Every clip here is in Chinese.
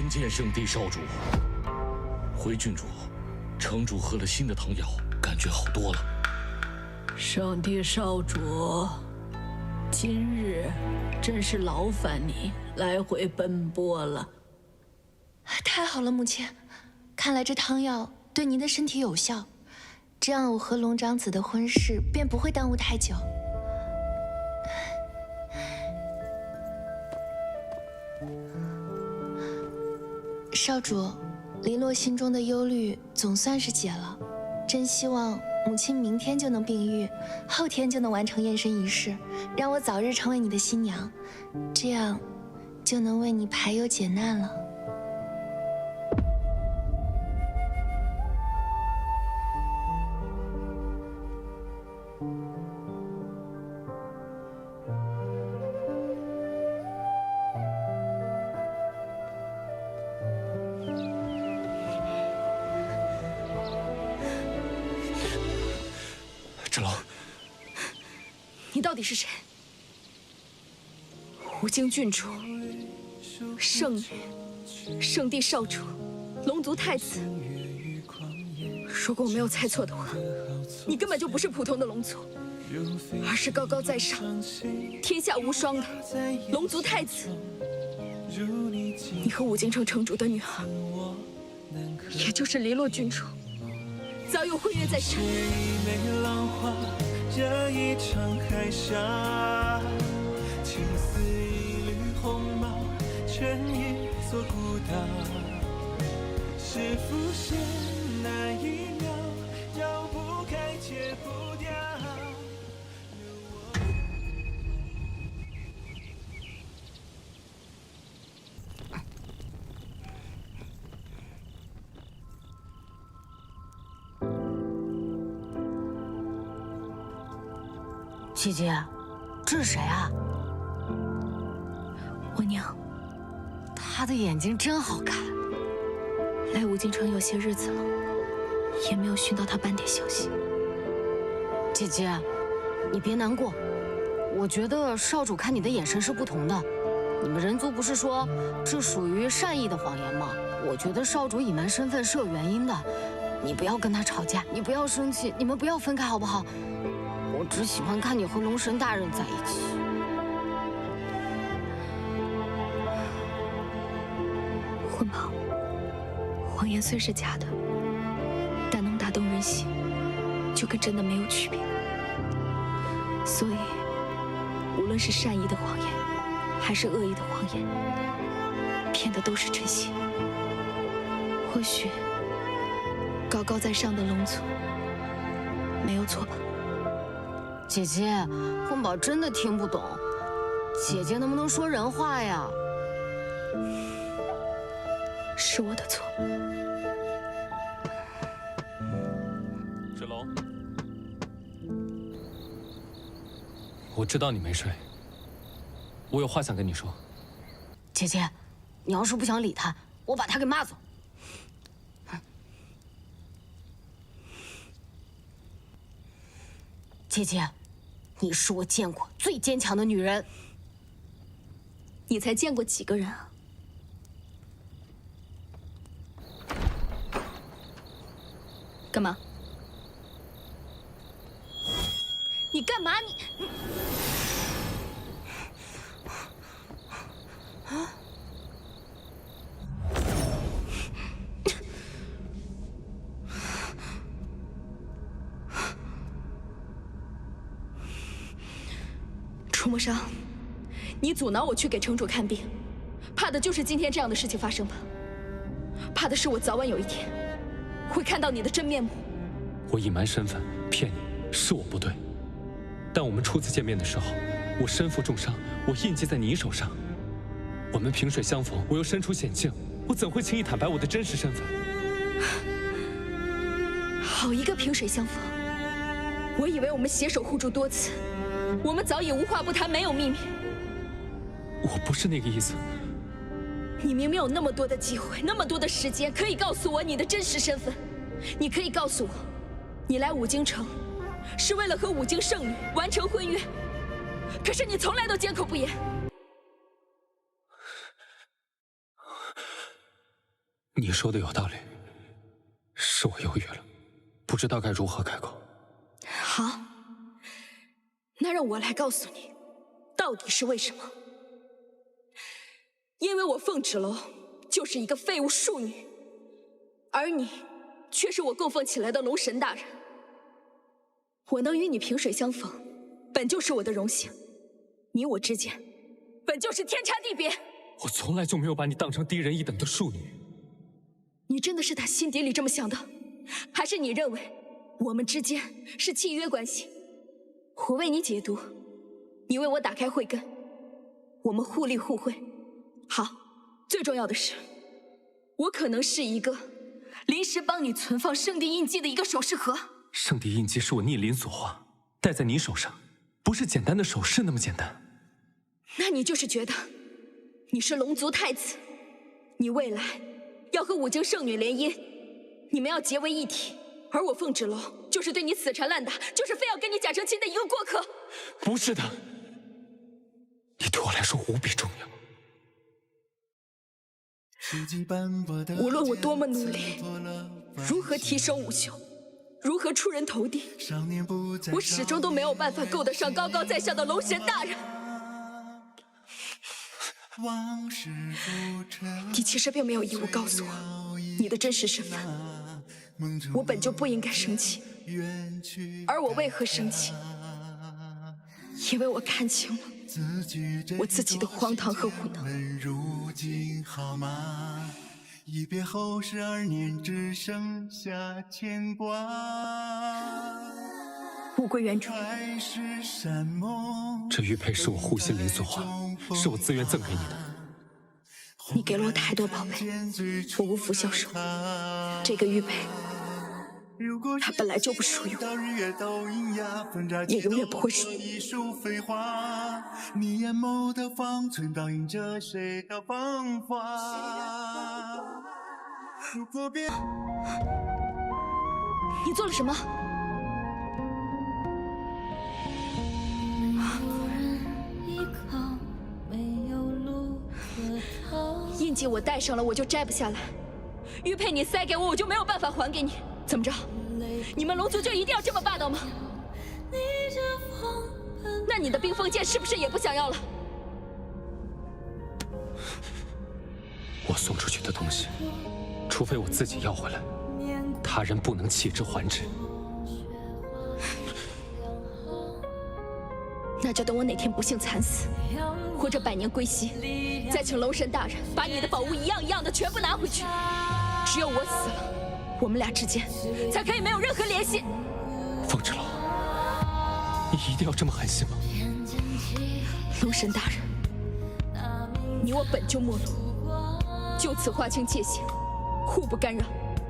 参见圣地少主。回郡主，城主喝了新的汤药，感觉好多了。圣地少主，今日真是劳烦你来回奔波了。太好了，母亲，看来这汤药对您的身体有效，这样我和龙长子的婚事便不会耽误太久。少主，黎洛心中的忧虑总算是解了，真希望母亲明天就能病愈，后天就能完成验身仪式，让我早日成为你的新娘，这样就能为你排忧解难了。芷龙，你到底是谁？无京郡主、圣女、圣地少主、龙族太子。如果我没有猜错的话，你根本就不是普通的龙族，而是高高在上、天下无双的龙族太子。你和武京城城主的女儿，也就是黎洛郡主，早有婚约在身。这一场海峡，青丝一缕红毛，成一座孤岛。是浮现那一秒，绕不开，戒不掉。姐姐，这是谁啊？我娘。她的眼睛真好看。来武京城有些日子了，也没有寻到她半点消息。姐姐，你别难过，我觉得少主看你的眼神是不同的。你们人族不是说这属于善意的谎言吗？我觉得少主隐瞒身份是有原因的。你不要跟他吵架，你不要生气，你们不要分开好不好？我只喜欢看你和龙神大人在一起。婚宝，谎言虽是假的，但能打动人心，就跟真的没有区别。所以，无论是善意的谎言，还是恶意的谎言，骗的都是真心。或许，高高在上的龙族没有错吧？姐姐，混宝真的听不懂，姐姐能不能说人话呀？是我的错。芷龙，我知道你没睡，我有话想跟你说。姐姐，你要是不想理他，我把他给骂走。姐姐，你是我见过最坚强的女人。你才见过几个人啊？干嘛？你干嘛？你啊！楚墨商，你阻挠我去给城主看病，怕的就是今天这样的事情发生吧？怕的是我早晚有一天会看到你的真面目。我隐瞒身份骗你，是我不对。但我们初次见面的时候，我身负重伤，我印记在你手上。我们萍水相逢，我又身处险境，我怎会轻易坦白我的真实身份？好一个萍水相逢！我以为我们携手互助多次，我们早已无话不谈，没有秘密。我不是那个意思。你明明有那么多的机会，那么多的时间，可以告诉我你的真实身份。你可以告诉我，你来武京城是为了和武京圣女完成婚约，可是你从来都缄口不言。你说的有道理，是我犹豫了，不知道该如何开口。好，那让我来告诉你，到底是为什么？因为我凤芷楼就是一个废物庶女，而你却是我供奉起来的龙神大人。我能与你萍水相逢，本就是我的荣幸。你我之间，本就是天差地别。我从来就没有把你当成低人一等的庶女。你真的是打心底里这么想的，还是你认为我们之间是契约关系？我为你解毒，你为我打开慧根，我们互利互惠。好，最重要的是，我可能是一个临时帮你存放圣地印记的一个首饰盒。圣地印记是我逆鳞所化，戴在你手上，不是简单的首饰那么简单。那你就是觉得你是龙族太子，你未来要和五经圣女联姻，你们要结为一体，而我凤芷楼就是对你死缠烂打，就是非要跟你假成亲的一个过客。不是的，你对我来说无比重要。无论我多么努力，如何提升武秀，如何出人头地，我始终都没有办法够得上高高在上的龙神大人。你其实并没有义务告诉我你的真实身份，我本就不应该生气，而我为何生气？因为我看清了我自己的荒唐和无能。如今好吗？一别后12年，只剩下牵挂。物归原主。这玉佩是我护心灵所化，是我自愿赠给你的。你给了我太多宝贝，我无福消受。这个玉佩，它本来就不属于我，也永远不会属于你。你眼眸的方寸倒映着谁的芳华。如果别，你做了什么？印记我戴上了，我就摘不下来；玉佩你塞给我，我就没有办法还给你。怎么着？你们龙族就一定要这么霸道吗？那你的冰封剑是不是也不想要了？我送出去的东西，除非我自己要回来，他人不能弃之还之。那就等我哪天不幸惨死，或者百年归西，再请龙神大人把你的宝物一样一样的全部拿回去。只有我死了，我们俩之间才可以没有任何联系。凤芷楼，你一定要这么狠心吗？龙神大人，你我本就陌路，就此划清界限，互不干扰，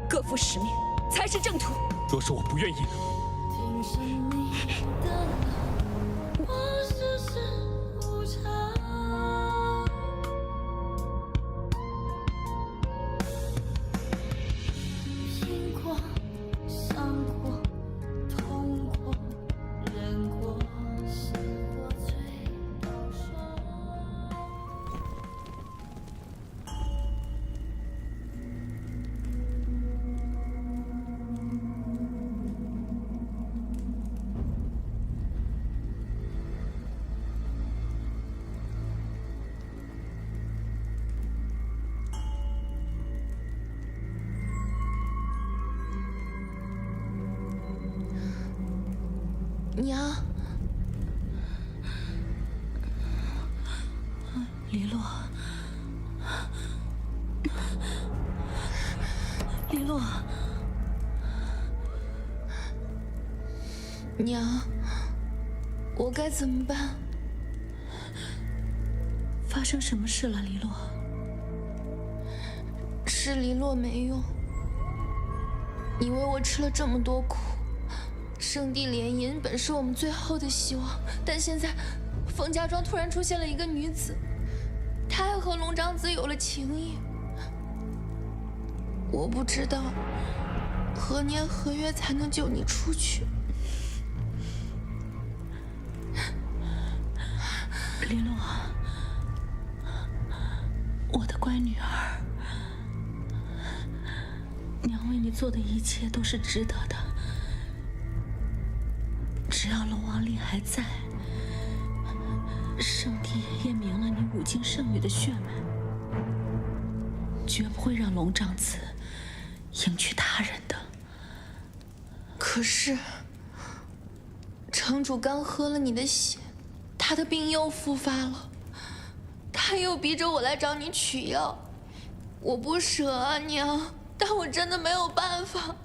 各负使命，才是正途。若是我不愿意呢？娘，黎洛，黎洛，娘，我该怎么办？发生什么事了，黎洛？是黎洛没用，你为我吃了这么多苦。圣地联姻本是我们最后的希望，但现在凤家庄突然出现了一个女子，她还和龙长子有了情谊。我不知道何年何月才能救你出去。黎洛，我的乖女儿，娘为你做的一切都是值得的。只要龙王令还在，圣帝也验明了你五经圣女的血脉，绝不会让龙长子迎娶他人的。可是，城主刚喝了你的血，他的病又复发了，他又逼着我来找你取药。我不舍啊，娘，但我真的没有办法。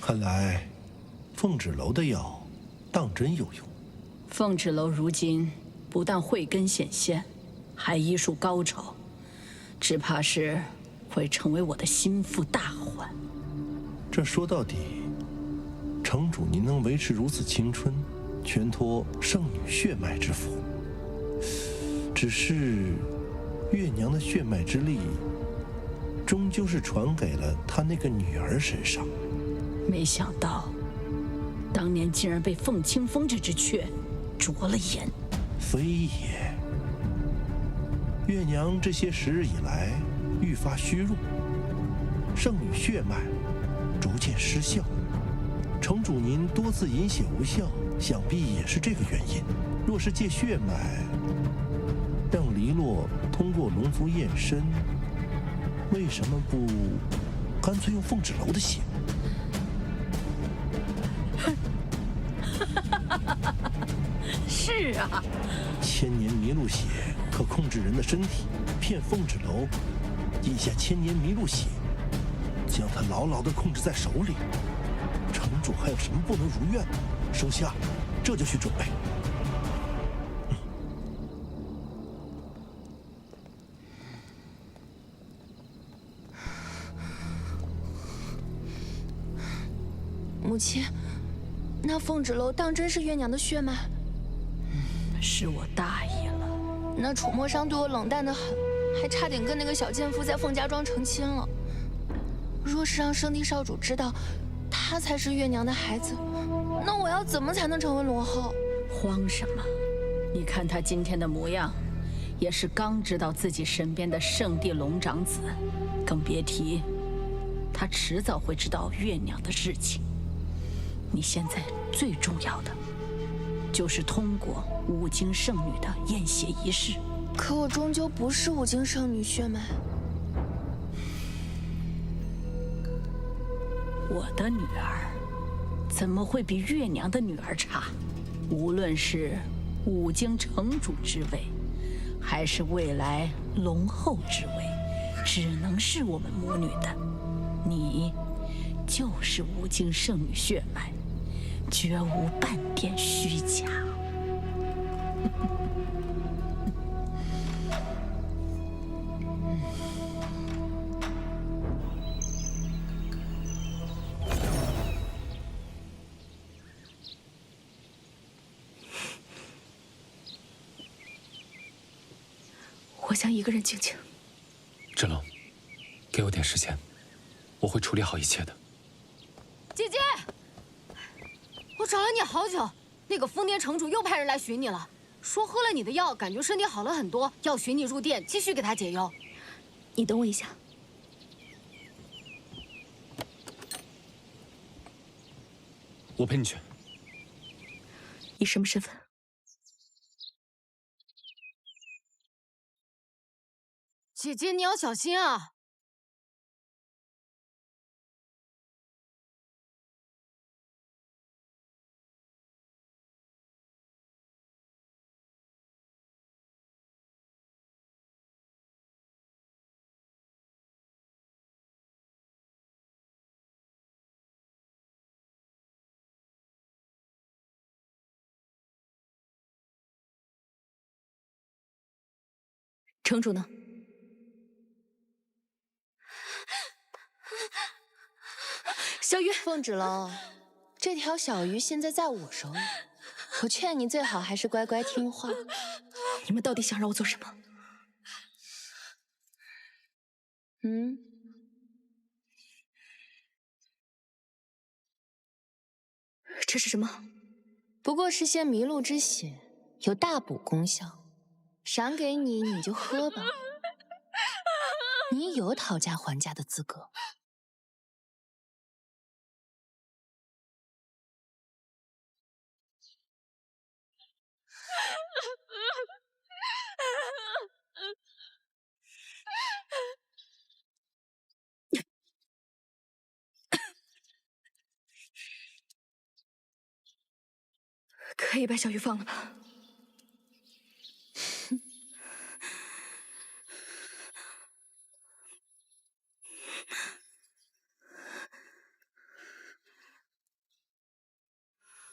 看来，凤脂楼的药当真有用。凤脂楼如今不但慧根显现，还医术高超，只怕是会成为我的心腹大患。这说到底，城主您能维持如此青春，全托圣女血脉之福。只是，月娘的血脉之力，终究是传给了她那个女儿身上。没想到，当年竟然被凤清风这只雀着了眼。非也，月娘这些时日以来愈发虚弱，圣女血脉逐渐失效。城主您多次饮血无效，想必也是这个原因。若是借血脉，让黎洛通过龙族验身，为什么不干脆用凤脂楼的血？是啊，千年麋鹿血可控制人的身体，骗凤脂楼饮下千年麋鹿血，将它牢牢地控制在手里。城主还有什么不能如愿？收下，这就去准备。母亲，那凤脂楼当真是月娘的血脉？是我大意了。那楚墨商对我冷淡得很，还差点跟那个小贱妇在凤家庄成亲了。若是让圣帝少主知道，他才是月娘的孩子，那我要怎么才能成为罗后？慌什么？你看他今天的模样，也是刚知道自己身边的圣帝龙长子，更别提他迟早会知道月娘的事情。你现在最重要的，就是通过五经圣女的验血仪式。可我终究不是五经圣女血脉。我的女儿怎么会比月娘的女儿差？无论是五经城主之位，还是未来龙后之位，只能是我们母女的。你就是五经圣女血脉，绝无半点虚假。我想一个人静静。芷龙，给我点时间，我会处理好一切的。姐姐，我找了你好久，那个疯癫城主又派人来寻你了，说喝了你的药，感觉身体好了很多，要寻你入殿继续给他解忧。你等我一下。我陪你去。以什么身份？姐姐，你要小心啊！城主呢？小鱼，凤芷楼，这条小鱼现在在我手里，我劝你最好还是乖乖听话。你们到底想让我做什么？这是什么？不过是些麋鹿之血，有大补功效，赏给你，你就喝吧。你有讨价还价的资格。可以把小鱼放了吧？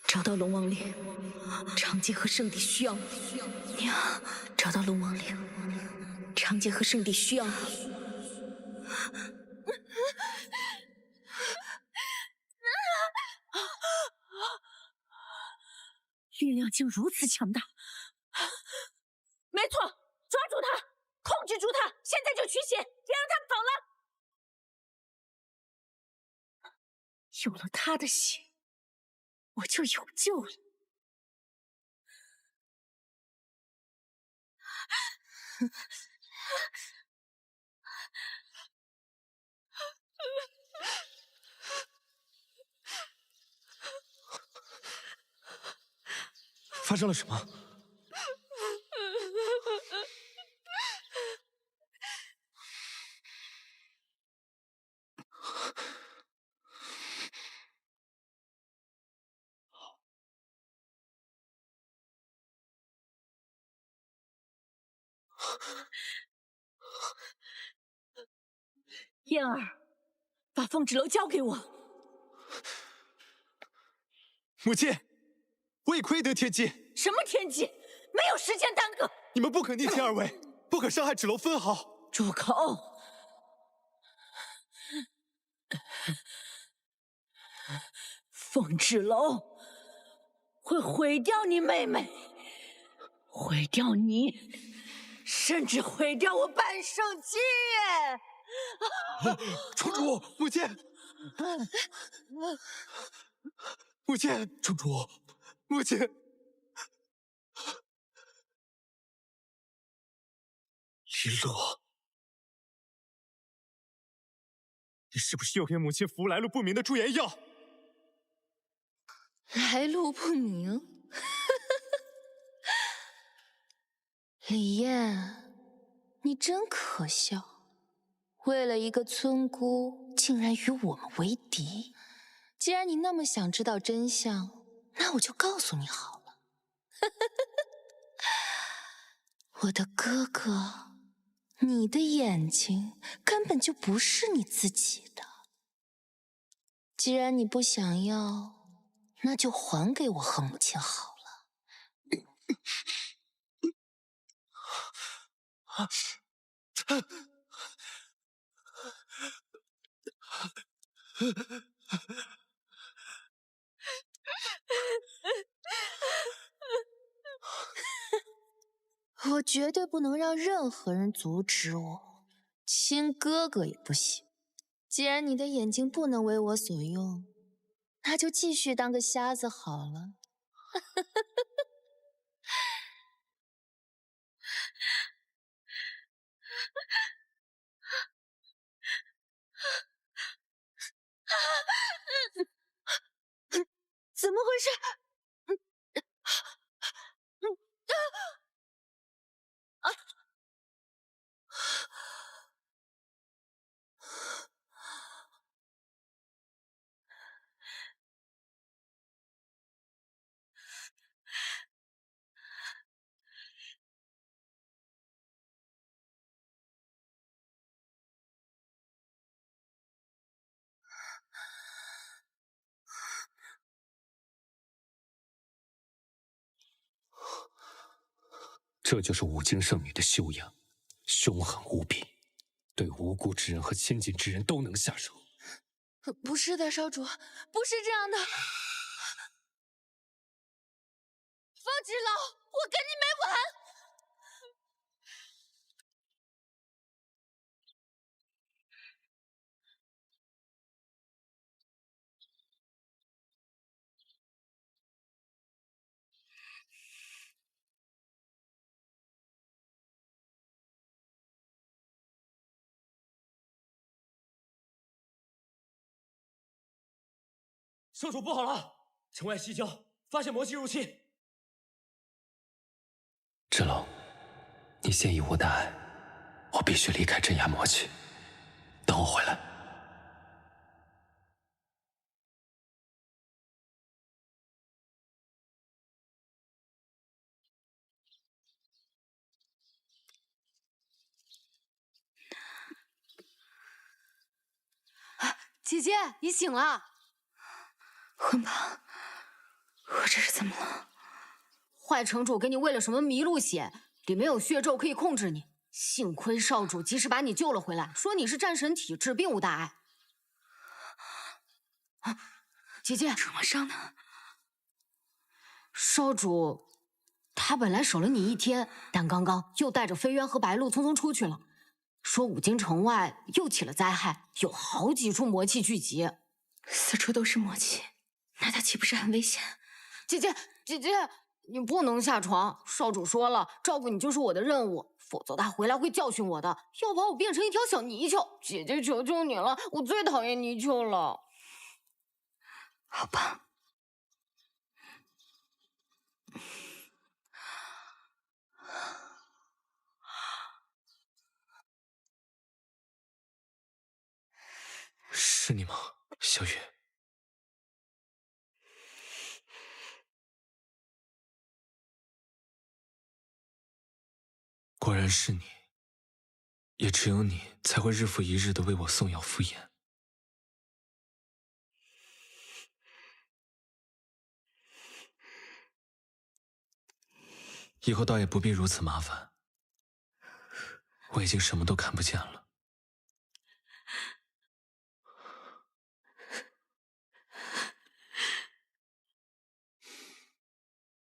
找到龙王岭，长街和圣地需要你。娘，找到龙王岭，长街和圣地需要你。力量竟如此强大！没错，抓住他，控制住他，现在就取血，别让他走了。有了他的血，我就有救了。发生了什么？燕儿，把凤芷楼交给我。母亲，我已窥得天机。什么天机？没有时间耽搁。你们不可逆天而为，不可伤害芷楼分毫。住口！凤芷楼会毁掉你妹妹，毁掉你，甚至毁掉我半圣基业。城主，母亲，母亲，城主，母亲，林洛，你是不是又给母亲服来路不明的驻颜药？来路不明。李艳，你真可笑。为了一个村姑，竟然与我们为敌。既然你那么想知道真相，那我就告诉你好了。我的哥哥，你的眼睛根本就不是你自己的。既然你不想要，那就还给我和母亲好了。我绝对不能让任何人阻止我，亲哥哥也不行。既然你的眼睛不能为我所用，那就继续当个瞎子好了。怎么回事？这就是五经圣女的修养，凶狠无比，对无辜之人和亲近之人都能下手。不是的，少主，不是这样的。方直老，我跟你没完！少主不好了，城外西郊发现魔气入侵。芷龙，你先以无大碍，我必须离开镇压魔气。等我回来。姐姐，你醒了。魂宝，我这是怎么了？坏城主给你喂了什么麋鹿血，里面有血咒可以控制你。幸亏少主及时把你救了回来，说你是战神体质，并无大碍。姐姐，怎么伤的？少主他本来守了你一天，但刚刚又带着飞渊和白鹿匆匆出去了，说五京城外又起了灾害，有好几处魔气聚集，四处都是魔气，那他岂不是很危险？姐姐，你不能下床。少主说了，照顾你就是我的任务，否则他回来会教训我的，要把我变成一条小泥鳅。姐姐，求求你了，我最讨厌泥鳅了。好吧。是你吗，小雨？果然是你，也只有你才会日复一日的为我送药敷衍。以后倒也不必如此麻烦，我已经什么都看不见了。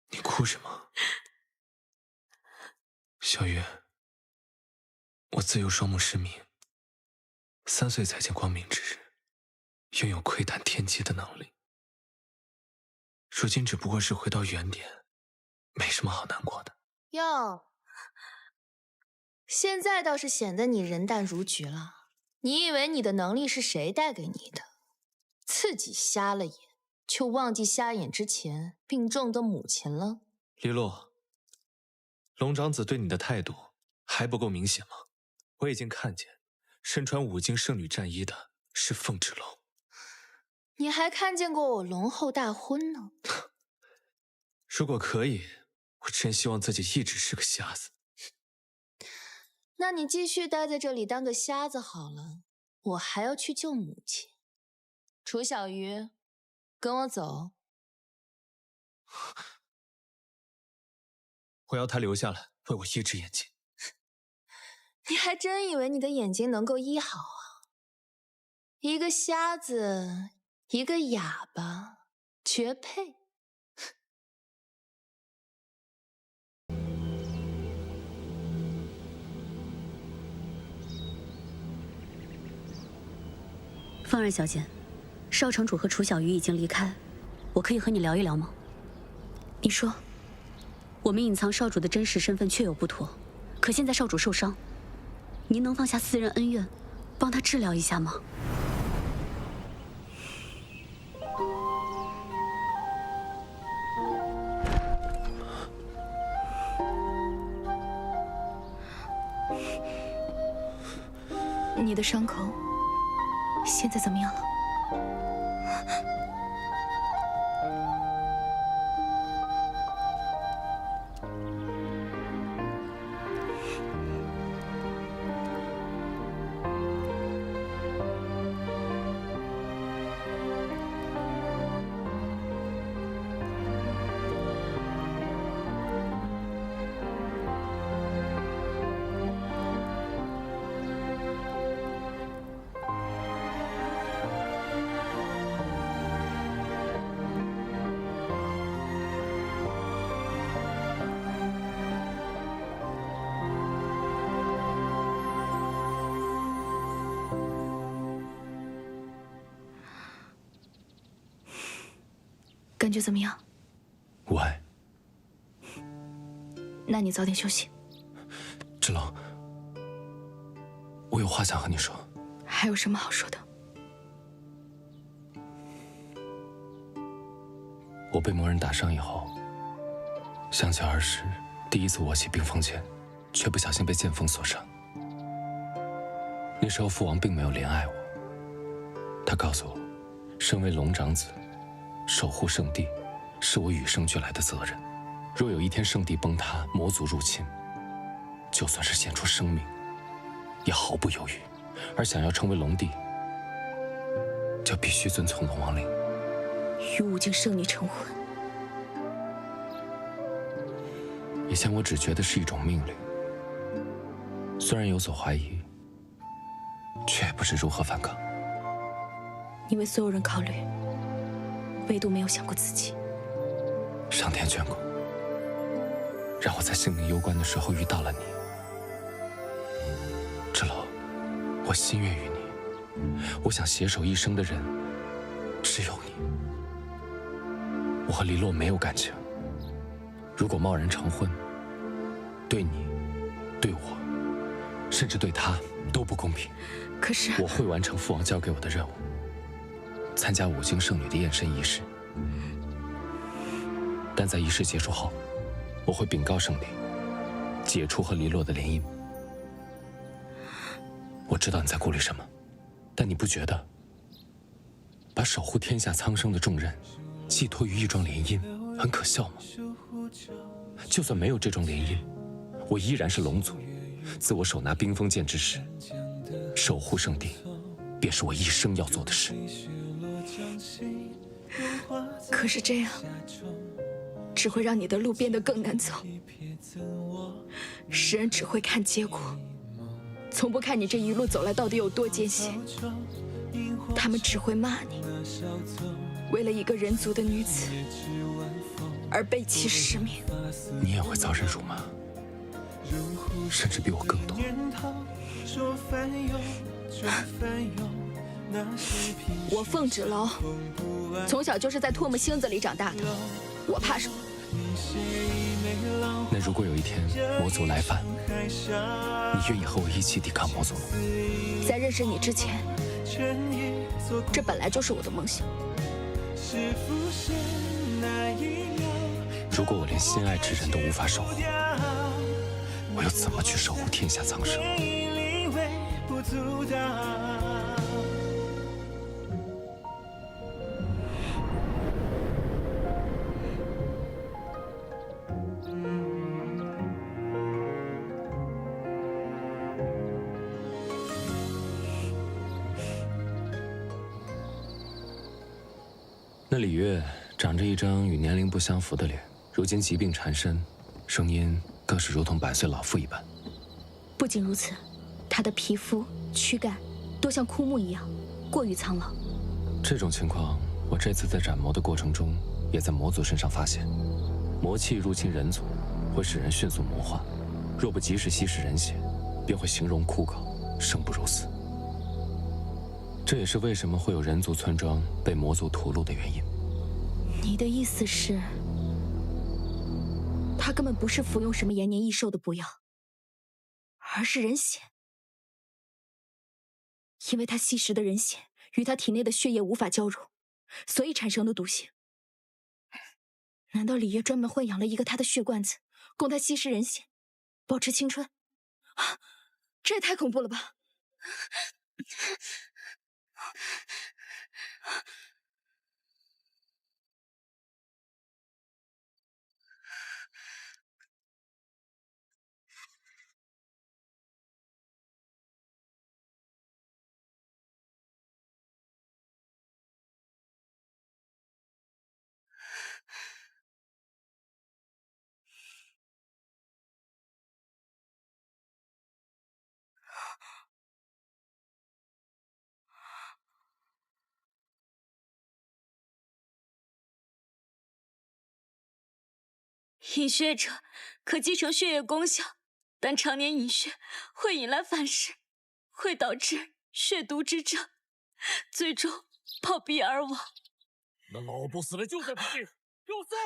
你哭什么？小月，我自幼双目失明，3岁才见光明之日，拥有窥探天机的能力。如今只不过是回到原点，没什么好难过的。哟，现在倒是显得你人淡如菊了。你以为你的能力是谁带给你的？自己瞎了眼，就忘记瞎眼之前病重的母亲了？黎洛，龙长子对你的态度还不够明显吗？我已经看见，身穿五经圣女战衣的是凤之龙。你还看见过我龙后大婚呢。如果可以，我真希望自己一直是个瞎子。那你继续待在这里当个瞎子好了，我还要去救母亲。楚小鱼，跟我走。我要他留下来为我医治眼睛。你还真以为你的眼睛能够医好啊？一个瞎子，一个哑巴，绝配。凤儿小姐，少城主和楚小鱼已经离开，我可以和你聊一聊吗？你说，我们隐藏少主的真实身份确有不妥，可现在少主受伤，您能放下私人恩怨，帮他治疗一下吗？你的伤口现在怎么样了？感觉怎么样？无碍。那你早点休息。芷楼，我有话想和你说。还有什么好说的？我被魔人打伤以后，想起儿时第一次握起冰锋剑，却不小心被剑锋所伤。那时候父王并没有怜爱我，他告诉我，身为龙长子，守护圣地是我与生俱来的责任。若有一天圣地崩塌，魔族入侵，就算是献出生命，也毫不犹豫。而想要成为龙帝，就必须遵从龙王令，与武境圣女成婚。以前我只觉得是一种命令，虽然有所怀疑，却也不知如何反抗。你为所有人考虑，唯独没有想过自己。上天眷顾，让我在性命攸关的时候遇到了你。芷楼，我心悦于你，我想携手一生的人只有你。我和黎洛没有感情，如果贸然成婚，对你、对我，甚至对他都不公平。可是我会完成父王交给我的任务，参加五经圣女的验身仪式。但在仪式结束后，我会禀告圣帝，解除和黎洛的联姻。我知道你在顾虑什么，但你不觉得把守护天下苍生的重任寄托于一桩联姻很可笑吗？就算没有这桩联姻，我依然是龙族。自我手拿冰锋剑之时，守护圣地便是我一生要做的事。可是这样只会让你的路变得更难走。世人只会看结果，从不看你这一路走来到底有多艰辛。他们只会骂你，为了一个人族的女子而背弃使命。你也会遭人辱骂，甚至比我更多。我凤芷楼从小就是在唾沫星子里长大的，我怕什么？那如果有一天魔族来犯，你愿意和我一起抵抗魔族吗？在认识你之前，这本来就是我的梦想。如果我连心爱之人都无法守护，我又怎么去守护天下苍生？那李月长着一张与年龄不相符的脸，如今疾病缠身，声音更是如同100岁老妇一般。不仅如此，她的皮肤、躯干都像枯木一样，过于苍老。这种情况，我这次在斩魔的过程中，也在魔族身上发现。魔气入侵人族，会使人迅速魔化，若不及时吸食人血，便会形容枯槁，生不如死。这也是为什么会有人族村庄被魔族屠戮的原因。你的意思是，他根本不是服用什么延年益寿的补药，而是人血？因为他吸食的人血与他体内的血液无法交融，所以产生的毒性。难道李烨专门豢养了一个他的血罐子，供他吸食人血，保持青春？啊，这也太恐怖了吧！饮血者可继承血液功效，但常年饮血会引来反噬，会导致血毒之症，最终暴毙而亡。那老不死的就在旁边，给我走！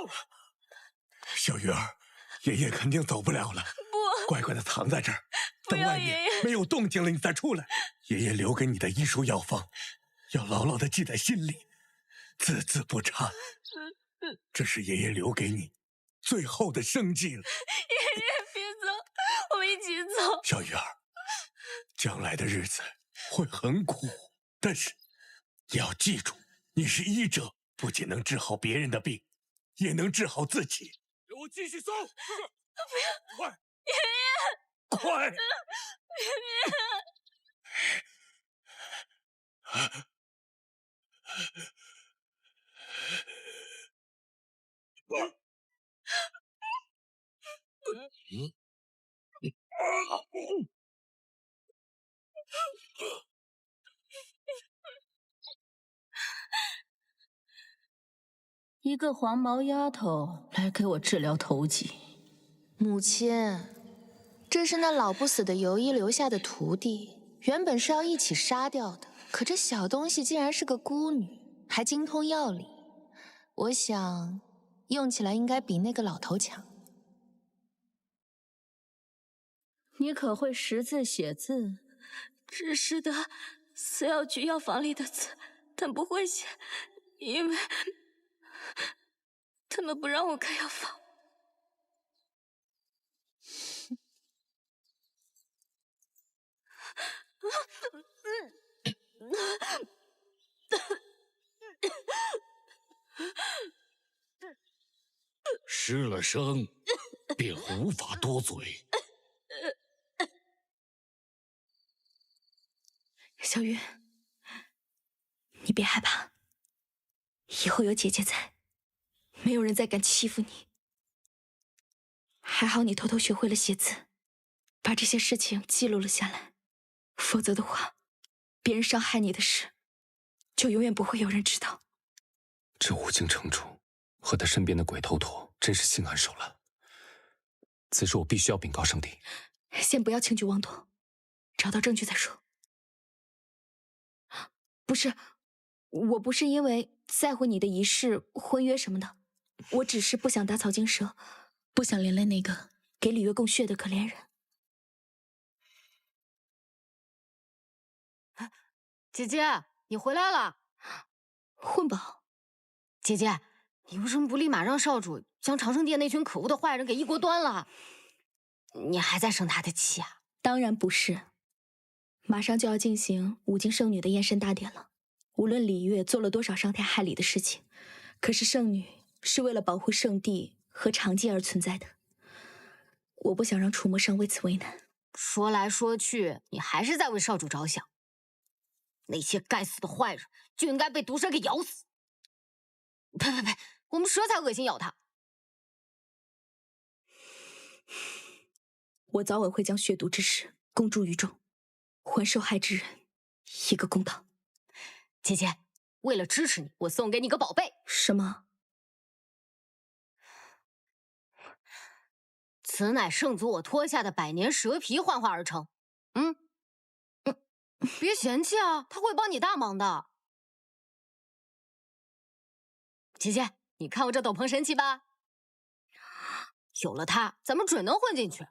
小鱼儿，爷爷肯定走不了了，不，乖乖的藏在这儿，不要等外面爷爷没有动静了，你再出来。爷爷留给你的医书药方，要牢牢的记在心里，字字不差。这是爷爷留给你最后的生计了。爷爷别走，我们一起走。小鱼儿，将来的日子会很苦，但是你要记住，你是医者，不仅能治好别人的病，也能治好自己。给我继续走！不要！快！爷爷！快！爷爷！一个黄毛丫头来给我治疗头疾。母亲，这是那老不死的游医留下的徒弟，原本是要一起杀掉的，可这小东西竟然是个孤女，还精通药理，我想用起来应该比那个老头强。你可会识字写字？只识得死药局药房里的字，但不会写，因为他们不让我开药房。失了声，便无法多嘴。小雨，你别害怕，以后有姐姐在，没有人再敢欺负你。还好你偷偷学会了写字，把这些事情记录了下来，否则的话，别人伤害你的事，就永远不会有人知道。这五经城主和他身边的鬼头陀真是心狠手辣。此事我必须要禀告圣帝。先不要轻举妄动，找到证据再说。不是，我不是因为在乎你的仪式、婚约什么的，我只是不想打草惊蛇，不想连累那个给李月供血的可怜人。姐姐，你回来了。混宝，姐姐，你为什么不立马让少主将长生殿那群可恶的坏人给一锅端了？你还在生他的气啊？当然不是。马上就要进行五经圣女的验身大典了，无论李月做了多少伤天害理的事情，可是圣女是为了保护圣地和长界而存在的，我不想让楚墨生为此为难。说来说去，你还是在为少主着想。那些该死的坏人就应该被毒蛇给咬死。呸呸呸！我们蛇才恶心咬他。我早晚会将血毒之事公诸于众，还受害之人一个公道。姐姐，为了支持你，我送给你个宝贝。什么？此乃圣祖我脱下的百年蛇皮幻化而成。别嫌弃啊，他会帮你大忙的。姐姐，你看过这斗篷神器吧？有了它，咱们准能混进去。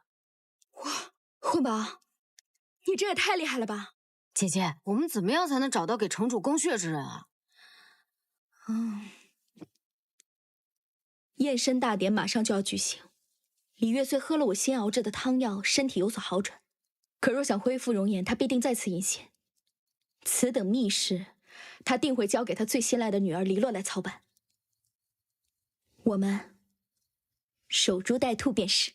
哇，混宝，你这也太厉害了吧！姐姐，我们怎么样才能找到给城主供血之人啊？验身大典马上就要举行，李月虽喝了我新熬制的汤药，身体有所好转，可若想恢复容颜，他必定再次隐现。此等密事，他定会交给他最信赖的女儿黎洛来操办。我们守株待兔便是。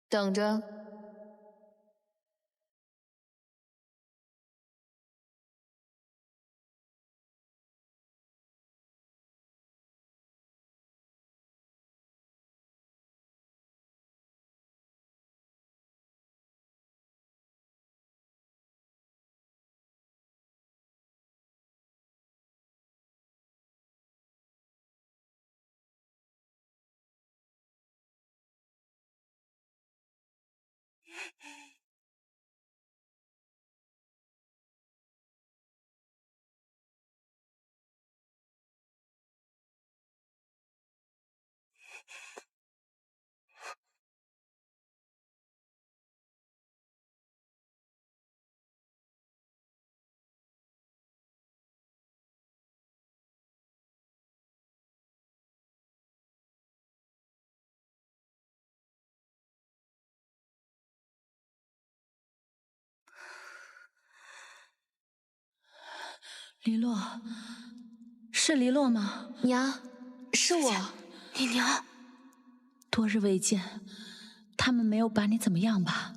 等着。黎洛，是黎洛吗？娘，是我。你娘，多日未见，他们没有把你怎么样吧？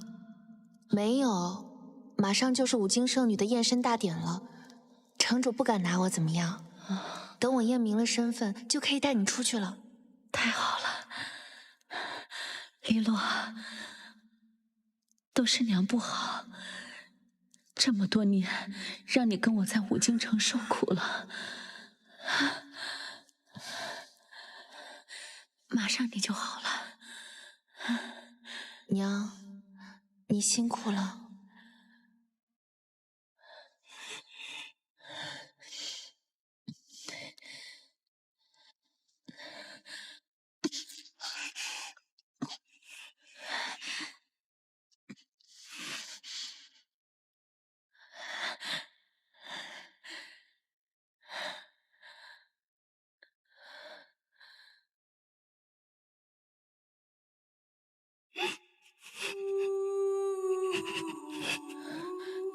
没有，马上就是五经圣女的验身大典了，城主不敢拿我怎么样。等我验明了身份，就可以带你出去了。太好了，黎洛，都是娘不好。这么多年，让你跟我在五京城受苦了，马上你就好了。娘，你辛苦了。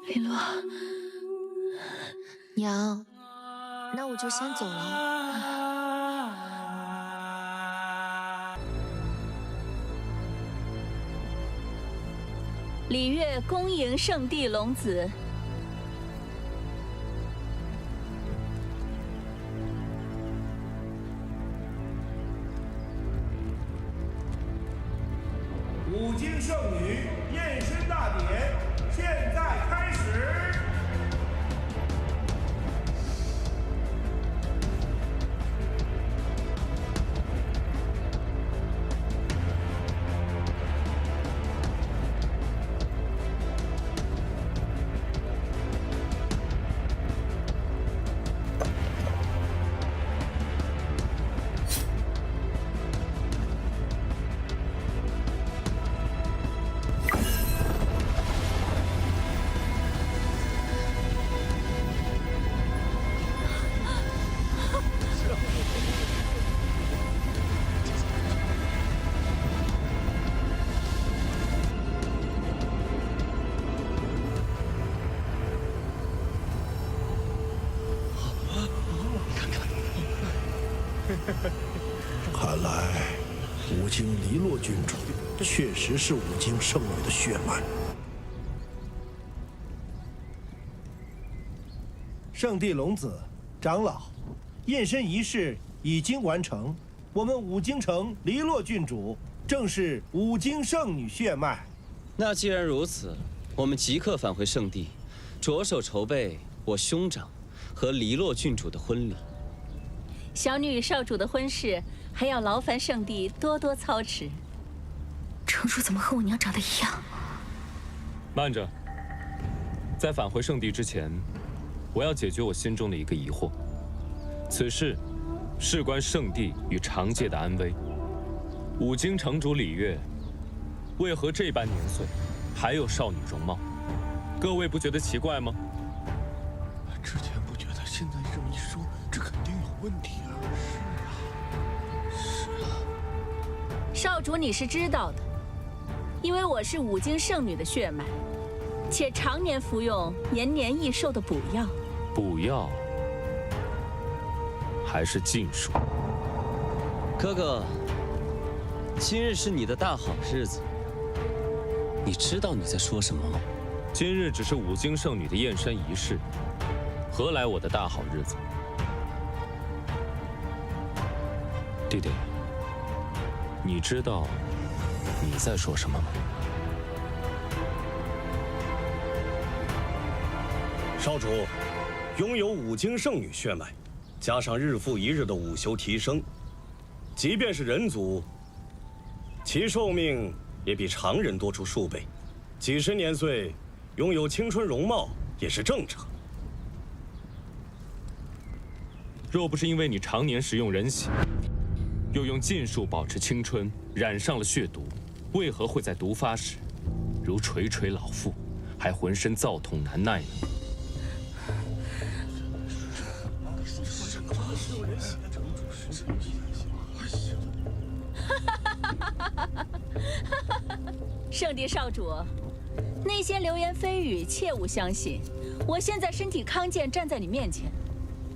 黎洛，娘，那我就先走了。礼乐恭迎圣帝龙子。五经圣女验身大典现在开始。看来，五经黎洛郡主确实是五经圣女的血脉。圣地龙子，长老，验身仪式已经完成。我们五经城黎洛郡主正是五经圣女血脉。那既然如此，我们即刻返回圣地，着手筹备我兄长和黎洛郡主的婚礼。小女与少主的婚事，还要劳烦圣帝多多操持。城主怎么和我娘长得一样？慢着，在返回圣地之前，我要解决我心中的一个疑惑。此事事关圣地与长界的安危。五经城主李月，为何这般年岁，还有少女容貌？各位不觉得奇怪吗？之前不觉得，现在这么一说，这肯定有问题啊！是啊。少主你是知道的，因为我是五经圣女的血脉，且常年服用延年益寿的补药。补药还是禁术？哥哥，今日是你的大好日子，你知道你在说什么吗？今日只是五经圣女的验身仪式，何来我的大好日子？弟弟，你知道你在说什么吗？少主，拥有五经圣女血脉，加上日复一日的午休提升，即便是人族，其寿命也比常人多出数倍。几十年岁，拥有青春容貌也是正常。若不是因为你常年食用人血，又用禁术保持青春，染上了血毒，为何会在毒发时，如垂垂老妇，还浑身躁痛难耐呢？圣地少主，那些流言蜚语切勿相信。我现在身体康健，站在你面前，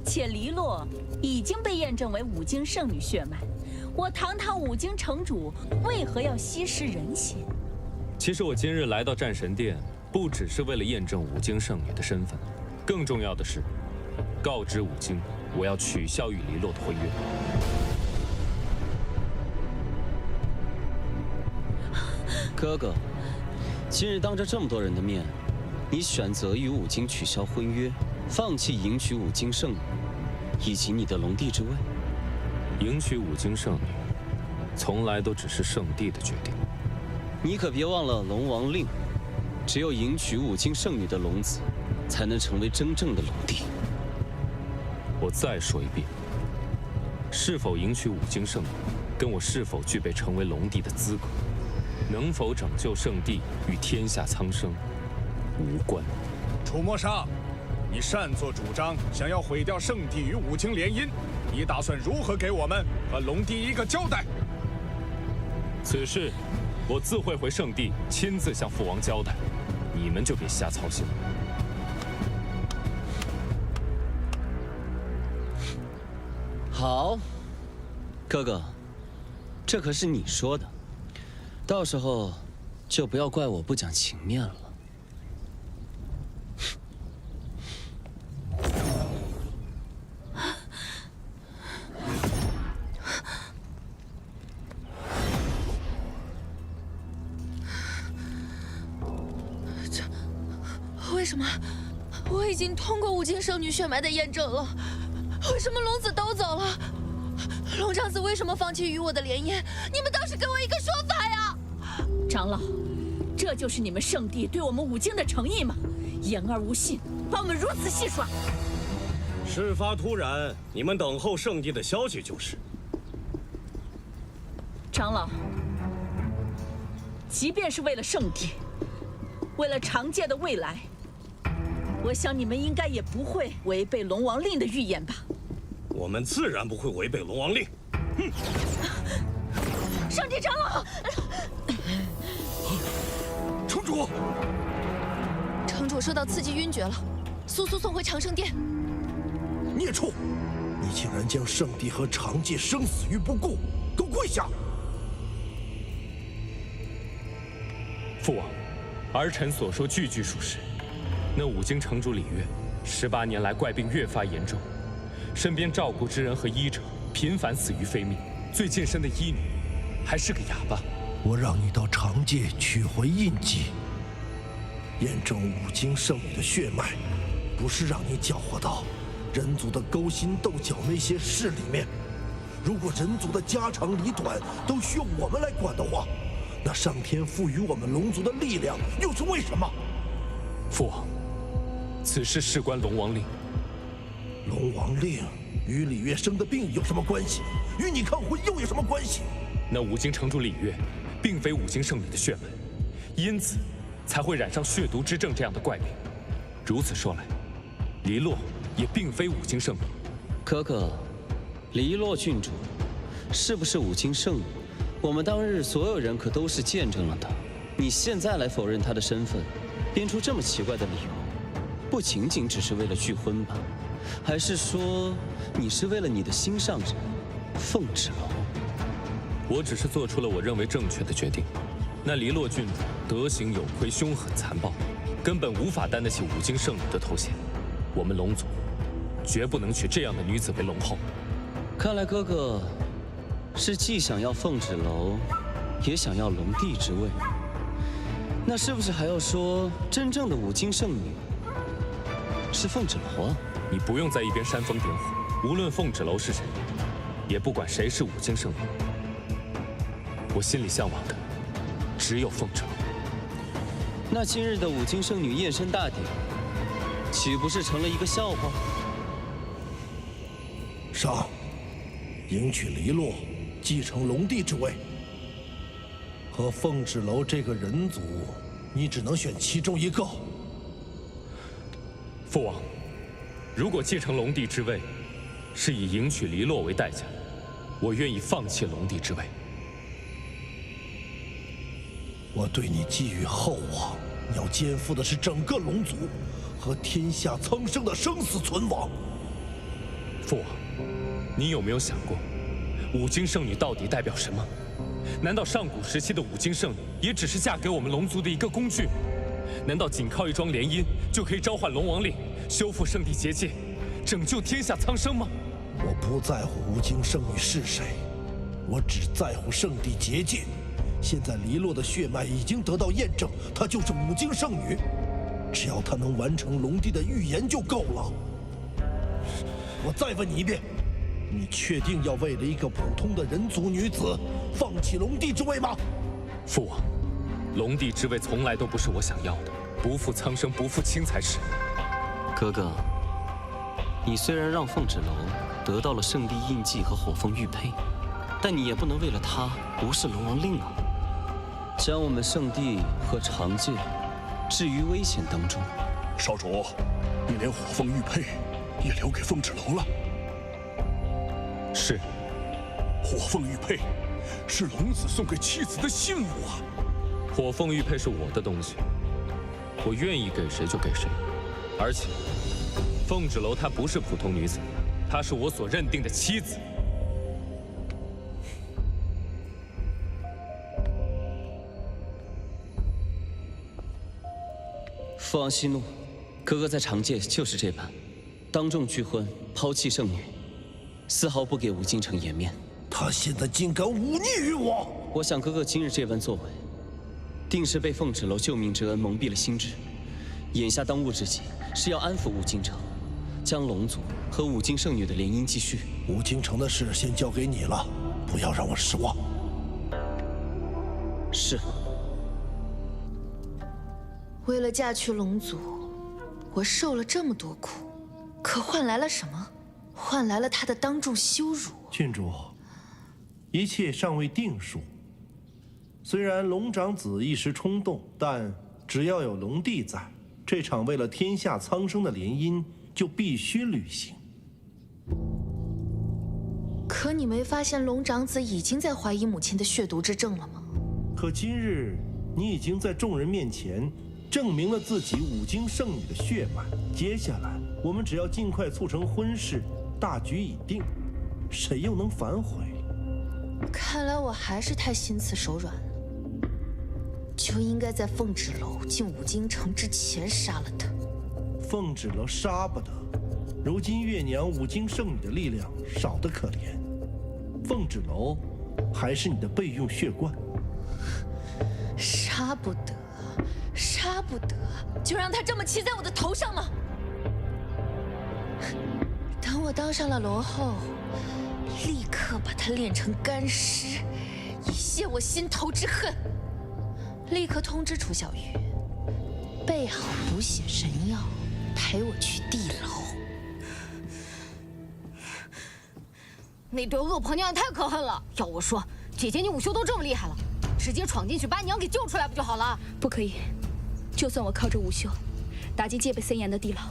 且黎洛已经被验证为五经圣女血脉。我堂堂五经城主，为何要吸食人血？其实我今日来到战神殿，不只是为了验证五经圣女的身份，更重要的是，告知五经，我要取消与黎洛的婚约。哥哥，今日当着这么多人的面，你选择与五经取消婚约，放弃迎娶五经圣女，以及你的龙帝之位。迎娶五经圣女，从来都只是圣帝的决定。你可别忘了龙王令，只有迎娶五经圣女的龙子，才能成为真正的龙帝。我再说一遍，是否迎娶五经圣女，跟我是否具备成为龙帝的资格，能否拯救圣地与天下苍生无关。楚墨杀，你擅作主张，想要毁掉圣地与五经联姻，你打算如何给我们和龙帝一个交代？此事我自会回圣地，亲自向父王交代，你们就别瞎操心了。好，哥哥，这可是你说的。到时候，就不要怪我不讲情面了。为什么？我已经通过五经圣女血脉的验证了，为什么龙子都走了？龙长子为什么放弃与我的联姻？你们倒是给我一个说法呀！长老，这就是你们圣地对我们五经的诚意吗？言而无信，把我们如此戏耍。事发突然，你们等候圣地的消息就是。长老，即便是为了圣地，为了长界的未来，我想你们应该也不会违背龙王令的预言吧？我们自然不会违背龙王令。哼！圣地长老，城主，城主受到刺激晕厥了，速速送回长生殿。孽畜，你竟然将圣地和长界生死于不顾，给我跪下！父王，儿臣所说句句属实。那五经城主李渊，18年来怪病越发严重，身边照顾之人和医者频繁死于非命，最近身的医女还是个哑巴。我让你到长界取回印记，验证五经圣女的血脉，不是让你搅和到人族的勾心斗角那些事里面。如果人族的家长里短都需要我们来管的话，那上天赋予我们龙族的力量又是为什么？父王，此事事关龙王令。龙王令与李月生的病有什么关系？与你抗婚又有什么关系？那五经城主李月，并非五经圣女的血脉，因此才会染上血毒之症这样的怪病。如此说来，黎洛也并非五经圣女。哥哥，黎洛郡主是不是五经圣女？我们当日所有人可都是见证了的。你现在来否认她的身份，编出这么奇怪的理由，不仅仅只是为了拒婚吧？还是说你是为了你的心上人凤芷楼？我只是做出了我认为正确的决定。那黎洛郡主德行有亏，凶狠残暴，根本无法担得起五经圣女的头衔。我们龙族绝不能娶这样的女子为龙后。看来哥哥是既想要凤芷楼，也想要龙帝之位。那是不是还要说真正的五经圣女是凤芷楼啊？你不用在一边煽风点火。无论凤芷楼是谁，也不管谁是五经圣女，我心里向往的只有凤芷楼。那今日的五经圣女验身大典，岂不是成了一个笑话？上，迎娶黎洛，继承龙帝之位。和凤芷楼这个人族，你只能选其中一个。父王，如果继承龙帝之位，是以迎娶黎洛为代价，我愿意放弃龙帝之位。我对你寄予厚望，你要肩负的是整个龙族和天下苍生的生死存亡。父王，你有没有想过，五经圣女到底代表什么？难道上古时期的五经圣女也只是嫁给我们龙族的一个工具？难道仅靠一桩联姻就可以召唤龙王令，修复圣地结界，拯救天下苍生吗？我不在乎五经圣女是谁，我只在乎圣地结界。现在黎洛的血脉已经得到验证，她就是五经圣女。只要她能完成龙帝的预言就够了。我再问你一遍，你确定要为了一个普通的人族女子放弃龙帝之位吗？父王，龙帝之位从来都不是我想要的，不负苍生不负卿才是。哥哥，你虽然让凤芷楼得到了圣地印记和火凤玉佩，但你也不能为了他无视龙王令啊！将我们圣地和长界置于危险当中。少主，你连火凤玉佩也留给凤芷楼了。是。火凤玉佩是龙子送给妻子的信物啊！火凤玉佩是我的东西，我愿意给谁就给谁。而且，凤芷楼她不是普通女子，她是我所认定的妻子。父王息怒，哥哥在长界就是这般，当众拒婚，抛弃圣女，丝毫不给五京城颜面。他现在竟敢忤逆于我！我想哥哥今日这般作为，定是被凤芷楼救命之恩蒙蔽了心智。眼下当务之急是要安抚五京城，将龙族和五京圣女的联姻继续。五京城的事先交给你了，不要让我失望。是。为了嫁去龙族，我受了这么多苦，可换来了什么？换来了他的当众羞辱。郡主，一切尚未定数。虽然龙长子一时冲动，但只要有龙帝在，这场为了天下苍生的联姻就必须履行。可你没发现龙长子已经在怀疑母亲的血毒之症了吗？可今日你已经在众人面前证明了自己五经圣女的血脉，接下来我们只要尽快促成婚事，大局已定，谁又能反悔？看来我还是太心慈手软了，就应该在凤芷楼进五京城之前杀了他。凤芷楼杀不得，如今月娘五经圣女的力量少得可怜，凤芷楼还是你的备用血罐。杀不得，杀不得，就让他这么骑在我的头上吗？等我当上了龙后，立刻把他炼成干尸，以泄我心头之恨。立刻通知楚小玉，备好补血神药，陪我去地牢。那对恶婆娘也太可恨了！要我说，姐姐你午休都这么厉害了，直接闯进去把娘给救出来不就好了？不可以，就算我靠着午休打进戒备森严的地牢，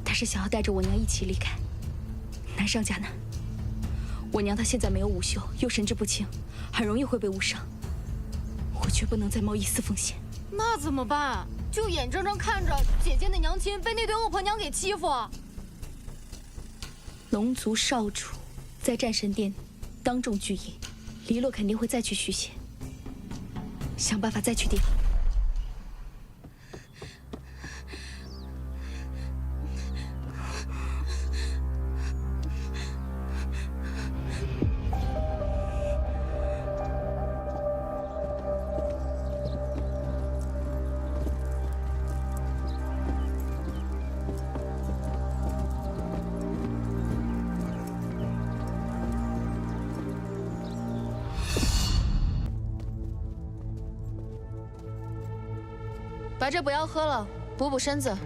但是想要带着我娘一起离开，难上加难。我娘她现在没有午休，又神志不清，很容易会被误伤。我绝不能再冒一丝风险。那怎么办？就眼睁睁看着姐姐的娘亲被那对恶婆娘给欺负。龙族少主在战神殿当众拒饮，黎洛肯定会再去续血，想办法再去地牢。把这不要喝了，补补身子。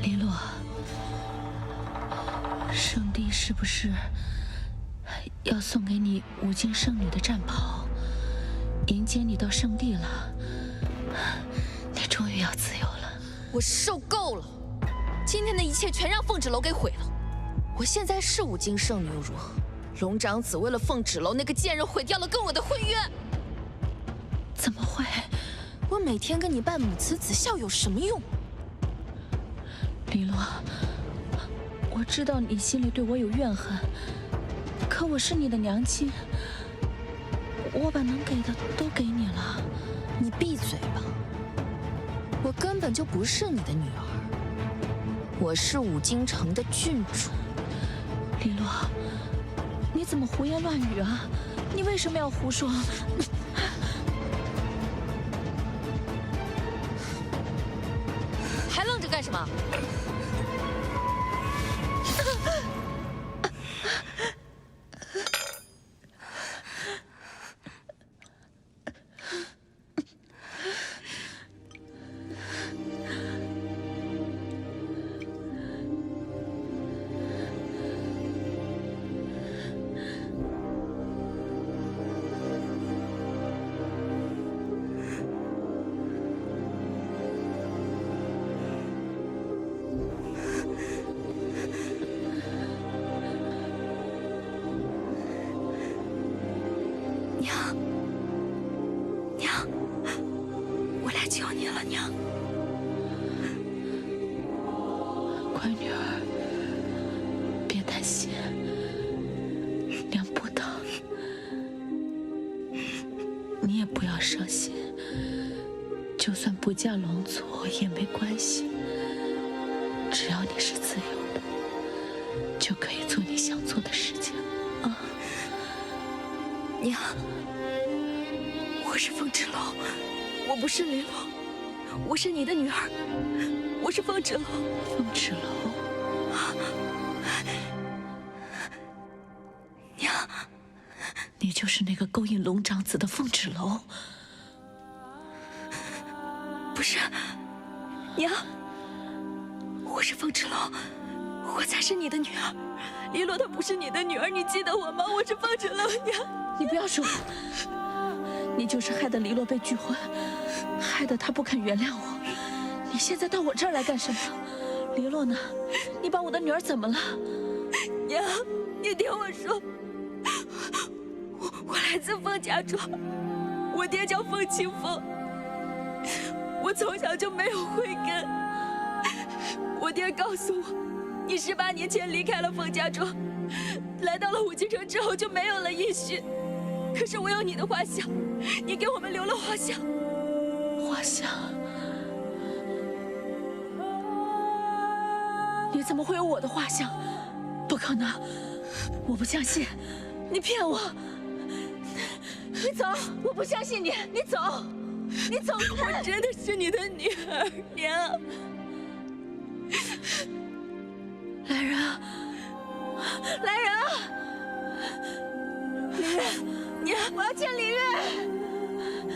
黎洛，圣帝是不是要送给你五经圣女的战袍，迎接你到圣地了？你终于要自由了。我受够了，今天的一切全让凤芷楼给毁了。我现在是五经圣女又如何？龙长子为了凤芷楼那个贱人毁掉了跟我的婚约。怎么会？我每天跟你办母慈子孝有什么用？黎洛，我知道你心里对我有怨恨，可我是你的娘亲，我把能给的都给你了。你闭嘴吧！我根本就不是你的女儿，我是五京城的郡主。黎洛，你怎么胡言乱语啊？你为什么要胡说？还愣着干什么？娘，娘，我来救你了，娘。乖女儿，别担心，娘不疼，你也不要伤心。就算不嫁龙族也没关系，只要你是自由的，就可以做你想做的事情啊。娘，我是凤芷楼，我不是黎洛，我是你的女儿，我是凤芷楼。凤芷楼，娘，你就是那个勾引龙长子的凤芷楼。不是，娘，我是凤芷楼，我才是你的女儿。黎洛她不是你的女儿，你记得我吗？我是凤芷楼，娘。你不要说，你就是害得黎洛被拒婚，害得他不肯原谅我。你现在到我这儿来干什么？黎洛呢？你把我的女儿怎么了？娘，你听我说，我来自凤家庄，我爹叫凤清风。我从小就没有慧根，我爹告诉我，你18年前离开了凤家庄，来到了五京城之后就没有了音讯。可是我有你的画像，你给我们留了画像。画像？你怎么会有我的画像？不可能，我不相信，你骗我！你走，我不相信你，你走。你走开！我真的是你的女儿，娘。来人啊！来人啊！李月，娘，我要见李月！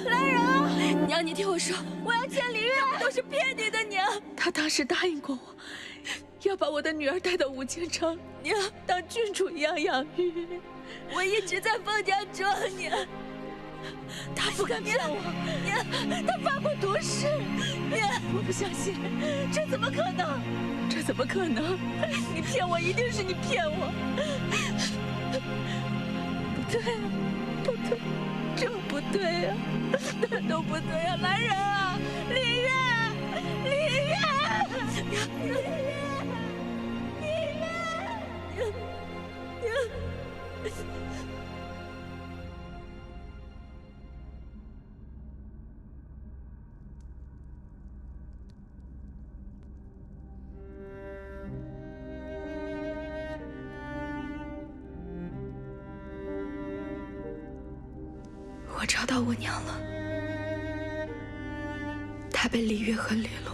来人啊！娘，你听我说，我要见李月！都是骗你的，娘。他当时答应过我，要把我的女儿带到五京城，娘当郡主一样养育。我一直在凤家庄，娘。他不敢骗我，娘，他发过毒誓，娘，我不相信，这怎么可能？这怎么可能？你骗我，一定是你骗我！不对，不对，真不对呀，哪都不对呀！来人啊，李月，李月，李月，李月，娘。我找到我娘了，她被李月和李洛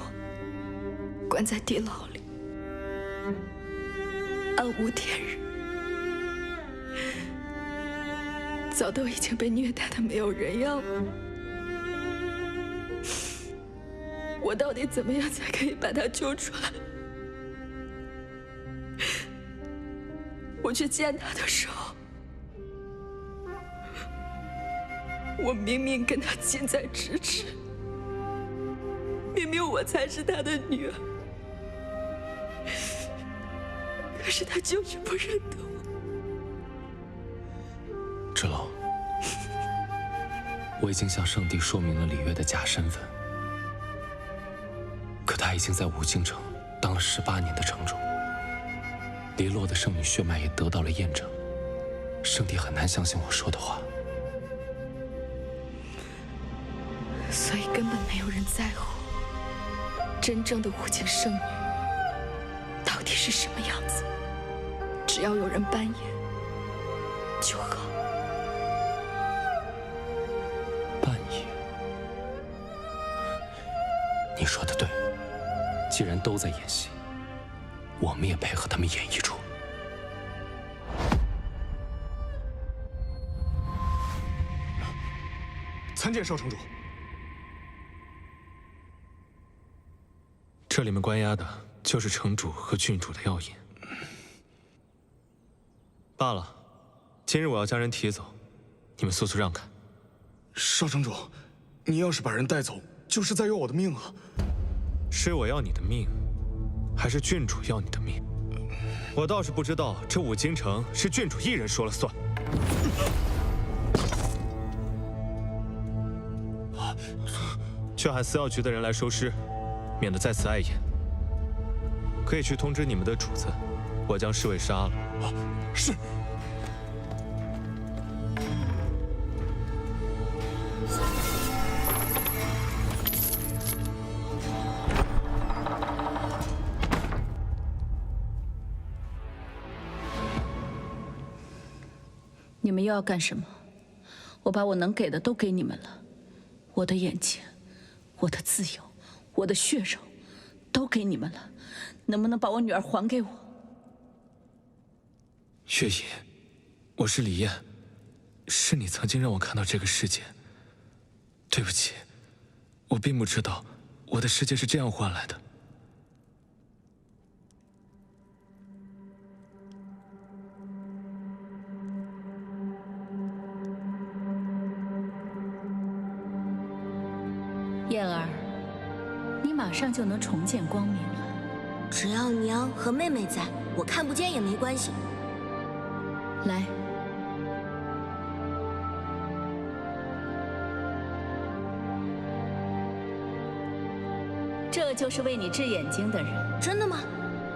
关在地牢里，暗无天日，早都已经被虐待的没有人样了。我到底怎么样才可以把她救出来？我去见她的时候，我明明跟她近在咫尺，明明我才是她的女儿，可是她就是不认得我。芷楼，我已经向圣帝说明了李月的假身份，可她已经在武京城当了18年的城主，黎洛的圣女血脉也得到了验证，圣帝很难相信我说的话。所以根本没有人在乎真正的武京圣女到底是什么样子，只要有人扮演就好。扮演？你说的对，既然都在演戏，我们也配合他们演一出。参见少城主。这里面关押的就是城主和郡主的药引。罢了，今日我要将人提走，你们速速让开。少城主，你要是把人带走，就是在要我的命啊！是我要你的命，还是郡主要你的命？我倒是不知道，这武京城是郡主一人说了算。去喊司药局的人来收尸，免得再次碍眼。可以去通知你们的主子，我将侍卫杀了。是。你们又要干什么？我把我能给的都给你们了，我的眼睛，我的自由，我的血肉，都给你们了。能不能把我女儿还给我？月隐，我是李燕，是你曾经让我看到这个世界。对不起，我并不知道我的世界是这样换来的。燕儿，你马上就能重见光明了。只要娘和妹妹在，我看不见也没关系。来，这就是为你治眼睛的人。真的吗？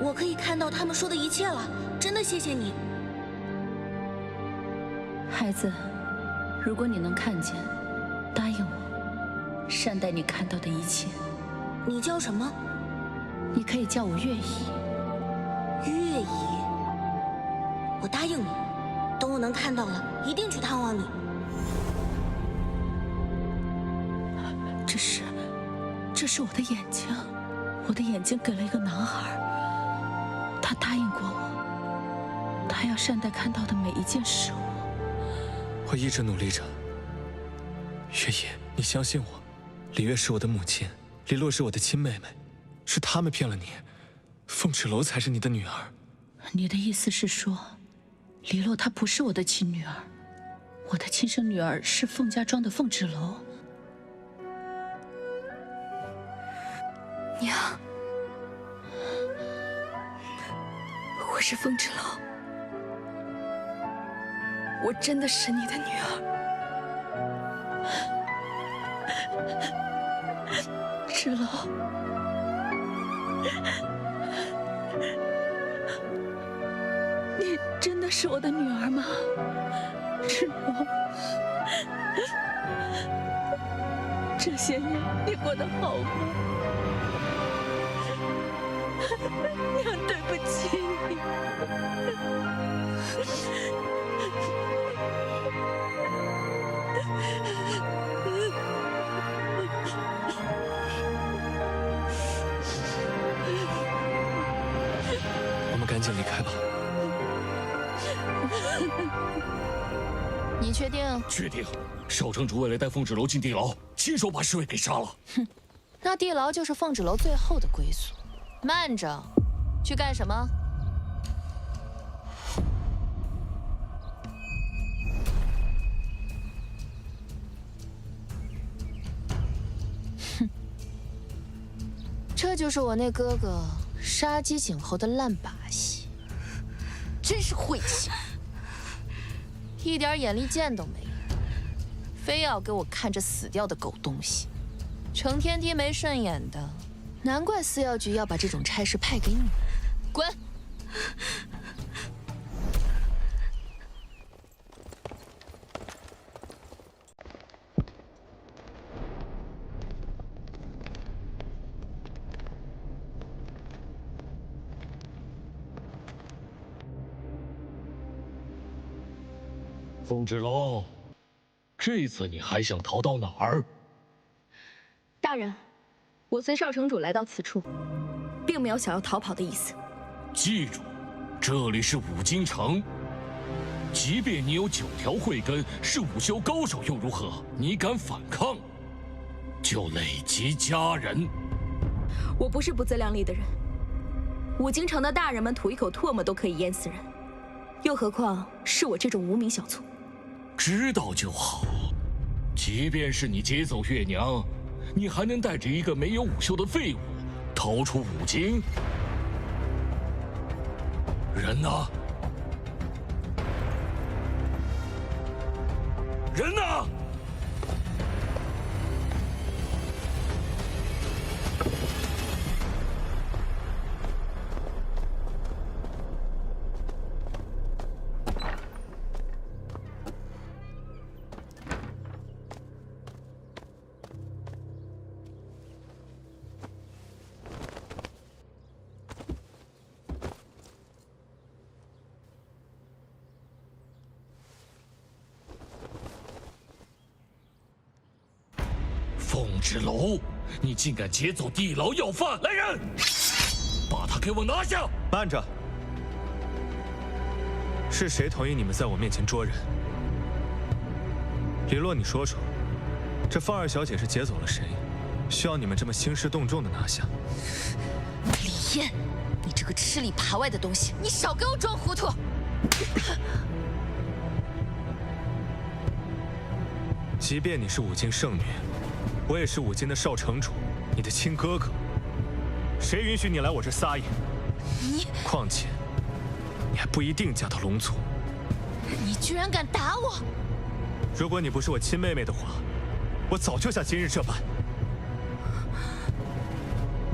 我可以看到他们说的一切了，真的谢谢你。孩子，如果你能看见，答应我，善待你看到的一切。你叫什么？你可以叫我月姨。月姨，我答应你，等我能看到了，一定去探望你。这是我的眼睛，我的眼睛给了一个男孩，他答应过我，他要善待看到的每一件事物。我一直努力着。月隐，你相信我，李月是我的母亲，李洛是我的亲妹妹，是他们骗了你，凤池楼才是你的女儿。你的意思是说，李洛她不是我的亲女儿，我的亲生女儿是凤家庄的凤池楼。娘，我是凤池楼，我真的是你的女儿。芷楼，你真的是我的女儿吗？芷楼，这些年你过得好吗？娘，对不起你。赶紧离开吧。你确定？确定。少城主为了带凤芷楼进地牢，亲手把侍卫给杀了。哼，那地牢就是凤芷楼最后的归宿。慢着，去干什么？哼，这就是我那哥哥杀鸡儆猴的烂把戏，真是晦气，一点眼力见都没有。非要给我看这死掉的狗东西，成天低眉顺眼的，难怪司药局要把这种差事派给你。滚！凤芷楼，这次你还想逃到哪儿？大人，我随少城主来到此处，并没有想要逃跑的意思。记住，这里是五京城。即便你有9条慧根，是武修高手又如何？你敢反抗，就累及家人。我不是不自量力的人，五京城的大人们吐一口唾沫都可以淹死人，又何况是我这种无名小卒。知道就好。即便是你劫走月娘，你还能带着一个没有武修的废物逃出五京？人呢？人呢？凤芷楼，你竟敢劫走地牢要犯！来人，把他给我拿下！慢着，是谁同意你们在我面前捉人？李洛，你说说，这凤二小姐是劫走了谁？需要你们这么兴师动众的拿下？李燕，你这个吃里扒外的东西，你少给我装糊涂！即便你是五京圣女，我也是五京的少城主，你的亲哥哥，谁允许你来我这撒野？你，况且你还不一定嫁到龙族。你居然敢打我！如果你不是我亲妹妹的话，我早就像今日这般。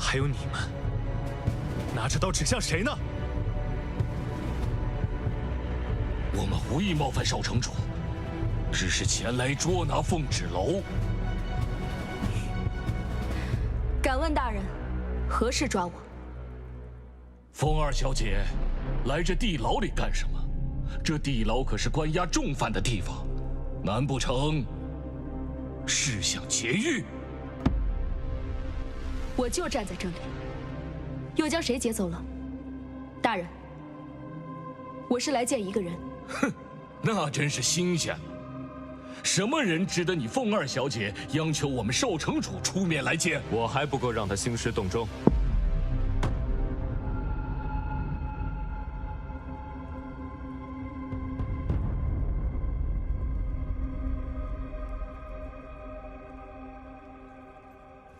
还有你们，拿着刀指向谁呢？我们无意冒犯少城主，只是前来捉拿凤芷楼。敢问大人，何事抓我？凤二小姐，来这地牢里干什么？这地牢可是关押重犯的地方，难不成是想劫狱？我就站在这里，又将谁劫走了？大人，我是来见一个人。哼，那真是新鲜了。什么人值得你凤二小姐央求我们少城主出面来见？我还不够让他兴师动众。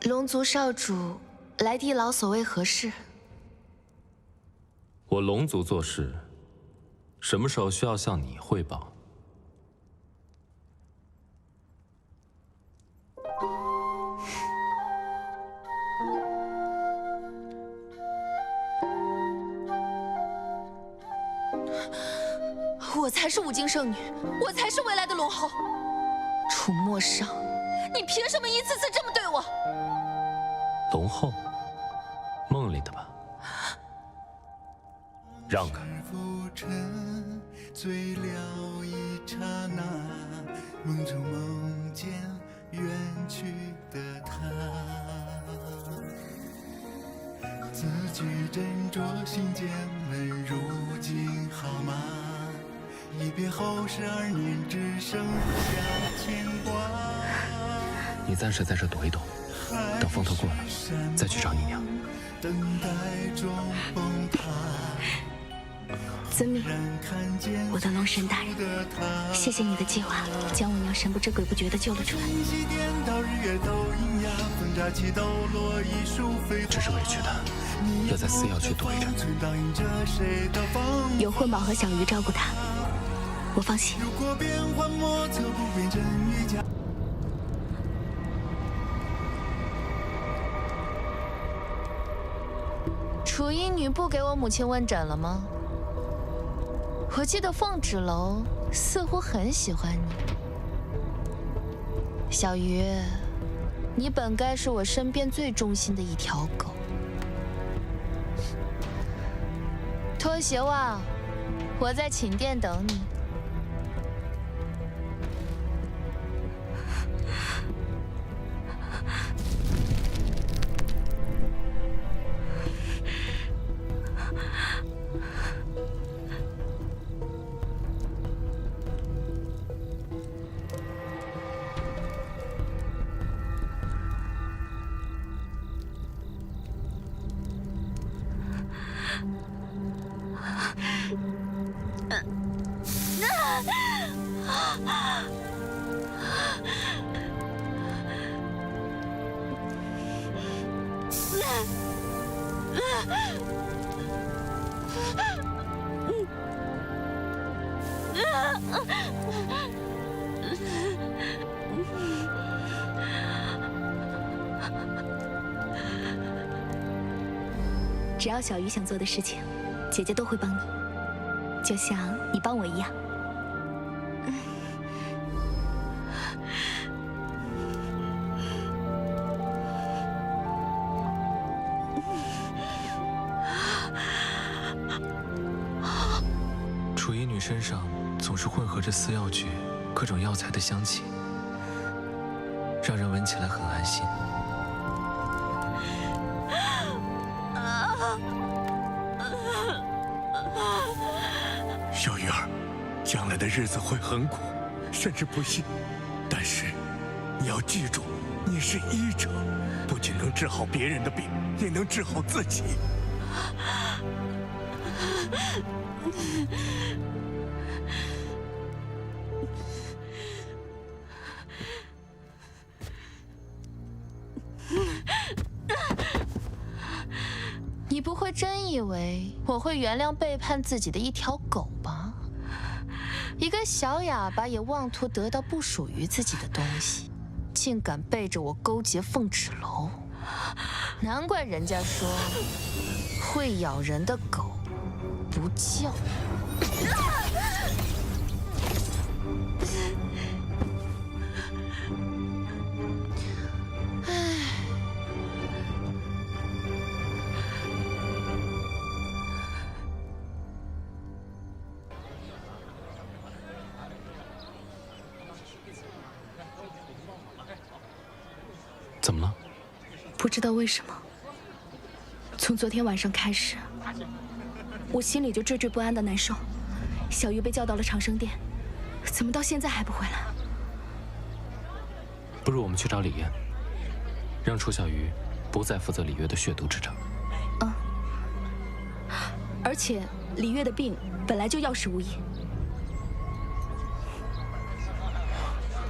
龙族少主来地牢，所谓何事？我龙族做事，什么时候需要向你汇报？我才是五京圣女，我才是未来的龙后。楚墨商，你凭什么一次次这么对我？龙后，梦里的吧？让开。醉了一刹那，梦中梦见远去的他，字句斟酌心间。们如今好吗？一别后12年，只剩下牵挂。你暂时在这躲一躲，等风头过了，再去找你娘。等待中崩塌。遵命，我的龙神大人，谢谢你的计划，将我娘神不知鬼不觉地救了出来。只是委屈他，要在寺药区躲一阵。有混宝和小鱼照顾他，我放心。楚衣女不给我母亲问诊了吗？我记得凤纸楼似乎很喜欢你，小鱼，你本该是我身边最忠心的一条狗。脱鞋袜，我在寝殿等你。只要小鱼想做的事情，姐姐都会帮你，就像你帮我一样。楚衣女身上总是混合着私药局各种药材的香气，让人闻起来很安心。小鱼儿，将来的日子会很苦，甚至不幸。但是，你要记住，你是医者，不仅能治好别人的病，也能治好自己。你不会真以为我会原谅背叛自己的一条狗吧？一个小哑巴也妄图得到不属于自己的东西，竟敢背着我勾结凤纸楼，难怪人家说会咬人的狗不叫。怎么了？不知道为什么，从昨天晚上开始，我心里就惴惴不安的难受。小鱼被叫到了长生殿，怎么到现在还不回来？不如我们去找李燕，让楚小鱼不再负责李月的血毒之症。而且李月的病本来就药石无医。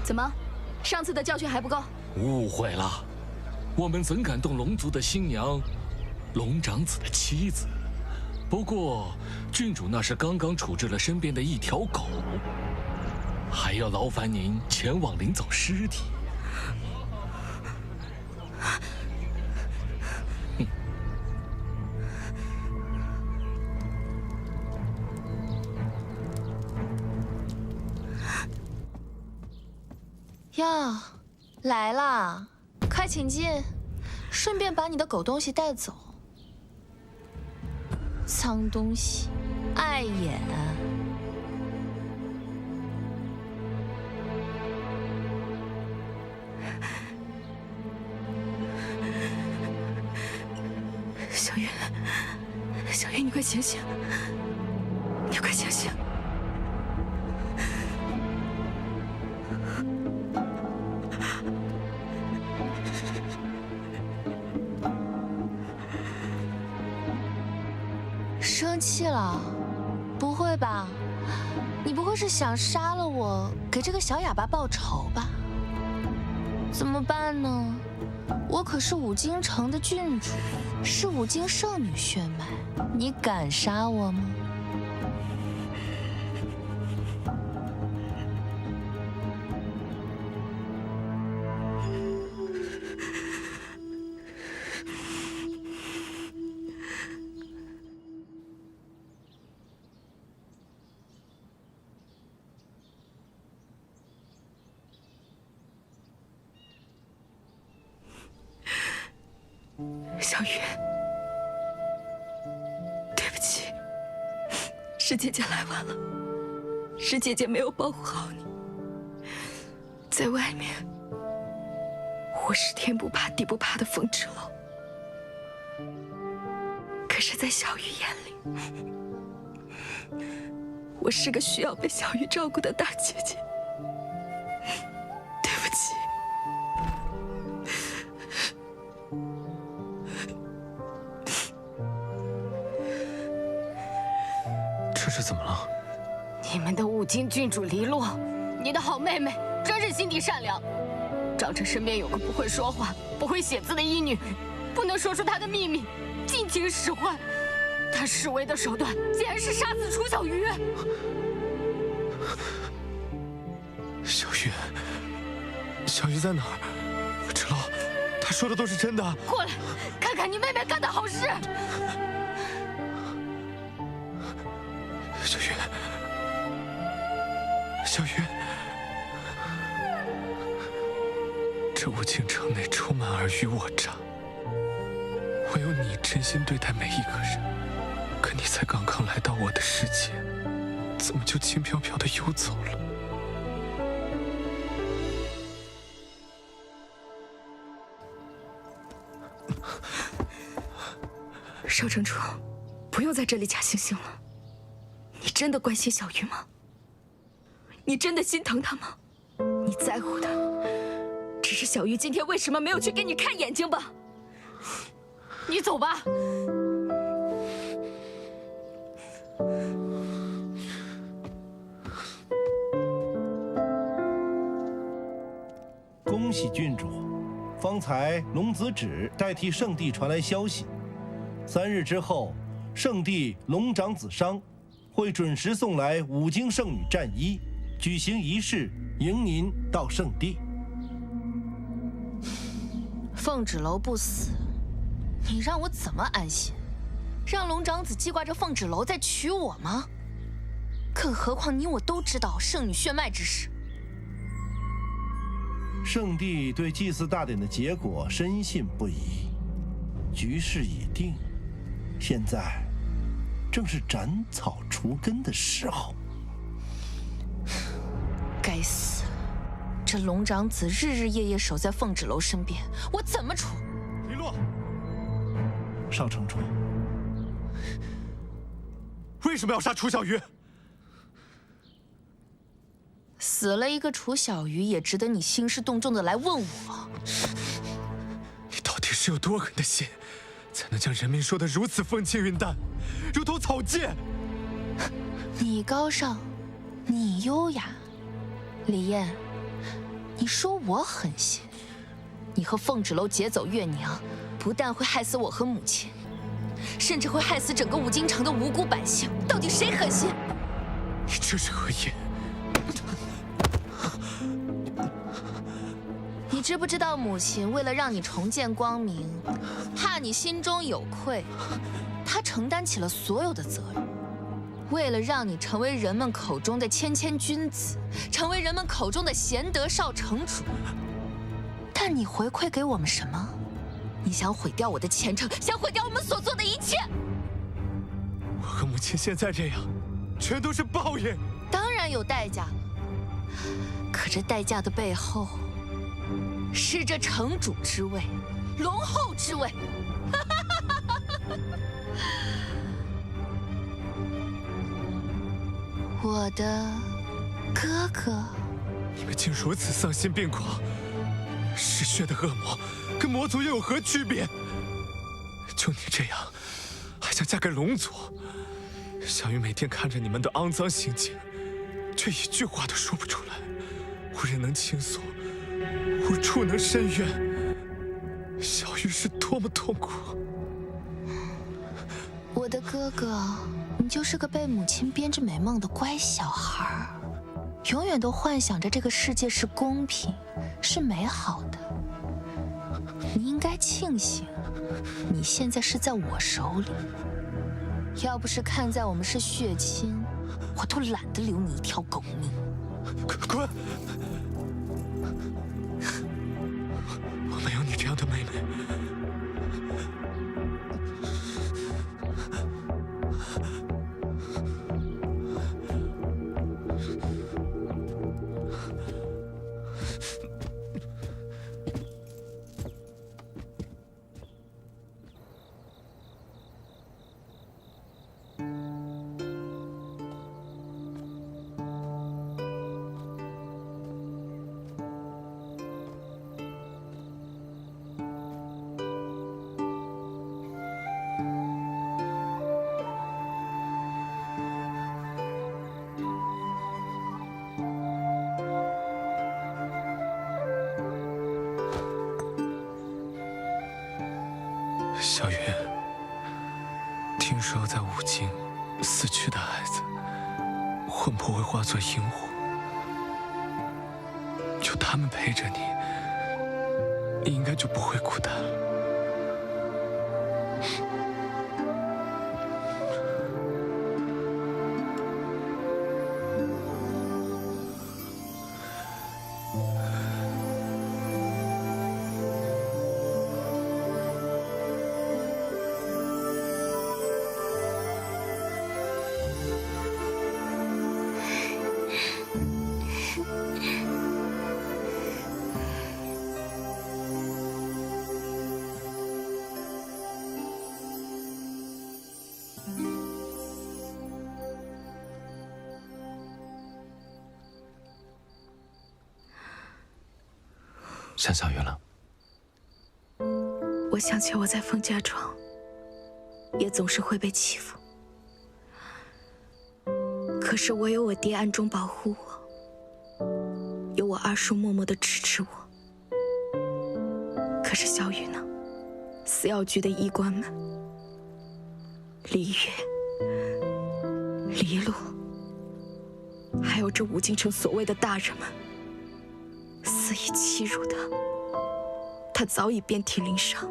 怎么，上次的教训还不够？误会了，我们怎敢动龙族的新娘，龙长子的妻子？不过，郡主那是刚刚处置了身边的一条狗，还要劳烦您前往领走尸体。呀，来啦，快请进，顺便把你的狗东西带走。脏东西，碍眼。小月，小月。北，你快醒醒！你快醒醒！生气了？不会吧？你不会是想杀了我，给这个小哑巴报仇吧？怎么办呢？我可是五京城的郡主，是五京圣女血脉，你敢杀我吗？小雨，对不起，是姐姐来晚了，是姐姐没有保护好你。在外面，我是天不怕地不怕的风芷楼，可是，在小雨眼里，我是个需要被小雨照顾的大姐姐。对不起。这是怎么了？你们的五京郡主黎洛，你的好妹妹，真是心地善良。长臣身边有个不会说话、不会写字的医女，不能说出她的秘密，尽情使唤。她示威的手段，竟然是杀死楚小鱼。小鱼，小鱼在哪儿？芷楼，她说的都是真的。过来，看看你妹妹干的好事。小鱼，小鱼，这五京城内充满尔虞我诈，唯有你真心对待每一个人。可你才刚刚来到我的世界，怎么就轻飘飘的游走了？少城主，不用在这里假惺惺了。你真的关心小鱼吗？你真的心疼她吗？你在乎的只是小鱼今天为什么没有去给你看眼睛吧？你走吧。恭喜郡主，方才龙子止代替圣帝传来消息，3日之后，圣帝龙长子商会准时送来五京圣女战衣，举行仪式迎您到圣地。凤芷楼不死，你让我怎么安心？让龙长子记挂着凤芷楼再娶我吗？更何况你我都知道圣女血脉之事。圣帝对祭祀大典的结果深信不疑，局势已定，现在正是斩草除根的时候。该死！这龙长子日日夜夜守在凤芷楼身边，我怎么处？黎洛，少城主，为什么要杀楚小鱼？死了一个楚小鱼，也值得你兴师动众的来问我。你到底是有多狠的心，才能将人民说得如此风轻云淡，如同草芥？你高尚，你优雅，李艳，你说我狠心，你和凤芷楼劫走月娘，不但会害死我和母亲，甚至会害死整个五京城的无辜百姓。到底谁狠心？你这是何意？你知不知道母亲为了让你重见光明，怕你心中有愧，她承担起了所有的责任。为了让你成为人们口中的谦谦君子，成为人们口中的贤德少城主，但你回馈给我们什么？你想毁掉我的前程，想毁掉我们所做的一切。我和母亲现在这样，全都是报应。当然有代价了，可这代价的背后，是这城主之位，龙后之位。我的哥哥。你们竟如此丧心病狂！嗜血的恶魔跟魔族又有何区别？就你这样，还想嫁给龙族？小玉每天看着你们的肮脏行径，却一句话都说不出来，无人能倾诉，无处能伸冤。小玉是多么痛苦！我的哥哥，你就是个被母亲编织美梦的乖小孩，永远都幻想着这个世界是公平、是美好的。你应该庆幸，你现在是在我手里。要不是看在我们是血亲，我都懒得留你一条狗命。滚！我没有你这样的妹妹。小云，听说在五境死去的孩子，魂魄会化作萤火，有他们陪着你，你应该就不会孤单了。想小云了。我想起我在凤家庄，也总是会被欺负。可是我有我爹暗中保护我，有我二叔默默地支持我。可是小雨呢？死药局的医官们，李月、黎洛，还有这五京城所谓的大人们，肆意欺辱他。他早已遍体鳞伤，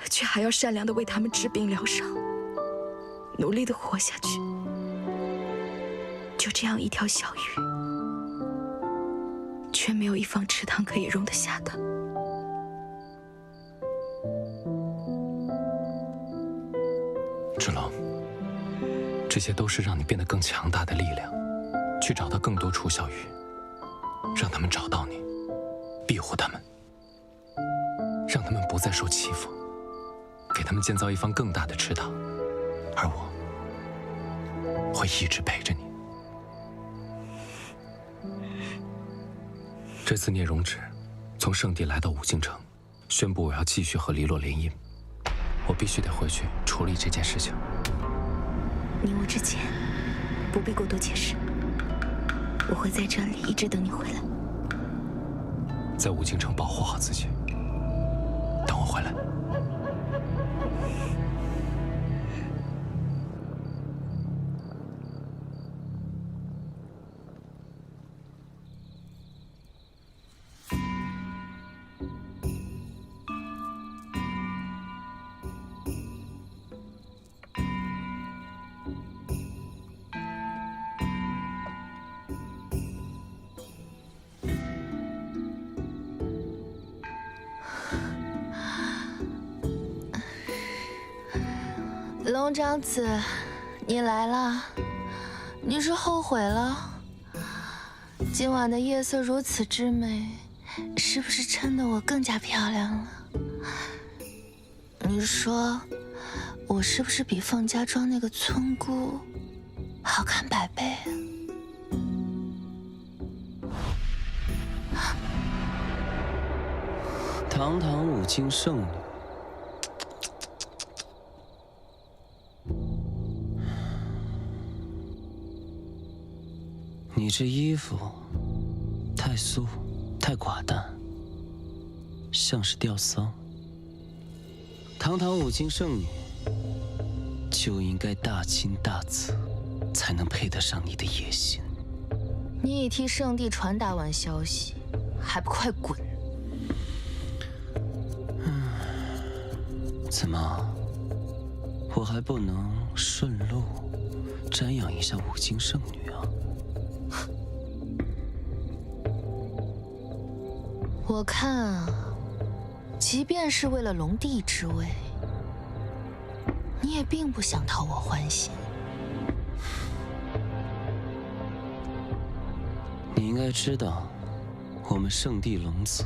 却还要善良地为他们治病疗伤，努力地活下去。就这样一条小鱼，却没有一方池塘可以容得下它。芷龙，这些都是让你变得更强大的力量，去找到更多楚小鱼，让他们找到你，庇护他们，让他们不再受欺负，给他们建造一方更大的池塘，而我会一直陪着你。这次聂荣芷从圣地来到五京城，宣布我要继续和黎洛联姻，我必须得回去处理这件事情。你我之间不必过多解释，我会在这里一直等你回来。在五京城保护好自己，等我回来。龙长子，你来了，你是后悔了？今晚的夜色如此之美，是不是衬得我更加漂亮了？你说，我是不是比凤家庄那个村姑好看百倍。堂堂五经圣女，你这衣服太素，太寡淡，像是吊丧。堂堂五经圣女，就应该大金大紫，才能配得上你的野心。你已替圣帝传达完消息，还不快滚！怎么，我还不能顺路瞻仰一下五经圣女啊？我看啊，即便是为了龙帝之位，你也并不想讨我欢心。你应该知道，我们圣帝龙子，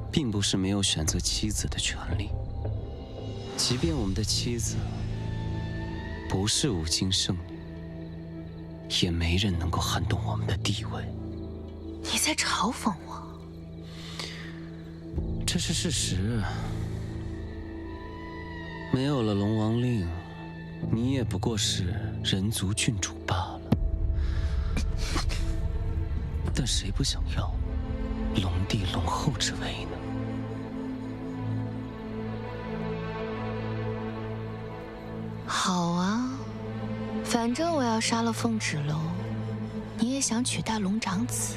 并不是没有选择妻子的权利。即便我们的妻子不是五经圣女，也没人能够撼动我们的地位。你在嘲讽我？这是事实。没有了龙王令，你也不过是人族郡主罢了。但谁不想要龙帝龙后之位呢？好啊，反正我要杀了凤芷楼，你也想取代龙长子，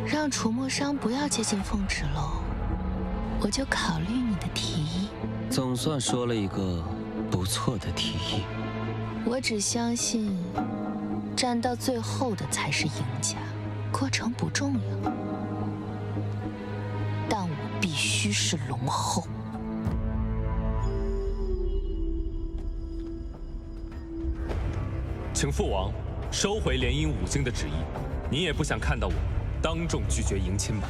让楚墨商不要接近凤芷楼，我就考虑你的提议。总算说了一个不错的提议。我只相信，战到最后的才是赢家，过程不重要，但我必须是龙后。请父王收回联姻五经的旨意，你也不想看到我当众拒绝迎亲吧？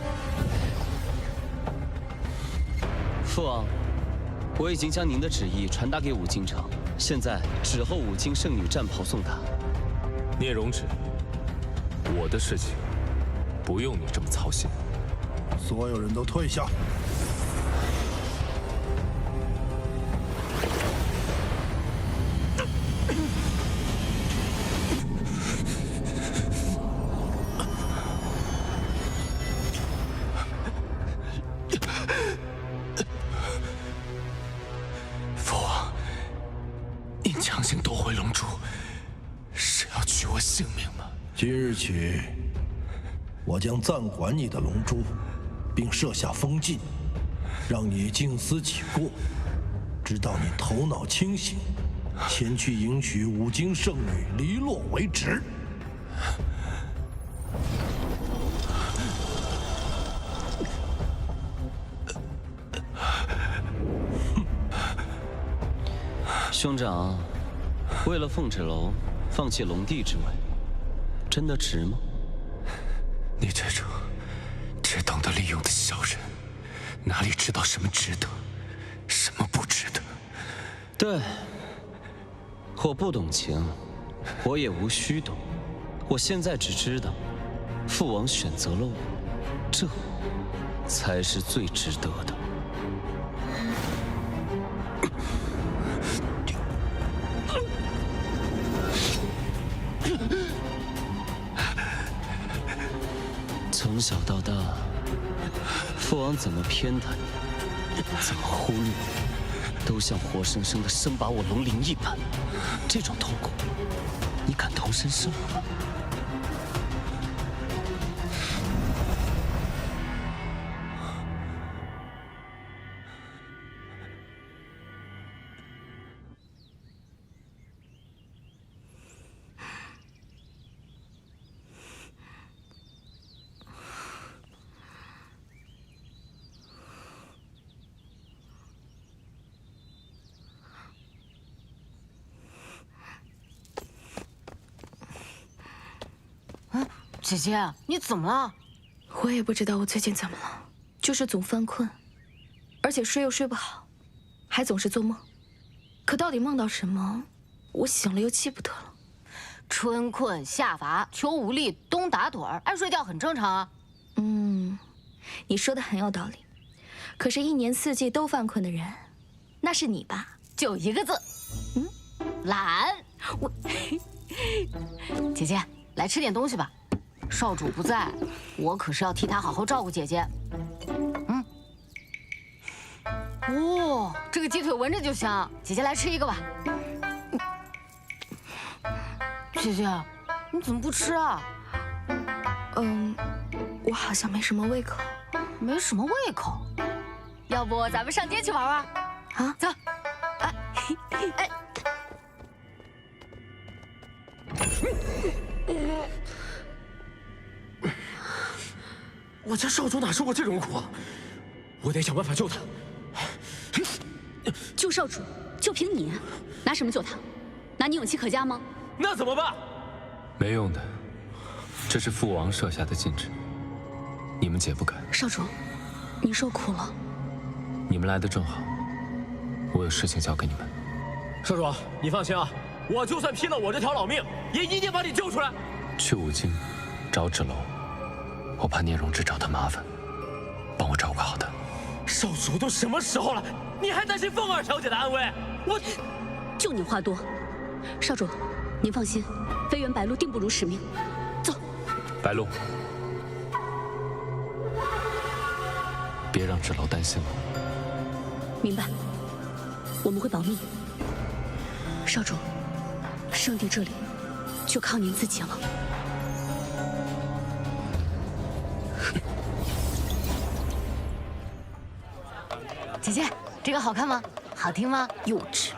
父王，我已经将您的旨意传达给五经城，现在只候五经圣女战袍送达。聂荣芷，我的事情不用你这么操心。所有人都退下。父王，您强行夺回龙珠，是要取我性命吗？今日起，我将暂管你的龙珠，并设下封禁，让你静思起过，直到你头脑清醒，前去迎娶五经圣女黎洛为止。兄长，为了凤芷楼放弃龙帝之位，真的值吗？你这种只懂得利用的小人，哪里知道什么值得，什么不值得？对，我不懂情，我也无需懂。我现在只知道，父王选择了我，这才是最值得的。从小到大，父王怎么偏袒你，怎么忽略你，都像活生生的生把我龙鳞一般。这种痛苦，你感同身受吗？姐姐，你怎么了？我也不知道我最近怎么了，就是总犯困，而且睡又睡不好，还总是做梦。可到底梦到什么，我醒了又记不得了。春困夏乏，秋无力，冬打盹儿，爱睡觉很正常啊。你说的很有道理。可是，一年四季都犯困的人，那是你吧？就一个字，懒。姐姐，来吃点东西吧。少主不在，我可是要替他好好照顾姐姐。哦，这个鸡腿闻着就香，姐姐来吃一个吧。姐姐，你怎么不吃啊？我好像没什么胃口。没什么胃口？要不咱们上街去玩玩？啊，走。我家少主哪受过这种苦？我得想办法救他。救少主，就凭你，拿什么救他？拿你勇气可嘉吗？那怎么办？没用的，这是父王设下的禁制，你们解不开。少主，你受苦了。你们来的正好，我有事情交给你们。少主，你放心啊，我就算拼了我这条老命，也一定把你救出来。去五京，找芷楼，我怕聂荣芷找他麻烦，帮我照顾好他。少主都什么时候了，你还担心凤儿小姐的安危？就你话多。少主，您放心，飞原白鹿定不辱使命。走。白鹿，别让芷楼担心了。明白，我们会保密。少主，圣地这里就靠您自己了。姐姐，这个好看吗？好听吗？幼稚。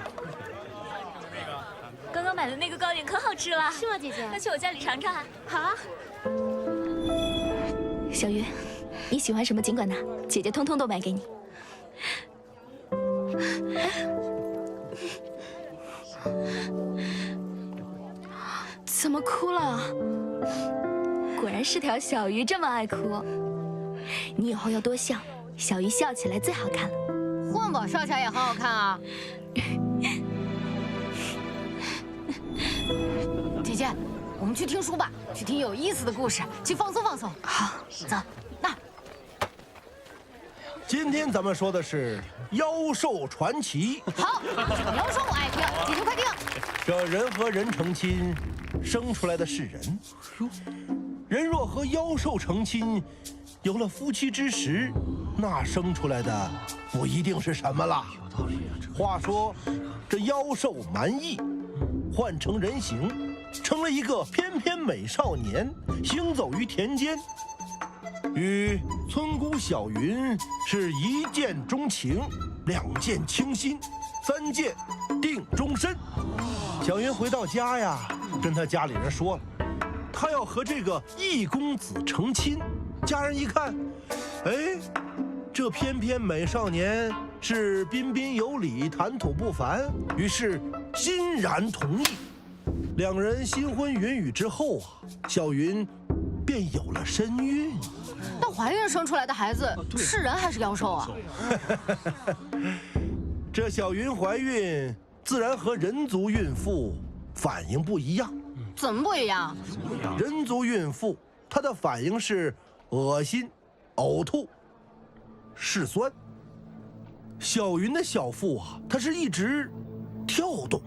刚刚买的那个糕点可好吃了，是吗，姐姐？那去我家里尝尝。好啊。小云，你喜欢什么尽管拿，姐姐通通都买给你。怎么哭了？果然是条小鱼，这么爱哭。你以后要多笑，小鱼笑起来最好看了。混吧，笑起来也很好看啊。姐姐，我们去听书吧，去听有意思的故事，去放松放松。好，走。那今天咱们说的是妖兽传奇。好，讲妖兽我爱听，姐姐快听。这人和人成亲，生出来的是人。人若和妖兽成亲，有了夫妻之实，那生出来的不一定是什么了。有道理啊。话说，这妖兽蛮夷，换成人形，成了一个翩翩美少年，行走于田间，与村姑小云是一见钟情，两见倾心，三见定终身。小云回到家呀，跟他家里人说了，他要和这个易公子成亲。家人一看，哎，这翩翩美少年是彬彬有礼，谈吐不凡，于是欣然同意。两人新婚云雨之后啊，小云便有了身孕。那怀孕生出来的孩子是人还是妖兽啊？这小云怀孕，自然和人族孕妇反应不一样。怎么不一样？人族孕妇她的反应是恶心、呕吐、嗜酸。小云的小腹啊，它是一直跳动，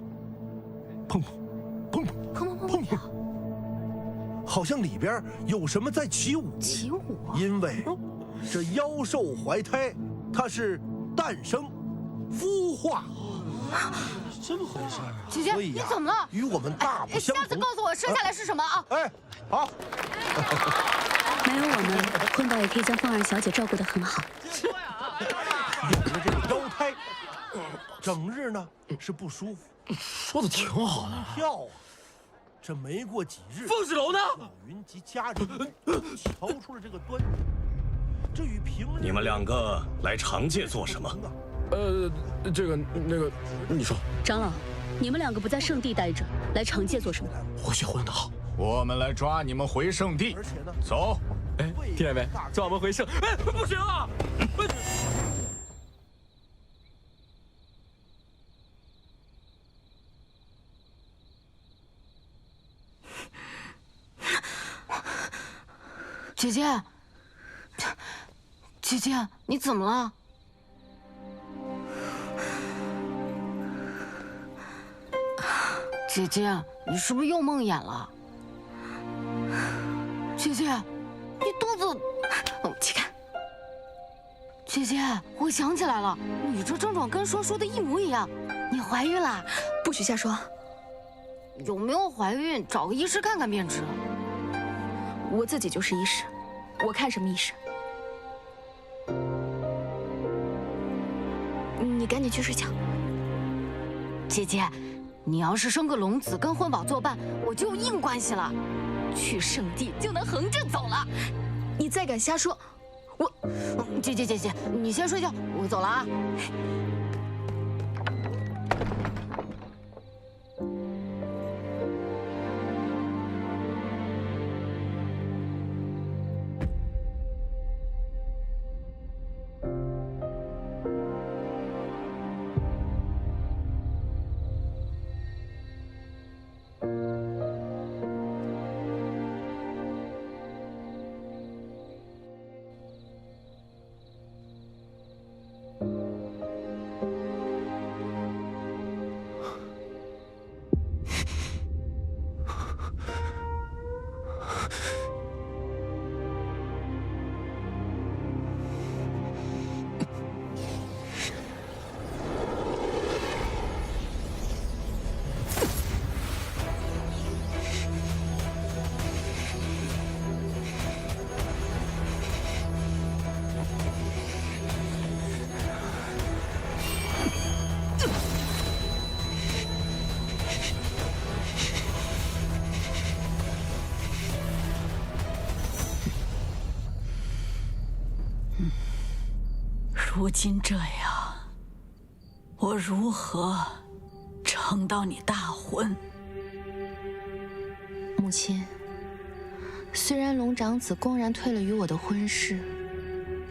砰砰砰砰砰砰，好像里边有什么在起舞。起舞？因为这妖兽怀胎，它是诞生、孵化。这么回事？姐姐，你怎么了？与我们大不相同。下次告诉我生下来是什么啊？哎，好。没有我们，坤宝也可以将凤儿小姐照顾得很好。有了这个妖胎，整日呢是不舒服。说的挺好的。跳啊！这没过几日，凤芪楼呢？小云及家人瞧出了这个端倪。这与平日你们两个来长界做什么？那个，你说。长老，你们两个不在圣地待着，来长界做什么？我去混的好。我们来抓你们回圣地。走。哎，听见没？抓我们回圣。哎，不行啊！姐姐，姐姐，你怎么了？姐姐，你是不是又梦魇了？姐姐，你肚子……起开！姐姐，我想起来了，你这症状跟说的一模一样，你怀孕了？不许瞎说！有没有怀孕，找个医师看看便知。我自己就是医师，我看什么医师？你赶紧去睡觉。姐姐，你要是生个龙子跟婚宝作伴，我就有硬关系了，去圣地就能横着走了。你再敢瞎说，我……姐，你先睡觉，我走了啊。如今这样，我如何撑到你大婚？母亲，虽然龙长子公然退了与我的婚事，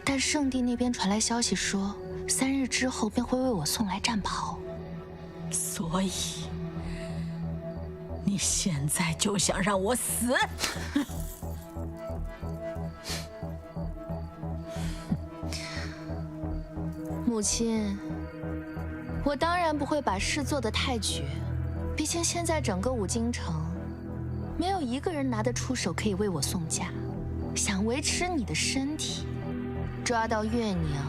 但圣地那边传来消息说，3日之后便会为我送来战袍。所以，你现在就想让我死？母亲，我当然不会把事做得太绝，毕竟现在整个五京城，没有一个人拿得出手可以为我送嫁。想维持你的身体，抓到月娘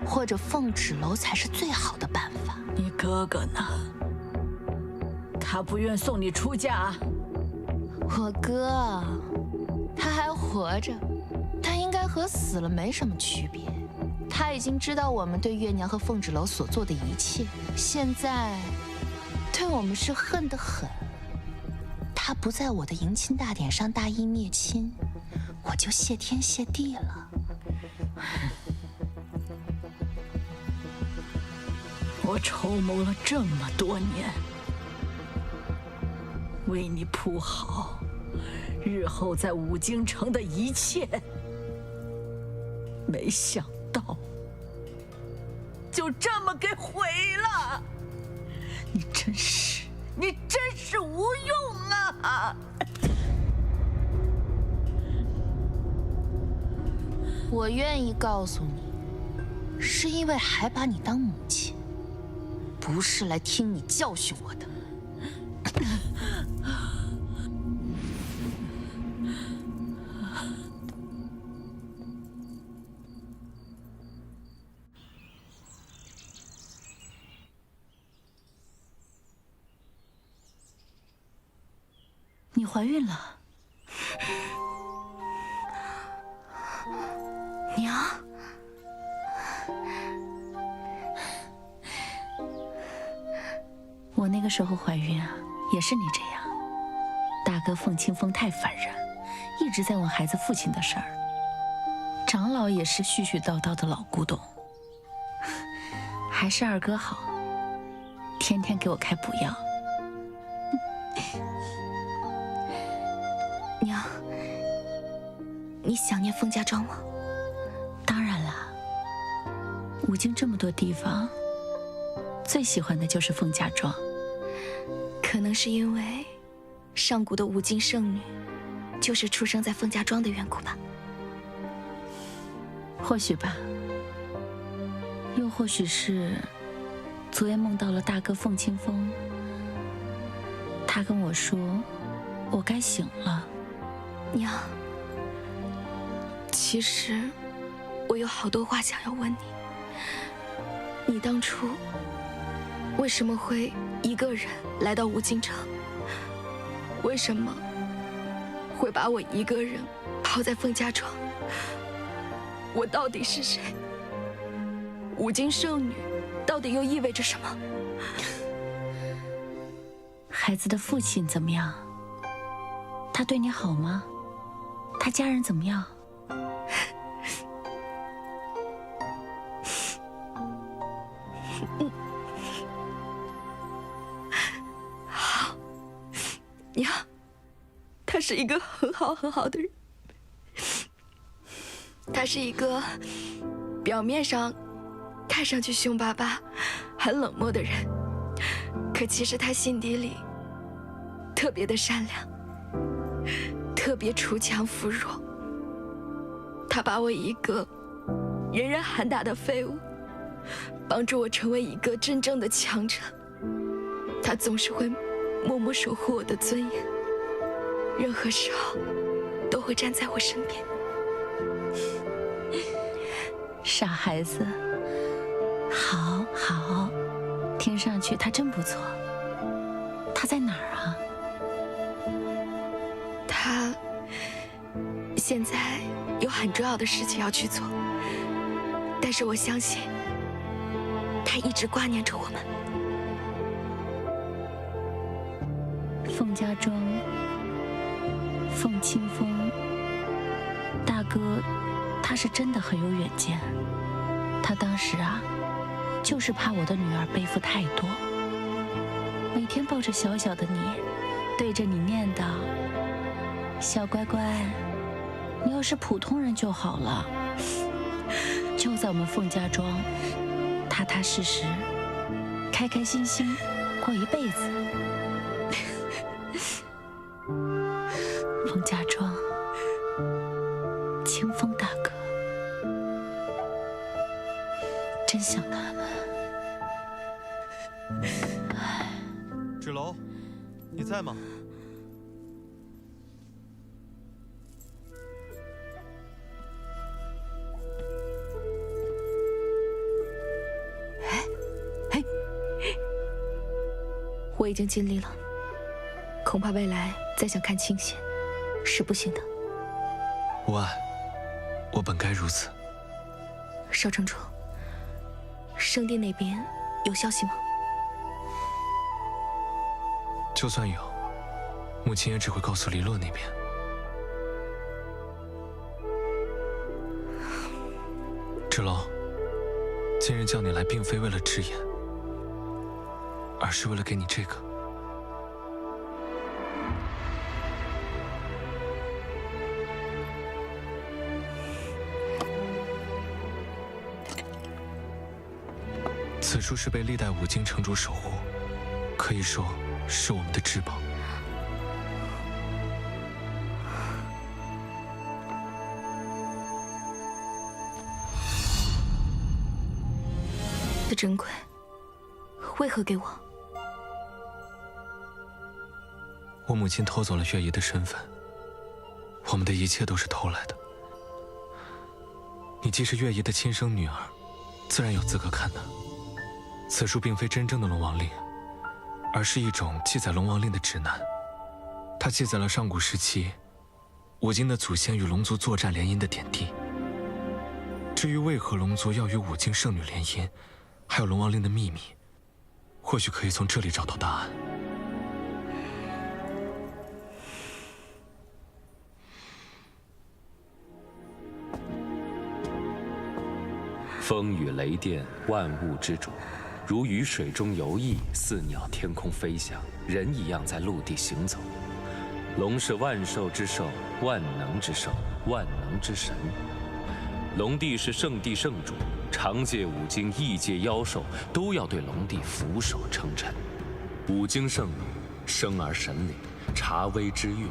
或者凤纸楼才是最好的办法。你哥哥呢？他不愿送你出嫁？我哥，他还活着，但应该和死了没什么区别。他已经知道我们对月娘和凤纸楼所做的一切，现在对我们是恨得很。他不在我的迎亲大典上大义灭亲，我就谢天谢地了。我筹谋了这么多年，为你铺好日后在五京城的一切，没想到就这么给毁了！你真是无用啊！我愿意告诉你，是因为还把你当母亲，不是来听你教训我的。你怀孕了，娘。我那个时候怀孕啊，也是你这样。大哥凤清风太烦人，一直在问孩子父亲的事儿。长老也是絮絮叨叨的老古董，还是二哥好，天天给我开补药。娘，你想念凤家庄吗？当然啦，五京这么多地方，最喜欢的就是凤家庄。可能是因为上古的五京圣女就是出生在凤家庄的缘故吧。或许吧，又或许是昨夜梦到了大哥凤清风，他跟我说我该醒了。娘，其实我有好多话想要问你。你当初为什么会一个人来到五京城？为什么会把我一个人抛在凤家庄？我到底是谁？五京圣女到底又意味着什么？孩子的父亲怎么样？他对你好吗？他家人怎么样？好，娘，他是一个很好的人。他是一个表面上看上去凶巴巴、很冷漠的人，可其实他心底里特别的善良，特别锄强扶弱。他把我一个人人喊打的废物，帮助我成为一个真正的强者。他总是会默默守护我的尊严，任何时候都会站在我身边。傻孩子，好，听上去他真不错。他在哪儿啊？他现在有很重要的事情要去做，但是我相信他一直挂念着我们。凤家庄，凤清风，大哥，他是真的很有远见。他当时啊，就是怕我的女儿背负太多，每天抱着小小的你，对着你念叨：“小乖乖，你要是普通人就好了，就在我们凤家庄，踏踏实实，开开心心过一辈子。”凤家庄，清风大哥，真想他们。芷楼，你在吗？我已经尽力了，恐怕未来再想看清闲是不行的。无碍，我本该如此。少城主，圣地那边有消息吗？就算有，母亲也只会告诉黎洛那边。芷楼，今日叫你来，并非为了直言，而是为了给你这个。此书是被历代五京城主守护，可以说是我们的至宝。的珍贵，为何给我？我母亲偷走了月姨的身份，我们的一切都是偷来的。你既是月姨的亲生女儿，自然有资格看它。此书并非真正的龙王令，而是一种记载龙王令的指南。它记载了上古时期五京的祖先与龙族作战联姻的点滴。至于为何龙族要与五京圣女联姻，还有龙王令的秘密，或许可以从这里找到答案。风雨雷电，万物之主，如鱼水中游弋，似鸟天空飞翔，人一样在陆地行走。龙是万兽之兽，万能之兽，万能之神。龙帝是圣地圣主，长界五京异界妖兽都要对龙帝俯首称臣。五京圣女生而神灵，察微知运，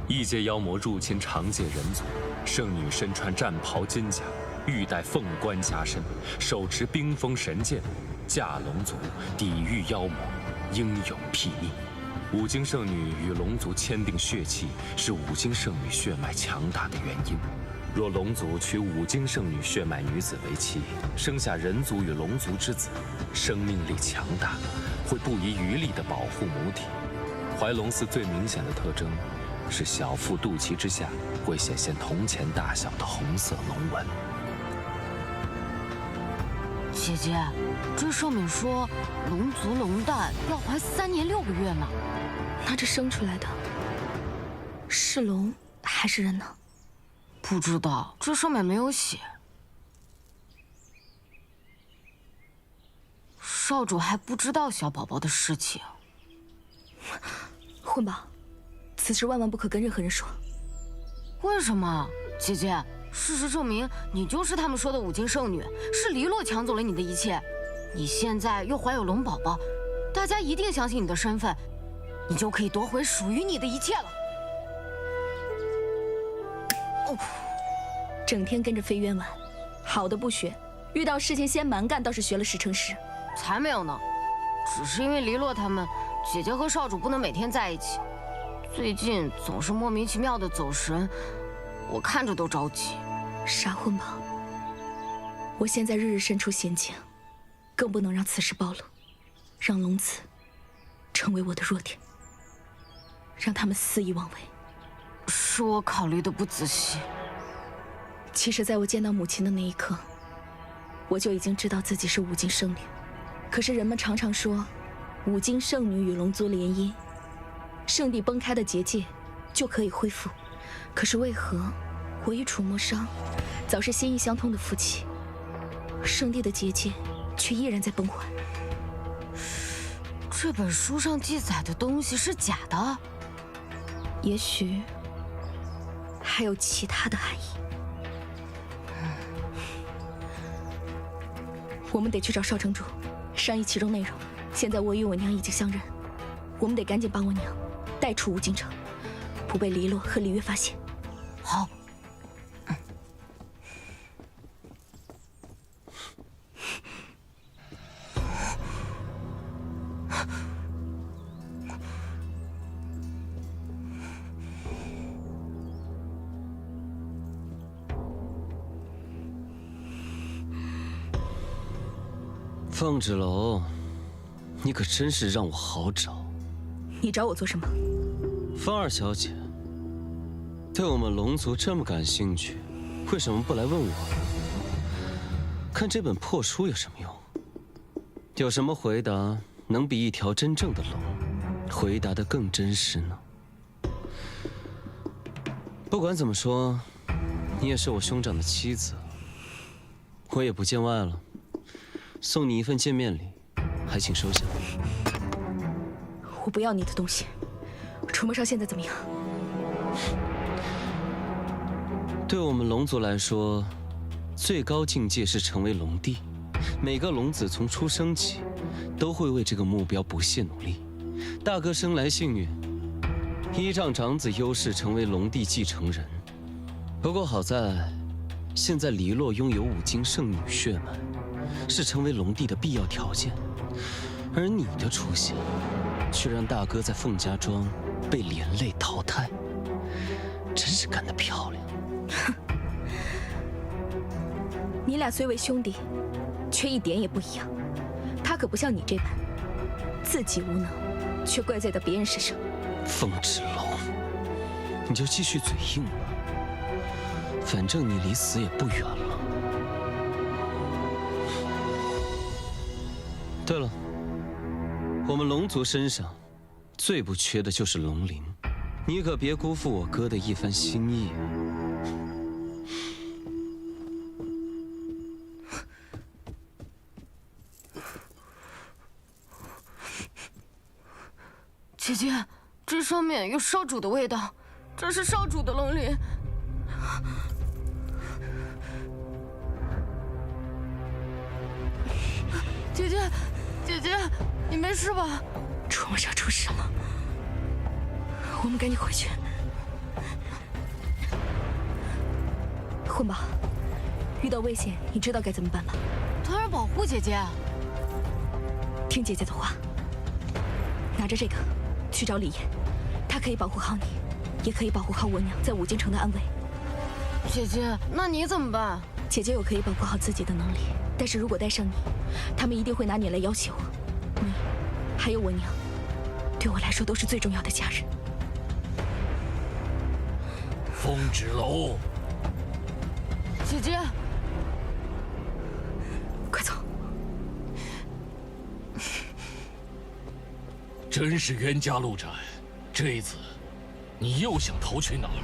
异界妖魔入侵长界人族，圣女身穿战袍金甲，玉带凤冠加身，手持冰封神剑，驾龙族抵御妖魔，英勇霹雳。五经圣女与龙族签订血契，是五经圣女血脉强大的原因。若龙族娶五经圣女血脉女子为妻，生下人族与龙族之子，生命力强大，会不遗余力地保护母体。怀龙嗣最明显的特征是小腹肚脐之下会显现铜钱大小的红色龙纹。姐姐，这上面说龙族龙蛋要怀3年6个月呢，那这生出来的是龙还是人呢？不知道，这上面没有写。少主还不知道小宝宝的事情。混宝，此事万万不可跟任何人说。为什么？姐姐，事实证明你就是他们说的五经圣女，是黎洛抢走了你的一切。你现在又怀有龙宝宝，大家一定相信你的身份，你就可以夺回属于你的一切了。整天跟着飞渊玩，好的不学，遇到事情先蛮干，倒是学了10成10。才没有呢，只是因为黎洛他们，姐姐和少主不能每天在一起，最近总是莫名其妙的走神，我看着都着急。傻混宝，我现在日日身处险境，更不能让此事暴露，让龙子成为我的弱点，让他们肆意妄为。是我考虑的不仔细。其实，在我见到母亲的那一刻，我就已经知道自己是五经圣女。可是人们常常说，五经圣女与龙族联姻，圣地崩开的结界就可以恢复。可是为何我与楚墨商早是心意相通的夫妻，圣地的结界却依然在崩坏？这本书上记载的东西是假的？也许还有其他的含义。我们得去找少城主，商议其中内容。现在我与我娘已经相认，我们得赶紧帮我娘带出无尽城，不被黎洛和李月发现。好。凤芷楼，你可真是让我好找。你找我做什么？凤二小姐，对我们龙族这么感兴趣，为什么不来问我呢？看这本破书有什么用？有什么回答能比一条真正的龙回答得更真实呢？不管怎么说，你也是我兄长的妻子，我也不见外了。送你一份见面礼，还请收下。我不要你的东西。楚墨少现在怎么样？对我们龙族来说，最高境界是成为龙帝。每个龙子从出生起，都会为这个目标不懈努力。大哥生来幸运，依仗长子优势成为龙帝继承人。不过好在，现在黎洛拥有五经圣女血脉，是成为龙帝的必要条件。而你的出现，却让大哥在凤家庄被连累淘汰，真是干得漂亮。哼，你俩虽为兄弟，却一点也不一样。他可不像你这般，自己无能，却怪罪到别人身上。凤芷楼，你就继续嘴硬吧，反正你离死也不远了。对了，我们龙族身上最不缺的就是龙鳞，你可别辜负我哥的一番心意啊！姐姐，这上面有少主的味道，这是少主的龙鳞。姐姐，姐姐，你没事吧？楚墨少出事了，我们赶紧回去。混宝，遇到危险，你知道该怎么办吗？当然保护姐姐。听姐姐的话，拿着这个去找李岩，他可以保护好你，也可以保护好我娘在五京城的安危。姐姐，那你怎么办？姐姐有可以保护好自己的能力，但是如果带上你，他们一定会拿你来要挟我。你，还有我娘，对我来说都是最重要的家人。风止楼，姐姐，快走！真是冤家路窄，这一次，你又想逃去哪儿？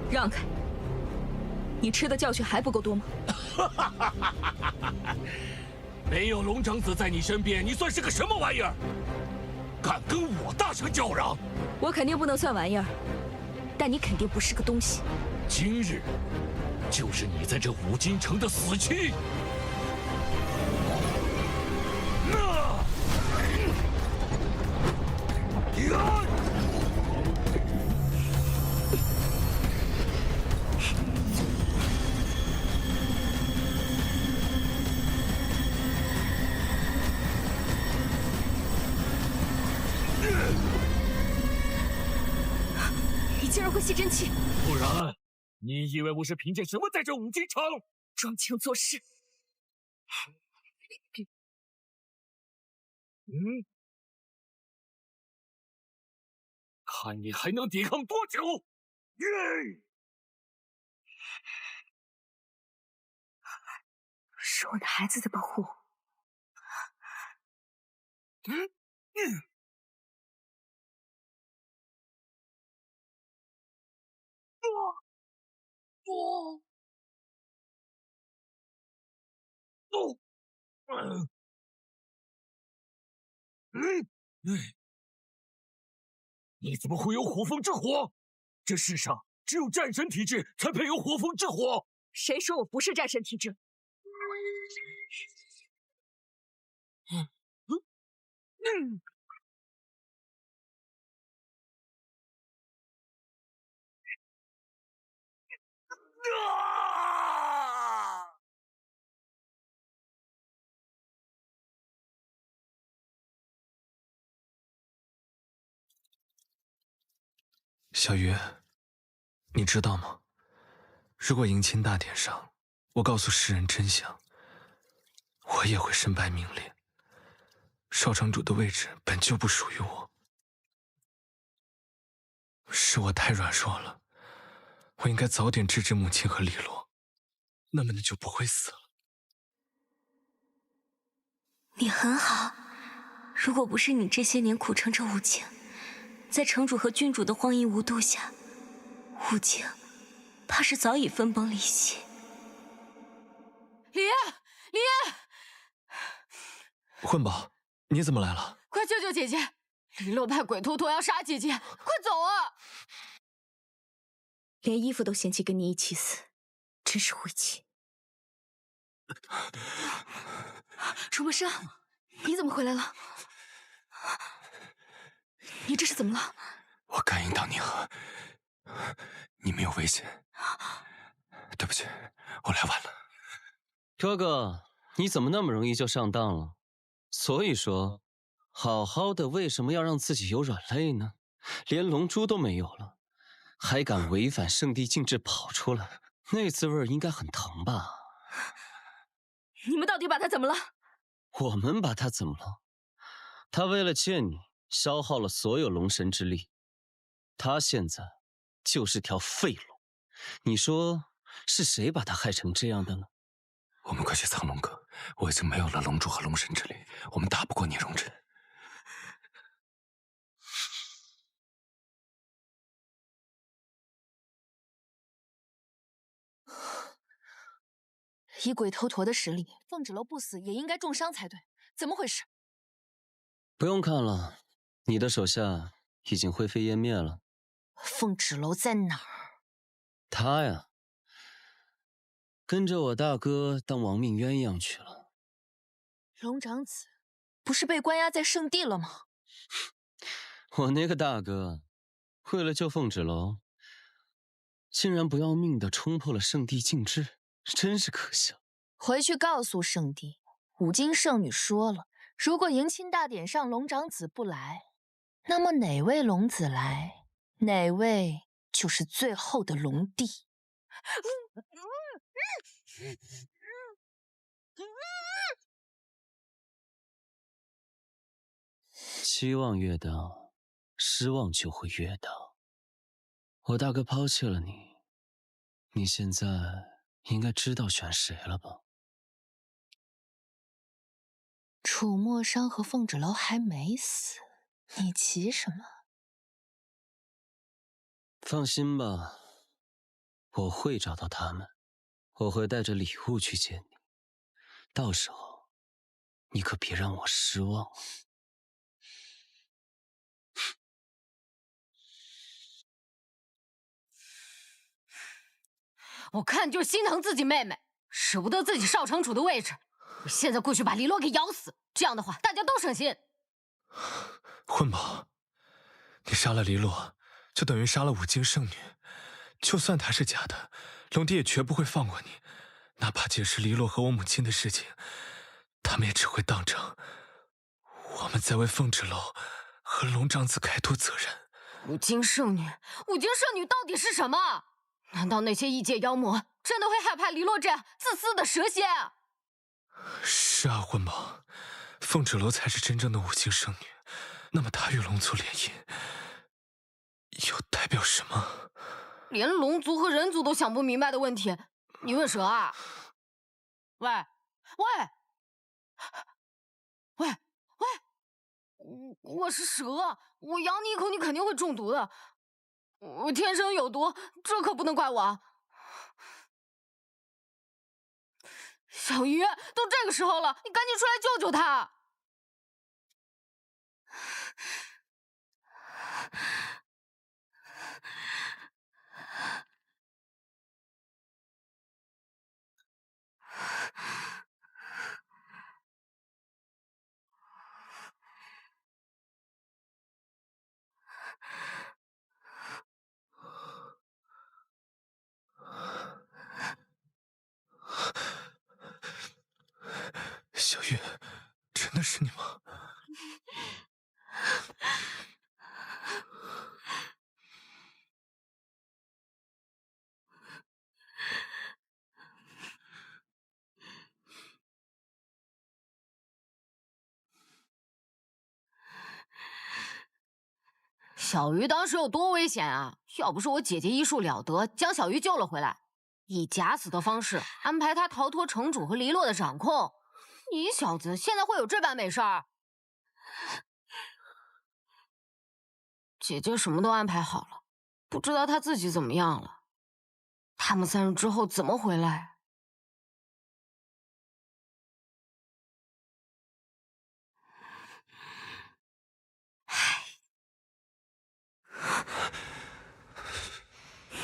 让开！你吃的教训还不够多吗？没有龙长子在你身边，你算是个什么玩意儿？敢跟我大声叫嚷！我肯定不能算玩意儿，但你肯定不是个东西。今日，就是你在这五京城的死期！你竟然会吸真气！不然，你以为我是凭借什么在这五京城？装腔作势！看你还能抵抗多久！是我的孩子在保护我。你怎么会有火风之火？这世上只有战神体质才配有火风之火。谁说我不是战神体质？小鱼，你知道吗？如果迎亲大典上，我告诉世人真相，我也会身败名裂。少城主的位置本就不属于我，是我太软弱了。我应该早点制止母亲和李洛，那么你就不会死了。你很好，如果不是你这些年苦撑着五京，在城主和郡主的荒淫无度下，五京怕是早已分崩离析。李烨，李烨，混宝，你怎么来了？快救救姐姐！李洛派鬼头陀要杀姐姐，快走啊！连衣服都嫌弃跟你一起死，真是晦气。楚墨生，你怎么回来了？你这是怎么了？我感应到你没有危险。对不起，我来晚了。哥哥，你怎么那么容易就上当了？所以说，好好的为什么要让自己有软肋呢？连龙珠都没有了，还敢违反圣地禁制跑出来，那滋味应该很疼吧？你们到底把他怎么了？我们把他怎么了？他为了见你，消耗了所有龙神之力，他现在就是条废龙。你说是谁把他害成这样的呢？我们快去苍龙阁，我已经没有了龙珠和龙神之力，我们打不过聂荣臻。以鬼头陀的实力，凤指楼不死也应该重伤才对，怎么回事？不用看了，你的手下已经灰飞烟灭了。凤指楼在哪儿？他呀，跟着我大哥当亡命鸳鸯去了。龙长子不是被关押在圣地了吗？我那个大哥，为了救凤指楼，竟然不要命的冲破了圣地禁制，真是可笑。回去告诉圣地，五经圣女说了，如果迎亲大典上龙长子不来，那么哪位龙子来，哪位就是最后的龙帝。期望越大，失望就会越大。我大哥抛弃了你，你现在应该知道选谁了吧？楚墨商和凤芷楼还没死，你急什么？放心吧，我会找到他们，我会带着礼物去见你，到时候你可别让我失望。我看就是心疼自己妹妹，舍不得自己少城主的位置。我现在过去把黎洛给咬死，这样的话大家都省心。混宝，你杀了黎洛，就等于杀了五经圣女。就算她是假的，龙帝也绝不会放过你。哪怕解释黎洛和我母亲的事情，他们也只会当成我们在为凤芷楼和龙长子开脱责任。五经圣女，五经圣女到底是什么？难道那些异界妖魔真的会害怕黎洛这样自私的蛇蝎啊？是啊，混宝，凤芷楼才是真正的五经圣女。那么她与龙族联姻，又代表什么？连龙族和人族都想不明白的问题，你问蛇啊？喂，我是蛇，我咬你一口，你肯定会中毒的。我天生有毒，这可不能怪我。小鱼，都这个时候了，你赶紧出来救救他！小玉，真的是你吗？小鱼当时有多危险啊！要不是我姐姐医术了得，将小鱼救了回来，以假死的方式安排他逃脱城主和黎洛的掌控，你小子现在会有这般美事儿？姐姐什么都安排好了，不知道她自己怎么样了。他们3日之后怎么回来？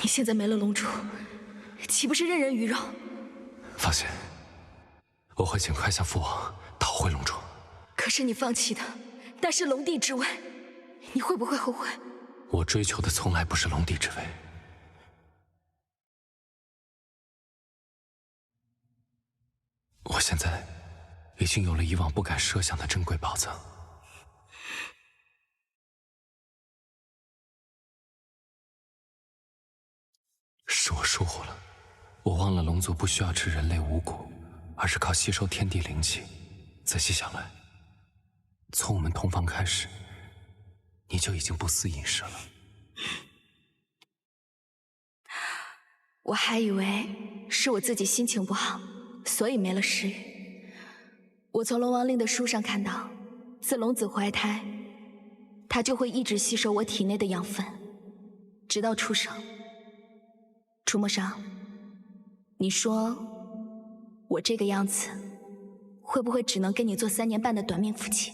你现在没了龙珠，岂不是任人鱼肉？放心，我会尽快向父王讨回龙珠。可是你放弃的，但是龙帝之位，你会不会后悔？我追求的从来不是龙帝之位。我现在已经有了以往不敢设想的珍贵宝藏。是我疏忽了，我忘了龙族不需要吃人类五谷，而是靠吸收天地灵气。仔细想来，从我们同房开始，你就已经不思饮食了。我还以为是我自己心情不好，所以没了食欲。我从龙王令的书上看到，自龙子怀胎，他就会一直吸收我体内的养分，直到出生。楚墨商，你说我这个样子，会不会只能跟你做3年半的短命夫妻？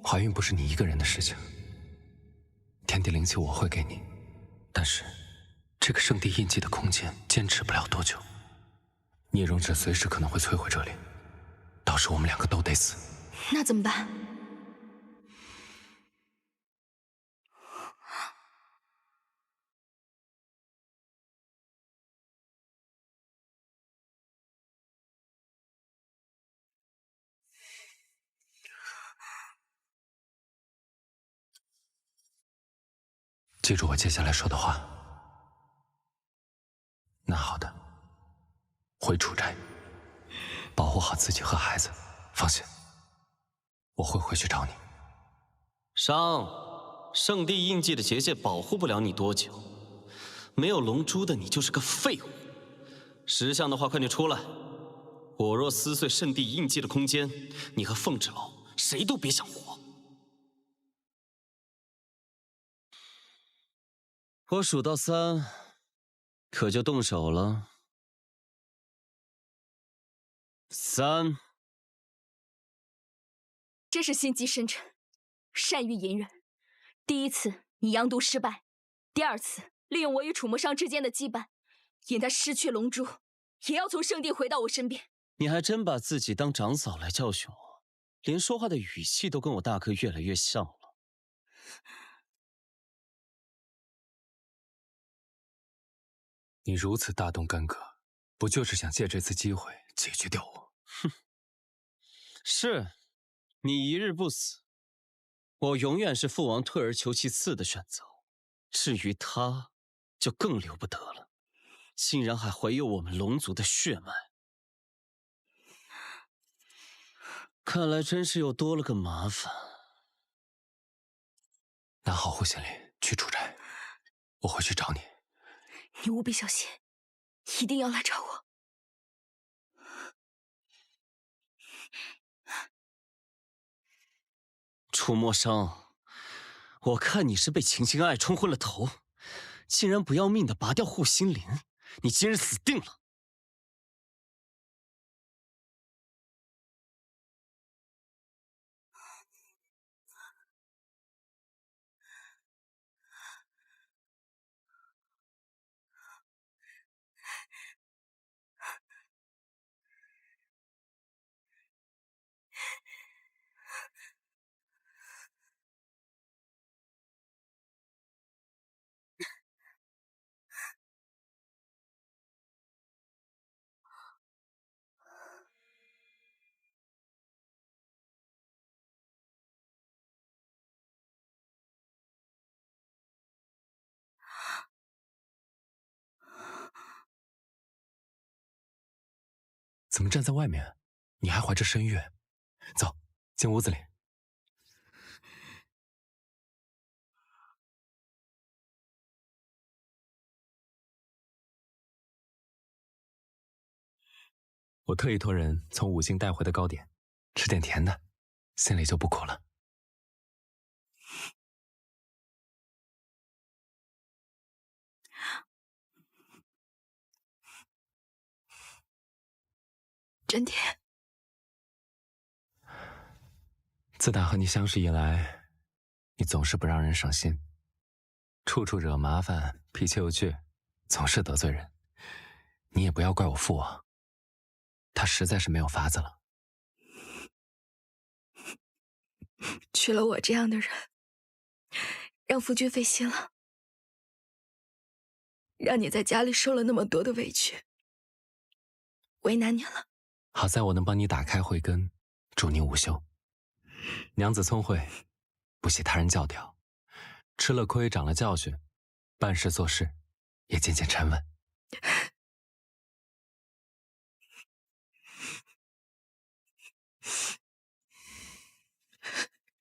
怀孕不是你一个人的事情，天地灵气我会给你，但是这个圣地印记的空间坚持不了多久，孽容者随时可能会摧毁这里，到时我们2个都得死。那怎么办？记住我接下来说的话。那好的，回楚斋，保护好自己和孩子。放心，我会回去找你。商，圣地印记的结界保护不了你多久，没有龙珠的你就是个废物。识相的话，快点出来！我若撕碎圣地印记的空间，你和凤芷楼谁都别想活。我数到3，可就动手了。3。真是心机深沉，善于隐忍。第一次你阳毒失败，第二次利用我与楚魔商之间的羁绊，引他失去龙珠，也要从圣地回到我身边。你还真把自己当长嫂来教训我，连说话的语气都跟我大哥越来越像了。你如此大动干戈，不就是想借这次机会解决掉我？哼，是，你一日不死，我永远是父王退而求其次的选择。至于他，就更留不得了，竟然还怀有我们龙族的血脉。看来真是又多了个麻烦。拿好护心铃，去楚斋，我会去找你。你务必小心，一定要来找我。楚墨商，我看你是被秦心爱冲昏了头，竟然不要命的拔掉护心铃，你今日死定了！怎么站在外面？你还怀着身孕？走，进屋子里。我特意托人从五星带回的糕点，吃点甜的，心里就不苦了。真甜。自打和你相识以来，你总是不让人省心，处处惹麻烦，脾气又倔，总是得罪人。你也不要怪我父王，他实在是没有法子了。娶了我这样的人，让夫君费心了，让你在家里受了那么多的委屈，为难你了。好在我能帮你打开慧根，助你午休。娘子聪慧，不喜他人教条，吃了亏长了教训，办事做事也渐渐沉稳。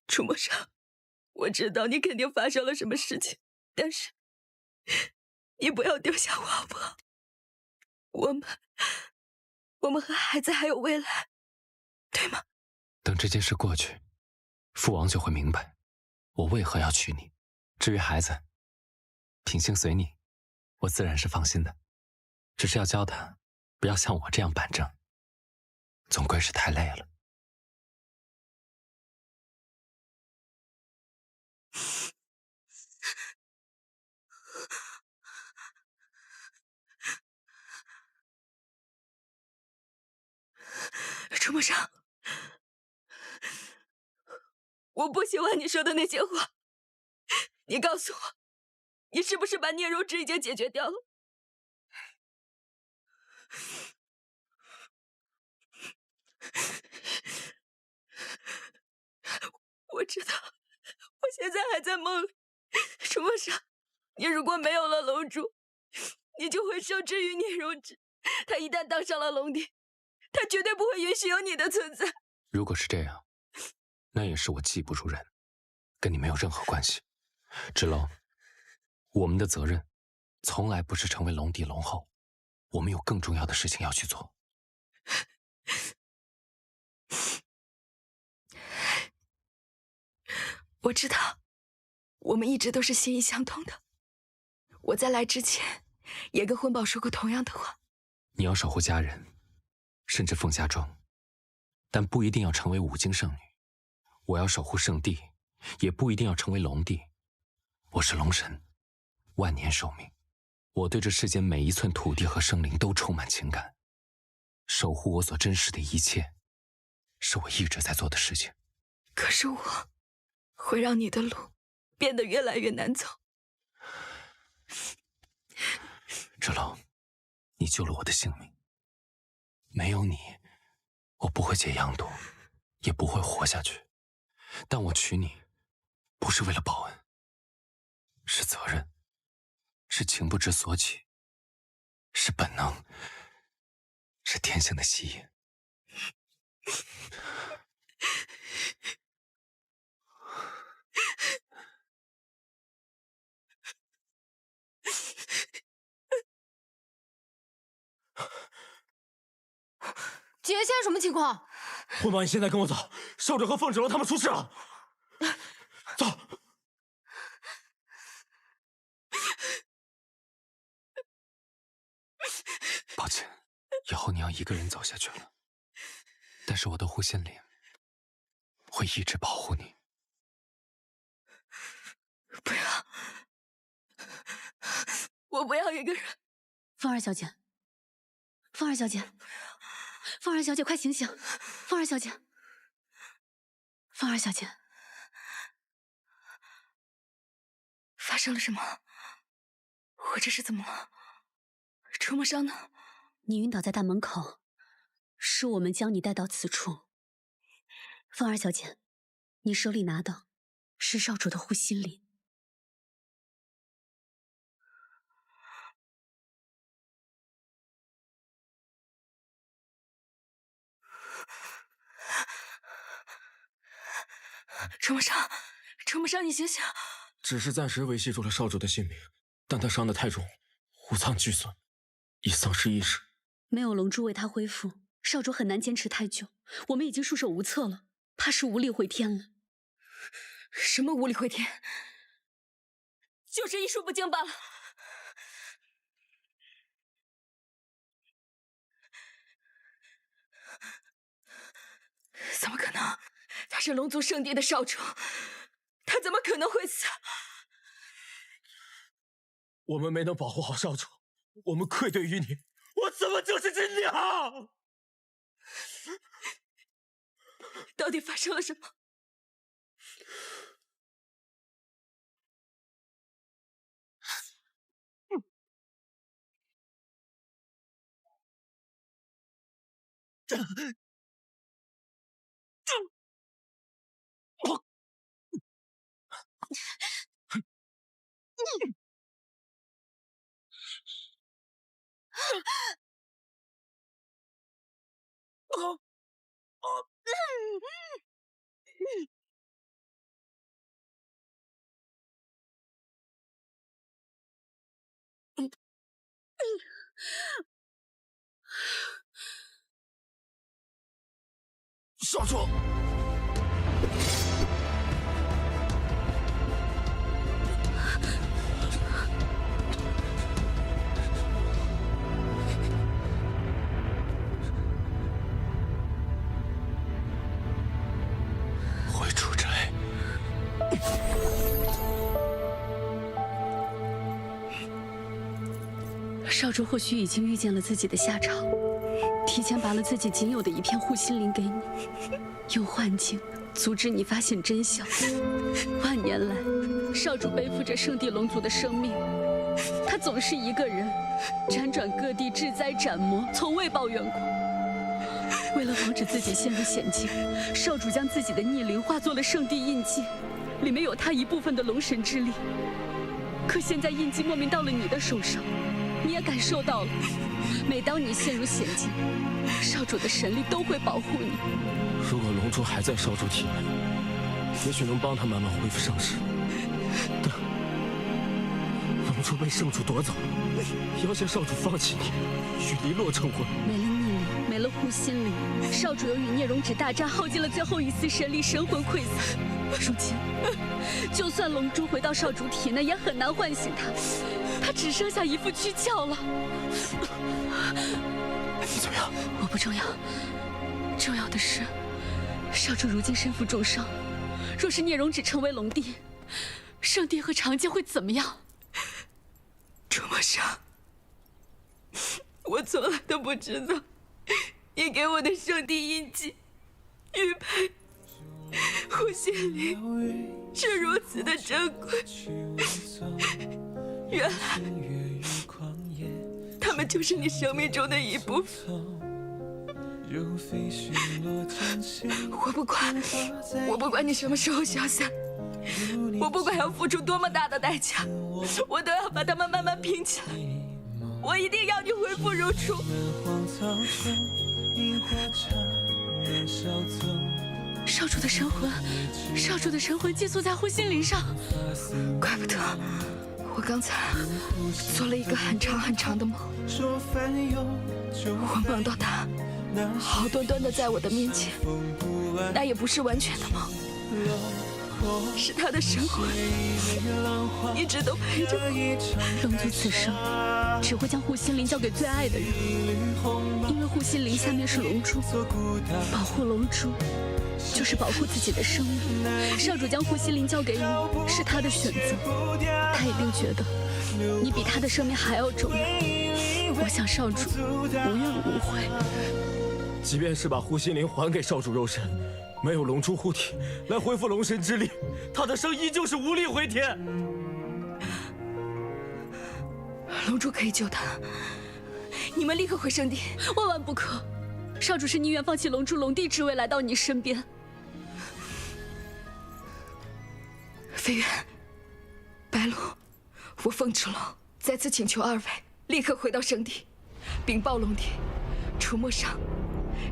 楚墨商，我知道你肯定发生了什么事情，但是你不要丢下我好不好？我们和孩子还有未来，对吗？等这件事过去，父王就会明白我为何要娶你。至于孩子，品性随你，我自然是放心的。只是要教他不要像我这样板正，总归是太累了。楚墨商，我不喜欢你说的那些话。你告诉我，你是不是把聂荣芷已经解决掉了？我知道，我现在还在梦里。楚墨商，你如果没有了龙珠，你就会受制于聂荣芷。他一旦当上了龙帝，他绝对不会允许有你的存在。如果是这样，那也是我技不如人，跟你没有任何关系。芷楼，我们的责任从来不是成为龙帝龙后，我们有更重要的事情要去做。我知道，我们一直都是心意相通的。我在来之前也跟婚宝说过同样的话。你要守护家人，甚至凤霞庄，但不一定要成为五经圣女。我要守护圣地，也不一定要成为龙帝。我是龙神，万年寿命。我对这世间每一寸土地和生灵都充满情感，守护我所珍视的一切，是我一直在做的事情。可是我会让你的路变得越来越难走。芷楼，你救了我的性命，没有你，我不会解阳毒，也不会活下去。但我娶你，不是为了报恩，是责任，是情不知所起，是本能，是天性的吸引。姐，现在什么情况？婚宝，你现在跟我走，少主和凤芷楼他们出事了。走。抱歉，以后你要一个人走下去了。但是我的护心灵会一直保护你。不要，我不要一个人。凤儿小姐，凤儿小姐，凤儿小姐，快醒醒！凤儿小姐，凤儿小姐，发生了什么？我这是怎么了？触摸伤呢？你晕倒在大门口，是我们将你带到此处。凤儿小姐，你手里拿的是少主的护心灵。触摸伤，触摸伤，你醒醒！只是暂时维系住了少主的性命，但他伤得太重，五脏俱损，已丧失意识。没有龙珠为他恢复，少主很难坚持太久。我们已经束手无策了，怕是无力回天了。什么无力回天？就是医术不精罢了。怎么可能？他是龙族圣地的少主，他怎么可能会死？我们没能保护好少主，我们愧对于你。我怎么就是只鸟？到底发生了什么？少主，回出宅。少主或许已经预见了自己的下场，提前拔了自己仅有的一片护心灵给你，用幻境阻止你发现真相。万年来，少主背负着圣地龙族的生命，他总是一个人辗转各地治灾斩魔，从未抱怨过。为了防止自己陷入险境，少主将自己的逆灵化作了圣地印记，里面有他一部分的龙神之力。可现在印记莫名到了你的手上，你也感受到了。每当你陷入险境，少主的神力都会保护你。如果龙珠还在少主体内，也许能帮他慢慢恢复伤势。但龙珠被圣主夺走，要挟少主放弃你，与黎洛成婚。没了逆鳞，没了护心灵，少主又与聂荣芷大战，耗尽了最后一丝神力，神魂溃散。如今，就算龙珠回到少主体内，也很难唤醒他。他只剩下一副躯壳了。你怎么样？我不重要，重要的是，少主如今身负重伤，若是聂荣芷成为龙帝，圣帝和长剑会怎么样？楚墨生，我从来都不知道，你给我的圣帝印记、玉佩、护心灵是如此的珍贵。原来，他们就是你生命中的一部分。我不管你什么时候消散，我不管要付出多么大的代价，我都要把他们慢慢拼起来。我一定要你恢复如初。少主的神魂，少主的神魂寄宿在护心灵上，怪不得我刚才做了一个很长很长的梦，我梦到他好端端的在我的面前，那也不是完全的梦，是他的神魂一直都陪着我。龙族此生只会将护心灵交给最爱的人，因为护心灵下面是龙珠，保护龙珠就是保护自己的生命。少主将护心灵交给你，是他的选择，他一定觉得你比他的生命还要重要。我想少主无怨无悔。即便是把护心灵还给少主肉身，没有龙珠护体来恢复龙神之力，他的生依旧是无力回天。龙珠可以救他，你们立刻回圣地。万万不可！少主是宁愿放弃龙珠龙帝之位来到你身边。飞渊、白鹿，我风之龙再次请求二位立刻回到圣地，禀报龙帝，楚墨裳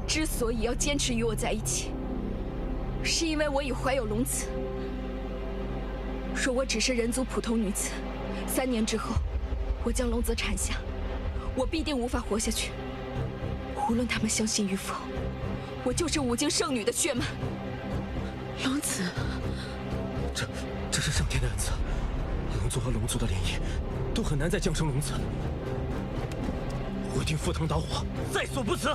之所以要坚持与我在一起，是因为我已怀有龙子。若我只是人族普通女子，3年之后我将龙子产下，我必定无法活下去。无论他们相信与否，我就是5经圣女的血脉。龙子，这是上天的恩赐，龙族和龙族的联姻都很难再降生龙子。我定赴汤蹈火，在所不辞。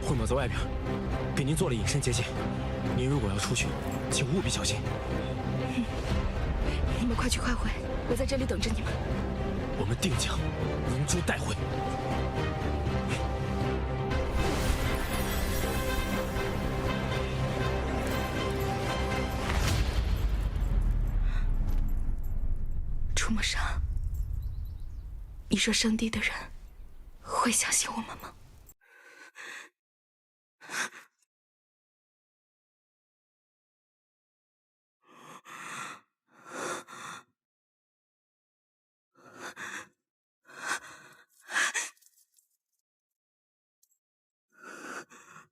混宝在外边，给您做了隐身结界，您如果要出去，请务必小心。你们快去快回，我在这里等着你们。我们定将龙珠带回。楚墨裳，你说圣地的人会相信我们吗？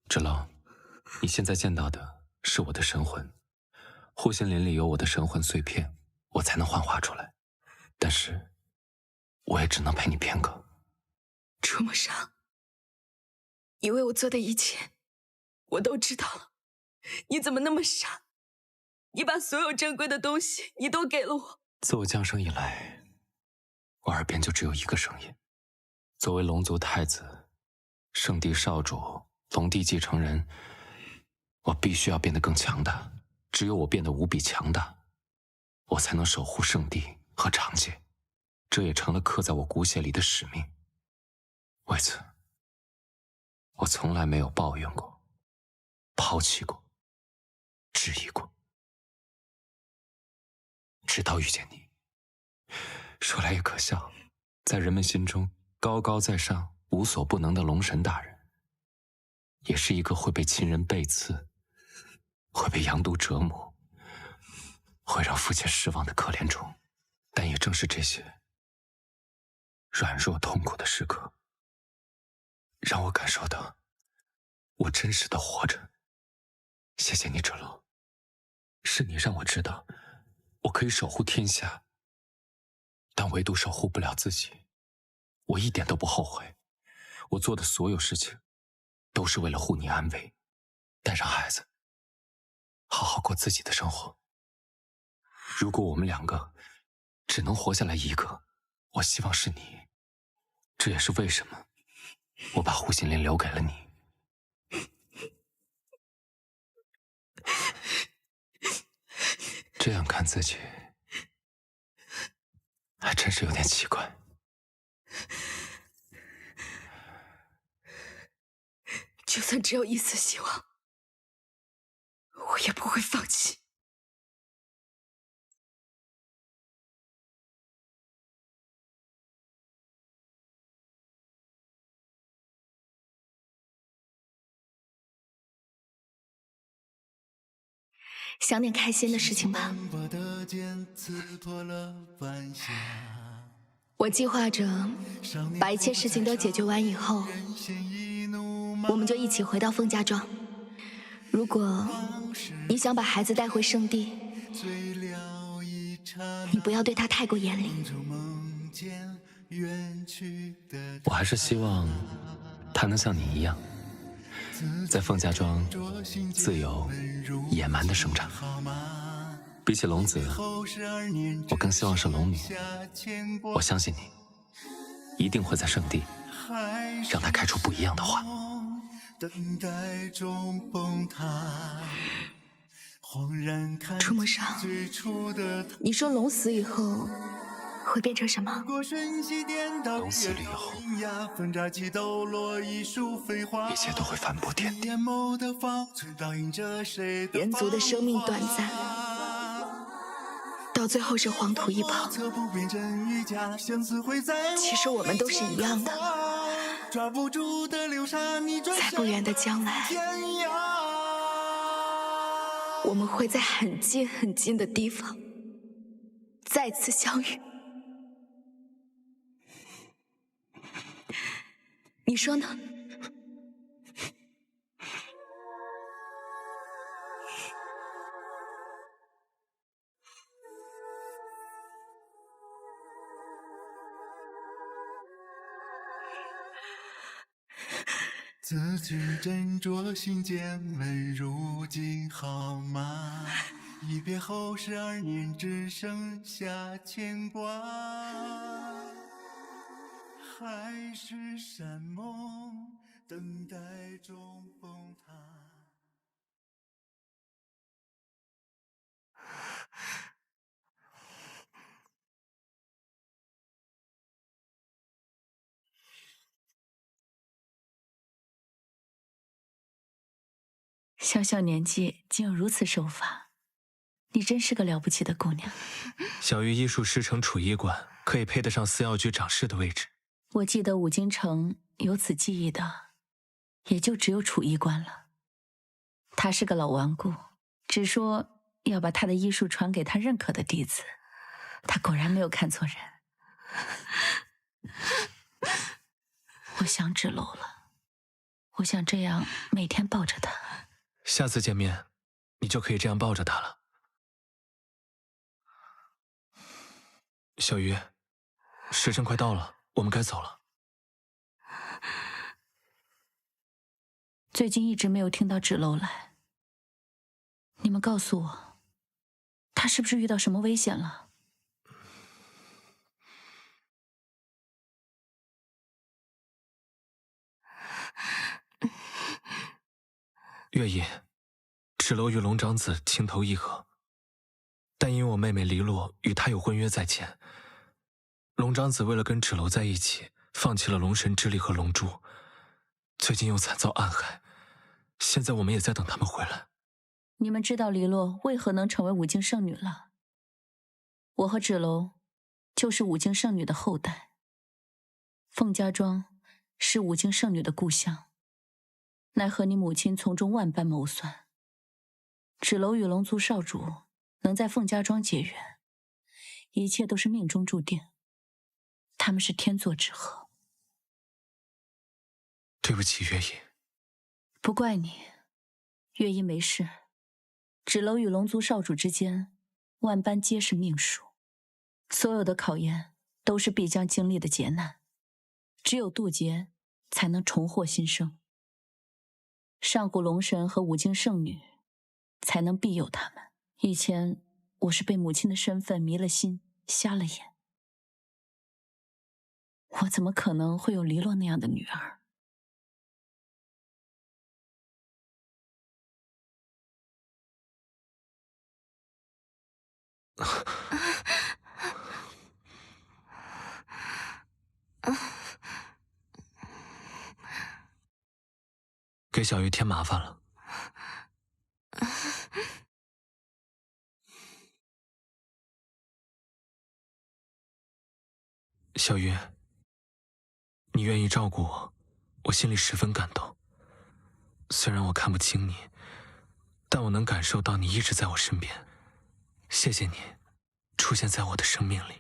芷楼，你现在见到的是我的神魂，护心灵里有我的神魂碎片，我才能幻化出来。但是，我也只能陪你片刻。楚墨裳，你为我做的一切，我都知道了。你怎么那么傻？你把所有珍贵的东西，你都给了我。自我降生以来，我耳边就只有一个声音：作为龙族太子、圣地少主、龙帝继承人，我必须要变得更强大。只有我变得无比强大，我才能守护圣地和长界。这也成了刻在我骨血里的使命。为此，我从来没有抱怨过、抛弃过、质疑过，直到遇见你。说来也可笑，在人们心中高高在上、无所不能的龙神大人，也是一个会被亲人背刺、会被杨都折磨、会让父亲失望的可怜虫，但也正是这些软弱痛苦的时刻，让我感受到我真实的活着。谢谢你，芷楼，是你让我知道我可以守护天下，但唯独守护不了自己。我一点都不后悔，我做的所有事情都是为了护你安危，带上孩子，好好过自己的生活。如果我们两个只能活下来一个，我希望是你。这也是为什么我把护心铃留给了你。这样看自己，还真是有点奇怪。就算只有一丝希望，我也不会放弃。想点开心的事情吧。我计划着把一切事情都解决完以后，我们就一起回到凤家庄。如果你想把孩子带回圣地，你不要对他太过严厉。我还是希望他能像你一样，在凤家庄自由野蛮的生长。比起龙子，我更希望是龙女。我相信你一定会在圣地让他开出不一样的花。出没上，你说龙死以后会变成什么？龙死了以后，一切都会反驳天地。人族的生命短暂，到最后是黄土一跑。其实我们都是一样的，在不远的将来，我们会在很近很近的地方再次相遇。你说呢？字句斟酌心间，问如今好吗？一别后12年，只剩下牵挂。还是山盟，等待中崩塌。小小年纪竟有如此手法，你真是个了不起的姑娘。小玉医术师承储医馆，可以配得上司药局掌事的位置。我记得五京城有此技艺的，也就只有储医官了。他是个老顽固，只说要把他的医术传给他认可的弟子。他果然没有看错人。我想芷楼了，我想这样每天抱着他。下次见面，你就可以这样抱着他了。小鱼，时辰快到了，我们该走了。最近一直没有听到芷楼来，你们告诉我，他是不是遇到什么危险了？月姨，芷楼与龙长子情投意合，但因我妹妹黎落与他有婚约在前，龙长子为了跟芷楼在一起，放弃了龙神之力和龙珠，最近又惨遭暗害，现在我们也在等他们回来。你们知道黎落为何能成为五京圣女了？我和芷楼就是五京圣女的后代，凤家庄是五京圣女的故乡。奈何你母亲从中万般谋算，芷楼与龙族少主能在凤家庄结缘，一切都是命中注定。他们是天作之合。对不起，月影。不怪你，月影没事。芷楼与龙族少主之间，万般皆是命数，所有的考验都是必将经历的劫难，只有渡劫，才能重获新生。上古龙神和五境圣女，才能庇佑他们。以前我是被母亲的身份迷了心，瞎了眼。我怎么可能会有黎洛那样的女儿？给小鱼添麻烦了。小鱼，你愿意照顾我，我心里十分感动。虽然我看不清你，但我能感受到你一直在我身边。谢谢你，出现在我的生命里。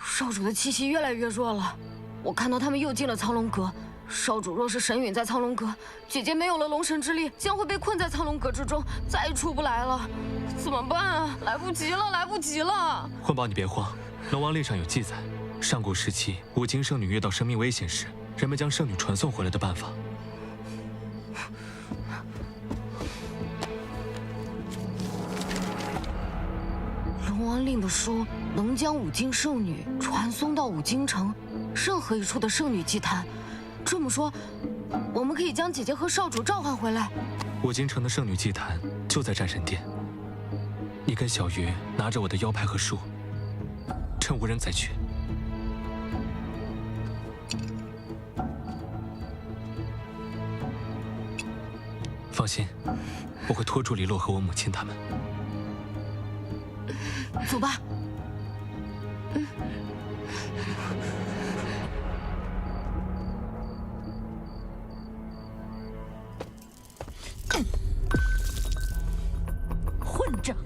少主的气息越来越弱了，我看到他们又进了苍龙阁。少主若是神陨在苍龙阁，姐姐没有了龙神之力，将会被困在苍龙阁之中，再也出不来了。怎么办啊？来不及了，来不及了！混宝，你别慌，龙王令上有记载，上古时期五境圣女遇到生命危险时，人们将圣女传送回来的办法。龙王令的书能将五境圣女传送到五境城任何一处的圣女祭坛。这么说，我们可以将姐姐和少主召唤回来。五境城的圣女祭坛就在战神殿，你跟小鱼拿着我的腰牌和书，趁无人再去。放心，我会拖住黎洛和我母亲他们。走吧。混账！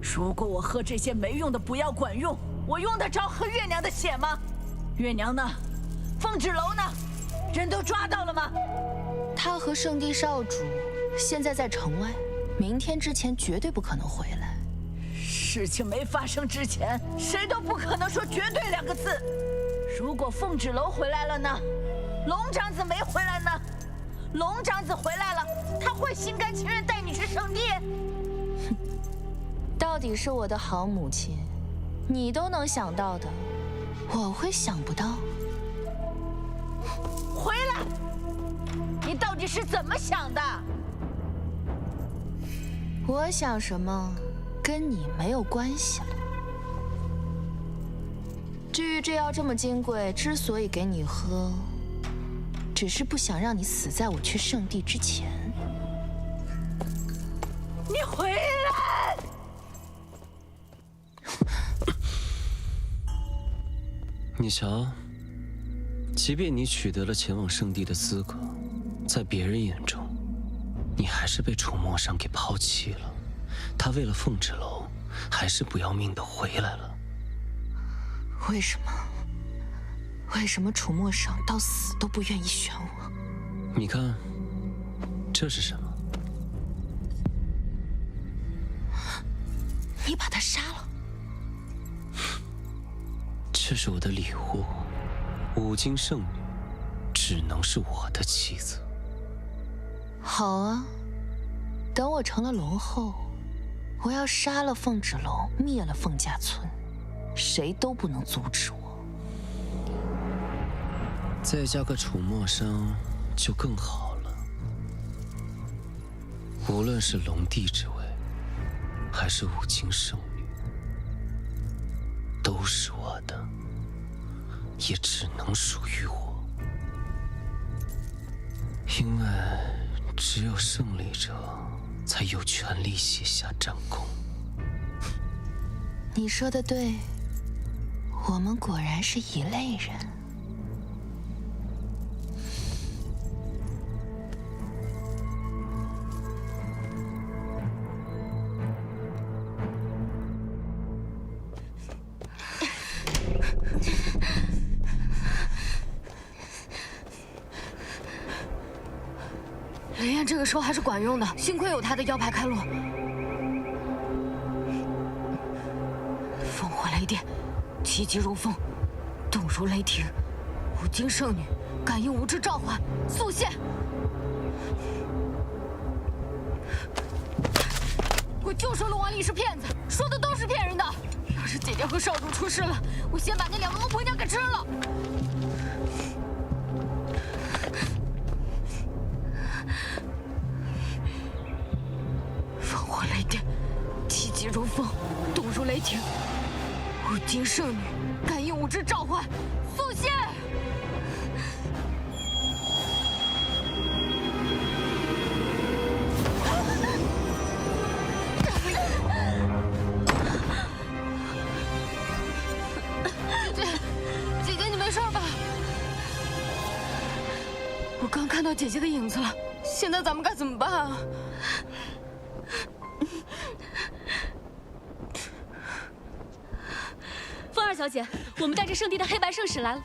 如果我喝这些没用的不要管用，我用得着喝月娘的血吗？月娘呢？凤芷楼呢？人都抓到了吗？他和圣地少主现在在城外，明天之前绝对不可能回来。事情没发生之前，谁都不可能说绝对2个字。如果凤芷楼回来了呢？龙长子没回来呢？龙长子回来了，他会心甘情愿带你去圣地？哼，到底是我的好母亲，你都能想到的，我会想不到？回来！你到底是怎么想的？我想什么？跟你没有关系了。至于这药这么金贵，之所以给你喝，只是不想让你死在我去圣地之前。你回来！你瞧，即便你取得了前往圣地的资格，在别人眼中，你还是被楚墨裳给抛弃了。他为了凤芷楼，还是不要命的回来了。为什么？为什么楚墨裳到死都不愿意选我？你看，这是什么？你把他杀了？这是我的礼物，五境圣女只能是我的妻子。好啊，等我成了龙后，我要杀了凤芷楼，灭了凤家村，谁都不能阻止我。再加个楚墨裳就更好了。无论是龙帝之位，还是五境圣女，都是我的，也只能属于我。因为只有胜利者才有权利写下战功。你说的对，我们果然是一类人。雷燕这个时候还是管用的，幸亏有他的腰牌开路。烽火雷电，气急如风，动如雷霆，五经圣女，感应无知召唤，速现！我就说龙王离是骗子，说的都是骗人的。要是姐姐和少主出事了，我先把那2个巫婆娘给吃了。烽火雷电，气急如风，动如雷霆，五经圣女，感应无知召唤，速现！姐姐，你没事吧？我刚看到姐姐的影子了，现在咱们该怎么办啊？风儿小姐，我们带着圣地的黑白圣使来了。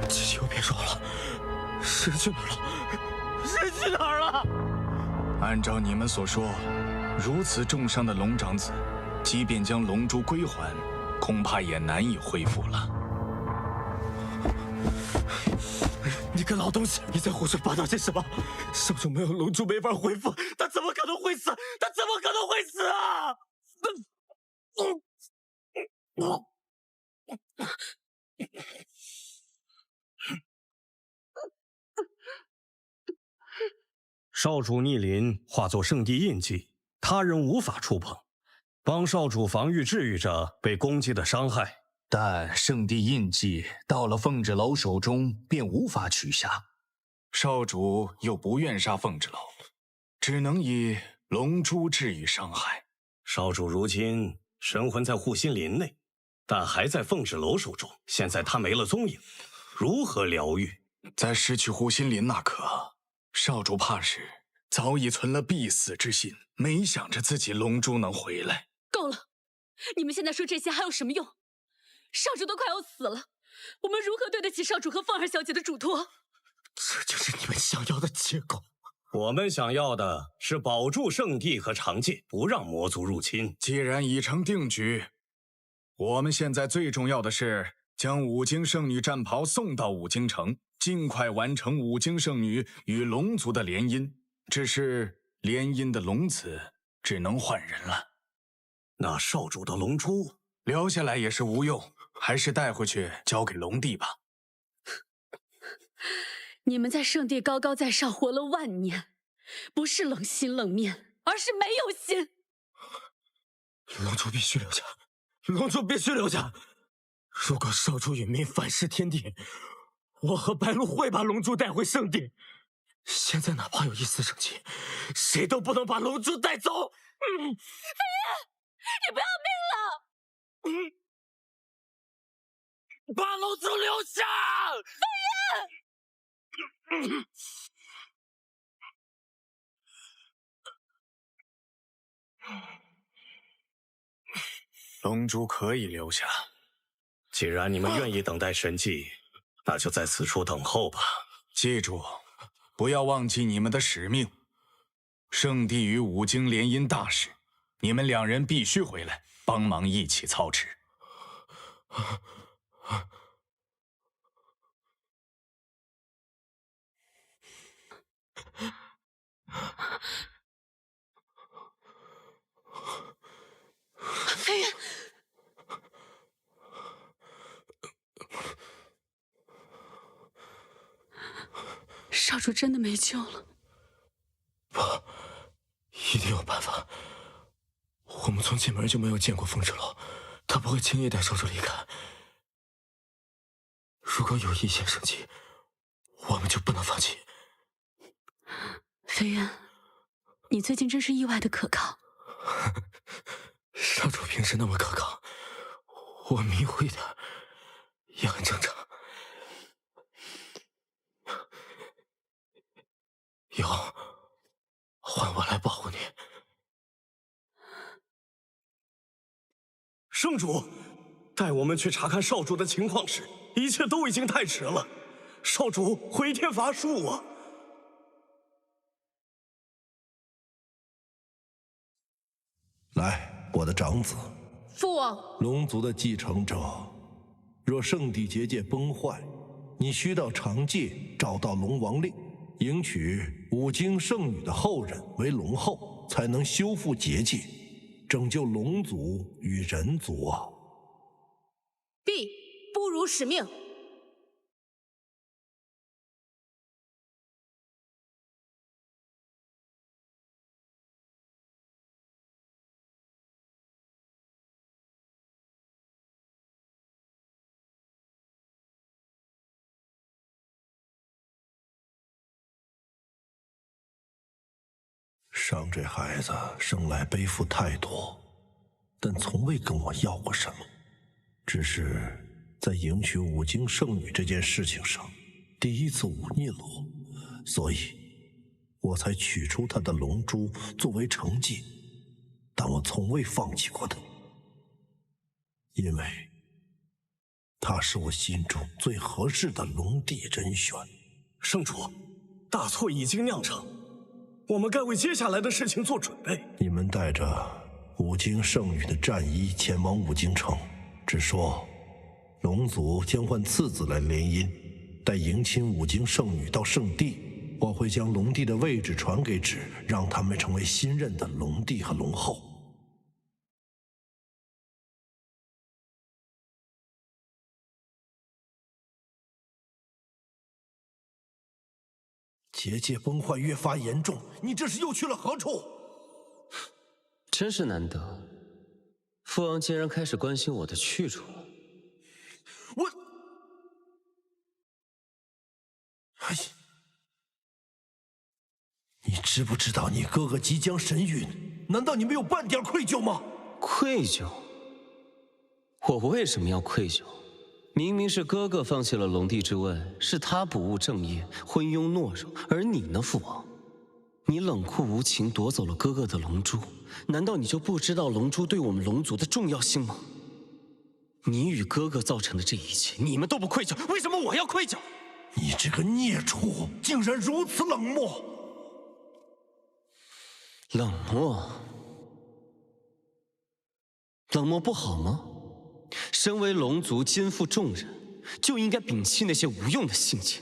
姐姐又变弱了，人去哪儿了？人去哪儿了？按照你们所说，如此重伤的龙长子，即便将龙珠归还，恐怕也难以恢复了。你个老东西，你在胡说八道些什么？少主没有龙珠没法恢复，他怎么可能会死？他怎么可能会死啊？少主逆鳞化作圣地印记，他人无法触碰。帮少主防御治愈着被攻击的伤害，但圣地印记到了凤豸楼手中便无法取下。少主又不愿杀凤豸楼，只能以龙珠治愈伤害。少主如今神魂在护心林内，但还在凤豸楼手中。现在他没了踪影，如何疗愈？在失去护心林那刻，少主怕是早已存了必死之心，没想着自己龙珠能回来。够了！你们现在说这些还有什么用？少主都快要死了，我们如何对得起少主和凤儿小姐的嘱托？这就是你们想要的结果。我们想要的是保住圣地和长界，不让魔族入侵。既然已成定局，我们现在最重要的是将五经圣女战袍送到五经城，尽快完成五经圣女与龙族的联姻。只是联姻的龙子只能换人了。那少主的龙珠留下来也是无用，还是带回去交给龙帝吧。你们在圣地高高在上活了万年，不是冷心冷面，而是没有心。龙珠必须留下，龙珠必须留下。如果少主殒命反噬天地，我和白鹿会把龙珠带回圣地。现在哪怕有一丝生机，谁都不能把龙珠带走。飞燕，你不要命了！把龙珠留下！飞燕。龙珠可以留下。既然你们愿意等待神迹，那就在此处等候吧。记住，不要忘记你们的使命。圣地与五经联姻大事，你们2人必须回来帮忙一起操持。飞燕，少主真的没救了。不，一定有办法。我们从进门就没有见过凤豸楼，他不会轻易带少主离开。如果有一线生机，我们就不能放弃。飞渊，你最近真是意外的可靠。少主平时那么可靠，我迷糊一点也很正常。以后换我来保护你。圣主，带我们去查看少主的情况时，一切都已经太迟了。少主回天乏术啊！来，我的长子，父王，龙族的继承者，若圣地结界崩坏，你需到长界找到龙王令，迎娶五经圣女的后人为龙后，才能修复结界，拯救龙族与人族啊！必不辱使命。伤这孩子生来背负太多，但从未跟我要过什么，只是在迎娶五经圣女这件事情上第一次忤逆了我，所以我才取出她的龙珠作为惩戒，但我从未放弃过她，因为她是我心中最合适的龙帝人选。圣主，大错已经酿成，我们该为接下来的事情做准备。你们带着五经圣女的战衣前往五经城，只说龙族将换次子来联姻，待迎亲五经圣女到圣地，我会将龙帝的位置传给芷，让他们成为新任的龙帝和龙后。结界崩坏越发严重，你这是又去了何处？真是难得，父王竟然开始关心我的去处了。哎呀，你知不知道你哥哥即将神陨？难道你没有半点愧疚吗？愧疚？我为什么要愧疚？明明是哥哥放弃了龙帝之位，是他不务正业，昏庸懦弱，而你呢，父王？你冷酷无情，夺走了哥哥的龙珠，难道你就不知道龙珠对我们龙族的重要性吗？你与哥哥造成的这一切，你们都不愧疚，为什么我要愧疚？你这个孽畜，竟然如此冷漠！冷漠？冷漠不好吗？身为龙族肩负重任，就应该摒弃那些无用的性情。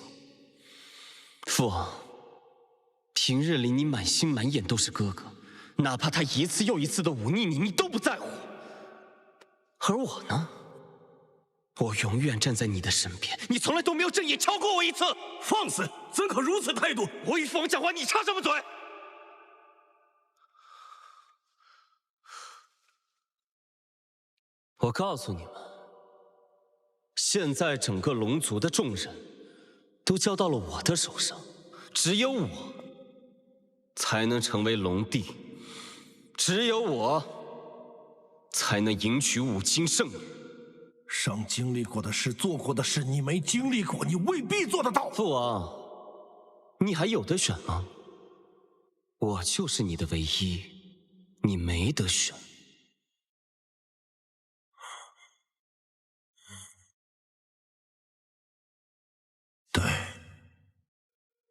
父王，平日里你满心满眼都是哥哥，哪怕他一次又一次的忤逆你，你都不在乎。而我呢？我永远站在你的身边，你从来都没有正眼瞧过我一次。放肆！怎可如此态度？我与父王讲话，你插什么嘴？我告诉你们，现在整个龙族的重任都交到了我的手上，只有我才能成为龙帝，只有我才能迎娶五经圣女。上经历过的事、做过的事，你没经历过，你未必做得到。父王，你还有得选吗？我就是你的唯一，你没得选。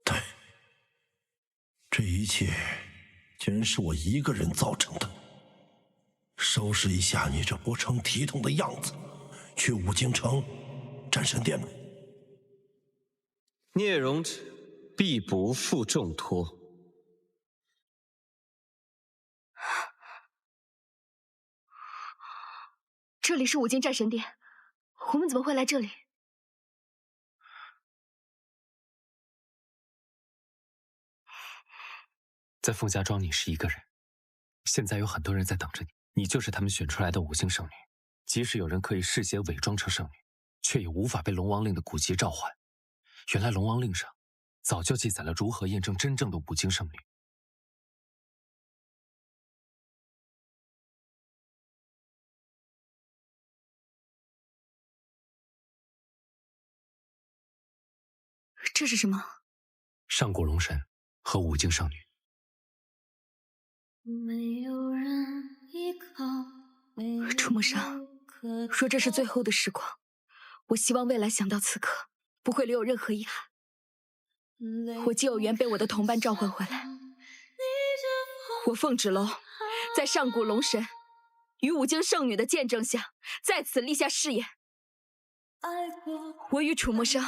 对，这一切全是我一个人造成的。收拾一下你这不成体统的样子，去五经城战神殿吧。聂荣芷必不负重托。这里是五经战神殿，我们怎么会来这里？在凤家庄，你是一个人，现在有很多人在等着你，你就是他们选出来的五经圣女。即使有人可以事先伪装成圣女，却也无法被龙王令的古籍召唤。原来龙王令上早就记载了如何验证真正的五经圣女。这是什么？上古龙神和五经圣女。楚墨裳，若这是最后的时光，我希望未来想到此刻，不会留有任何遗憾。我既有缘被我的同伴召唤回来，我凤芷楼在上古龙神与五经圣女的见证下，在此立下誓言。我与楚墨裳，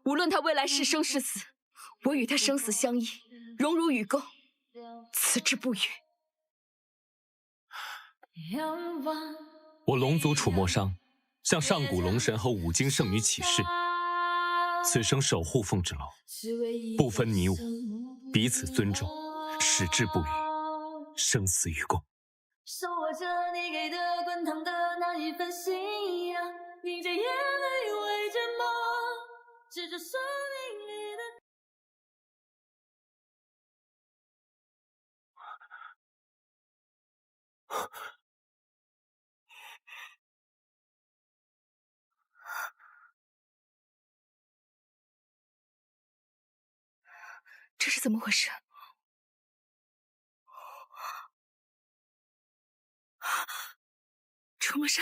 无论他未来是生是死，我与他生死相依，荣辱与共，此之不渝。我龙族楚墨裳向上古龙神和五经圣女起誓，此生守护凤芷楼，不分你我，彼此尊重，矢志不渝，生死与共。手握着你给的滚烫的那一份信仰，凝着眼泪为着梦，执着生命里的。这是怎么回事？楚墨裳，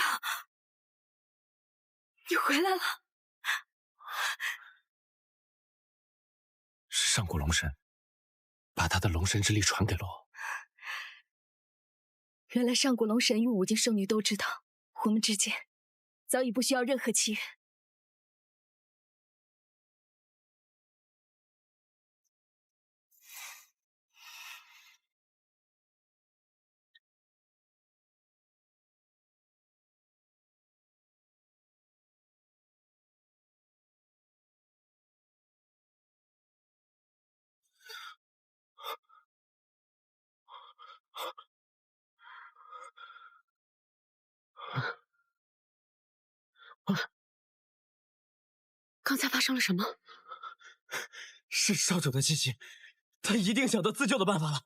你回来了。是上古龙神把他的龙神之力传给了我。原来上古龙神与五经圣女都知道，我们之间早已不需要任何契约。刚才发生了什么？是少主的机器，他一定想到自救的办法了。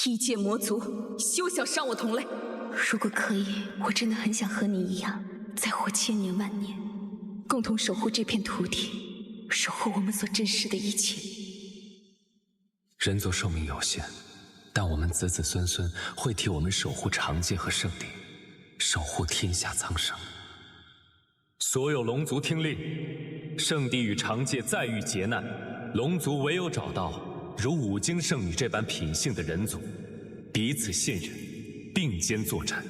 异界魔族，休想伤我同类！如果可以，我真的很想和你一样，再活千年万年，共同守护这片土地，守护我们所珍视的一切。人族寿命有限，但我们子子孙孙会替我们守护长界和圣地，守护天下苍生。所有龙族听令，圣地与长界再遇劫难，龙族唯有找到如五经圣女这般品性的人族，彼此信任，并肩作战，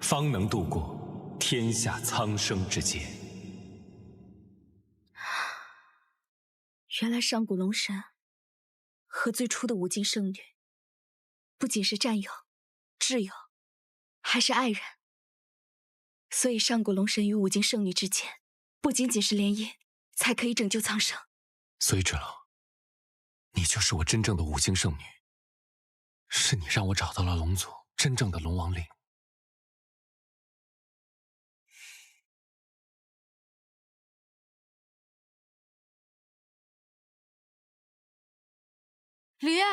方能度过天下苍生之劫。原来上古龙神和最初的五经圣女，不仅是战友、挚友，还是爱人。所以上古龙神与五经圣女之间，不仅仅是联姻，才可以拯救苍生。所以芷楼，你就是我真正的五经圣女，是你让我找到了龙族真正的龙王令。李烨，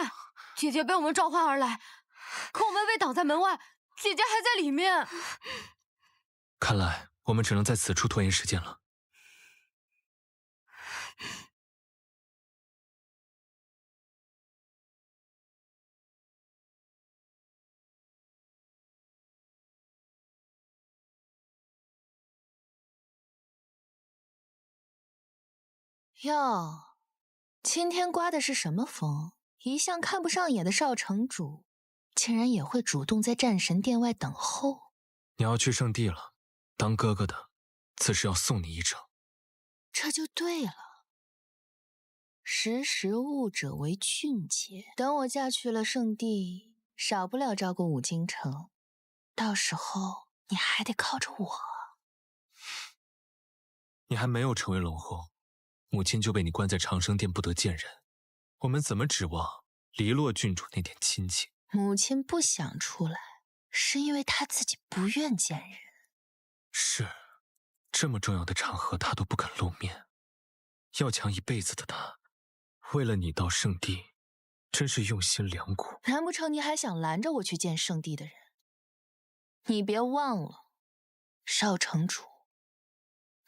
姐姐被我们召唤而来，可我们被挡在门外，姐姐还在里面。看来我们只能在此处拖延时间了。哟，今天刮的是什么风？一向看不上眼的少城主，竟然也会主动在战神殿外等候。你要去圣地了，当哥哥的，自是要送你一程。这就对了，识时务者为俊杰。等我嫁去了圣地，少不了照顾五京城，到时候你还得靠着我。你还没有成为龙后，母亲就被你关在长生殿不得见人，我们怎么指望黎洛郡主那点亲情？母亲不想出来，是因为她自己不愿见人。是，这么重要的场合她都不肯露面，要强一辈子的她，为了你到圣地，真是用心良苦。难不成你还想拦着我去见圣地的人？你别忘了，少城主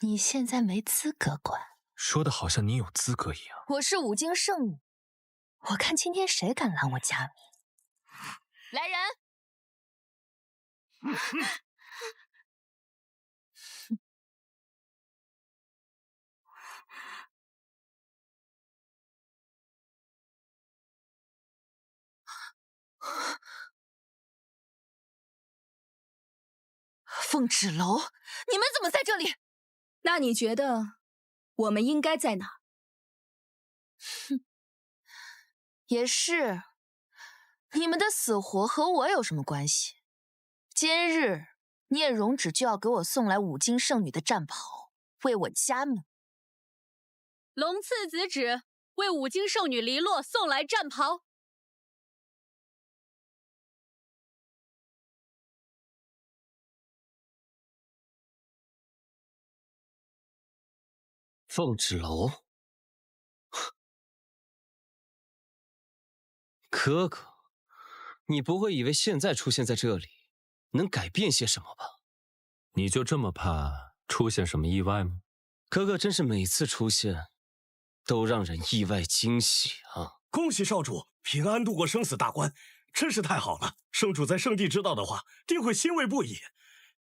你现在没资格管。说的好像你有资格一样。我是五经圣女，我看今天谁敢拦我佳明。来人！凤芷楼，你们怎么在这里？那你觉得我们应该在哪儿？哼，也是，你们的死活和我有什么关系？今日聂荣芷就要给我送来五经圣女的战袍，为我加冕。龙次子旨，为五经圣女黎洛送来战袍。凤芷楼，哥哥，你不会以为现在出现在这里能改变些什么吧？你就这么怕出现什么意外吗？哥哥真是每次出现都让人意外惊喜啊！恭喜少主平安度过生死大关，真是太好了！圣主在圣地知道的话，定会欣慰不已。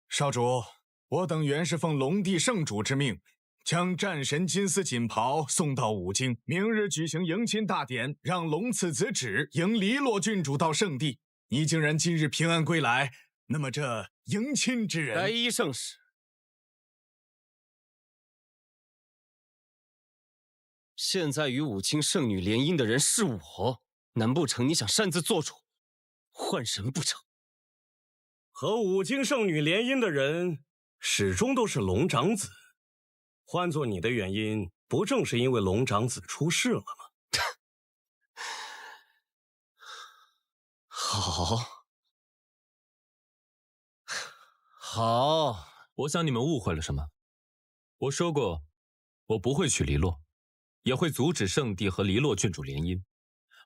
少主，我等原是奉龙帝圣主之命，将战神金丝锦袍送到五经，明日举行迎亲大典，让龙次子芷迎黎洛郡主到圣地。你竟然今日平安归来，那么这迎亲之人，白衣圣使，现在与五经圣女联姻的人是我，难不成你想擅自做主，换人不成？和五经圣女联姻的人始终都是龙长子，换做你的原因，不正是因为龙长子出事了吗？好，我想你们误会了什么。我说过，我不会娶黎洛，也会阻止圣地和黎洛郡主联姻。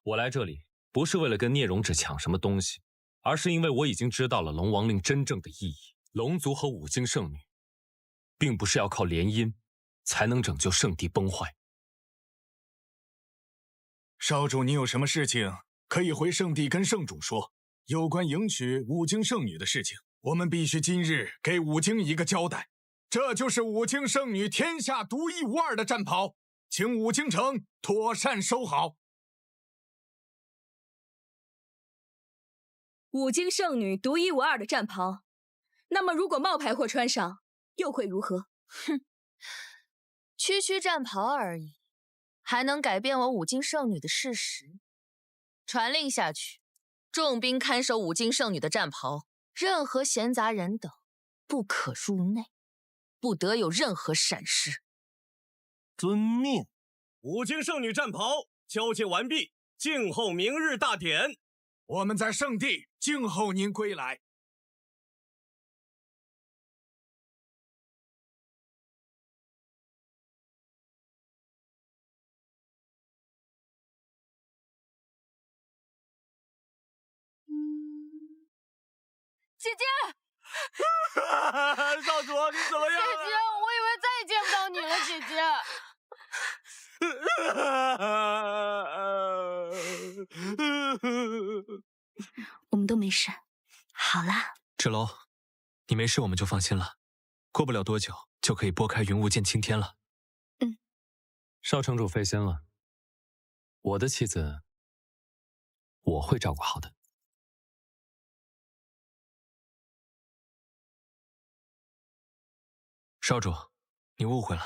我来这里不是为了跟聂荣芷抢什么东西，而是因为我已经知道了龙王令真正的意义。龙族和五经圣女，并不是要靠联姻才能拯救圣地崩坏。少主，你有什么事情可以回圣地跟圣主说。有关迎娶五经圣女的事情，我们必须今日给五经一个交代。这就是五经圣女天下独一无二的战袍，请五经城妥善收好。五经圣女独一无二的战袍，那么如果冒牌货穿上，又会如何？哼，区区战袍而已，还能改变我五经圣女的事实？传令下去，重兵看守五经圣女的战袍，任何闲杂人等不可入内，不得有任何闪失。遵命。五经圣女战袍交接完毕，静候明日大典。我们在圣地静候您归来。姐姐，少主，你怎么样？姐姐，我以为再也见不到你了，姐姐。我们都没事，好啦。芷楼，你没事我们就放心了，过不了多久就可以拨开云雾见青天了。嗯，少城主费心了，我的妻子我会照顾好的。少主，你误会了，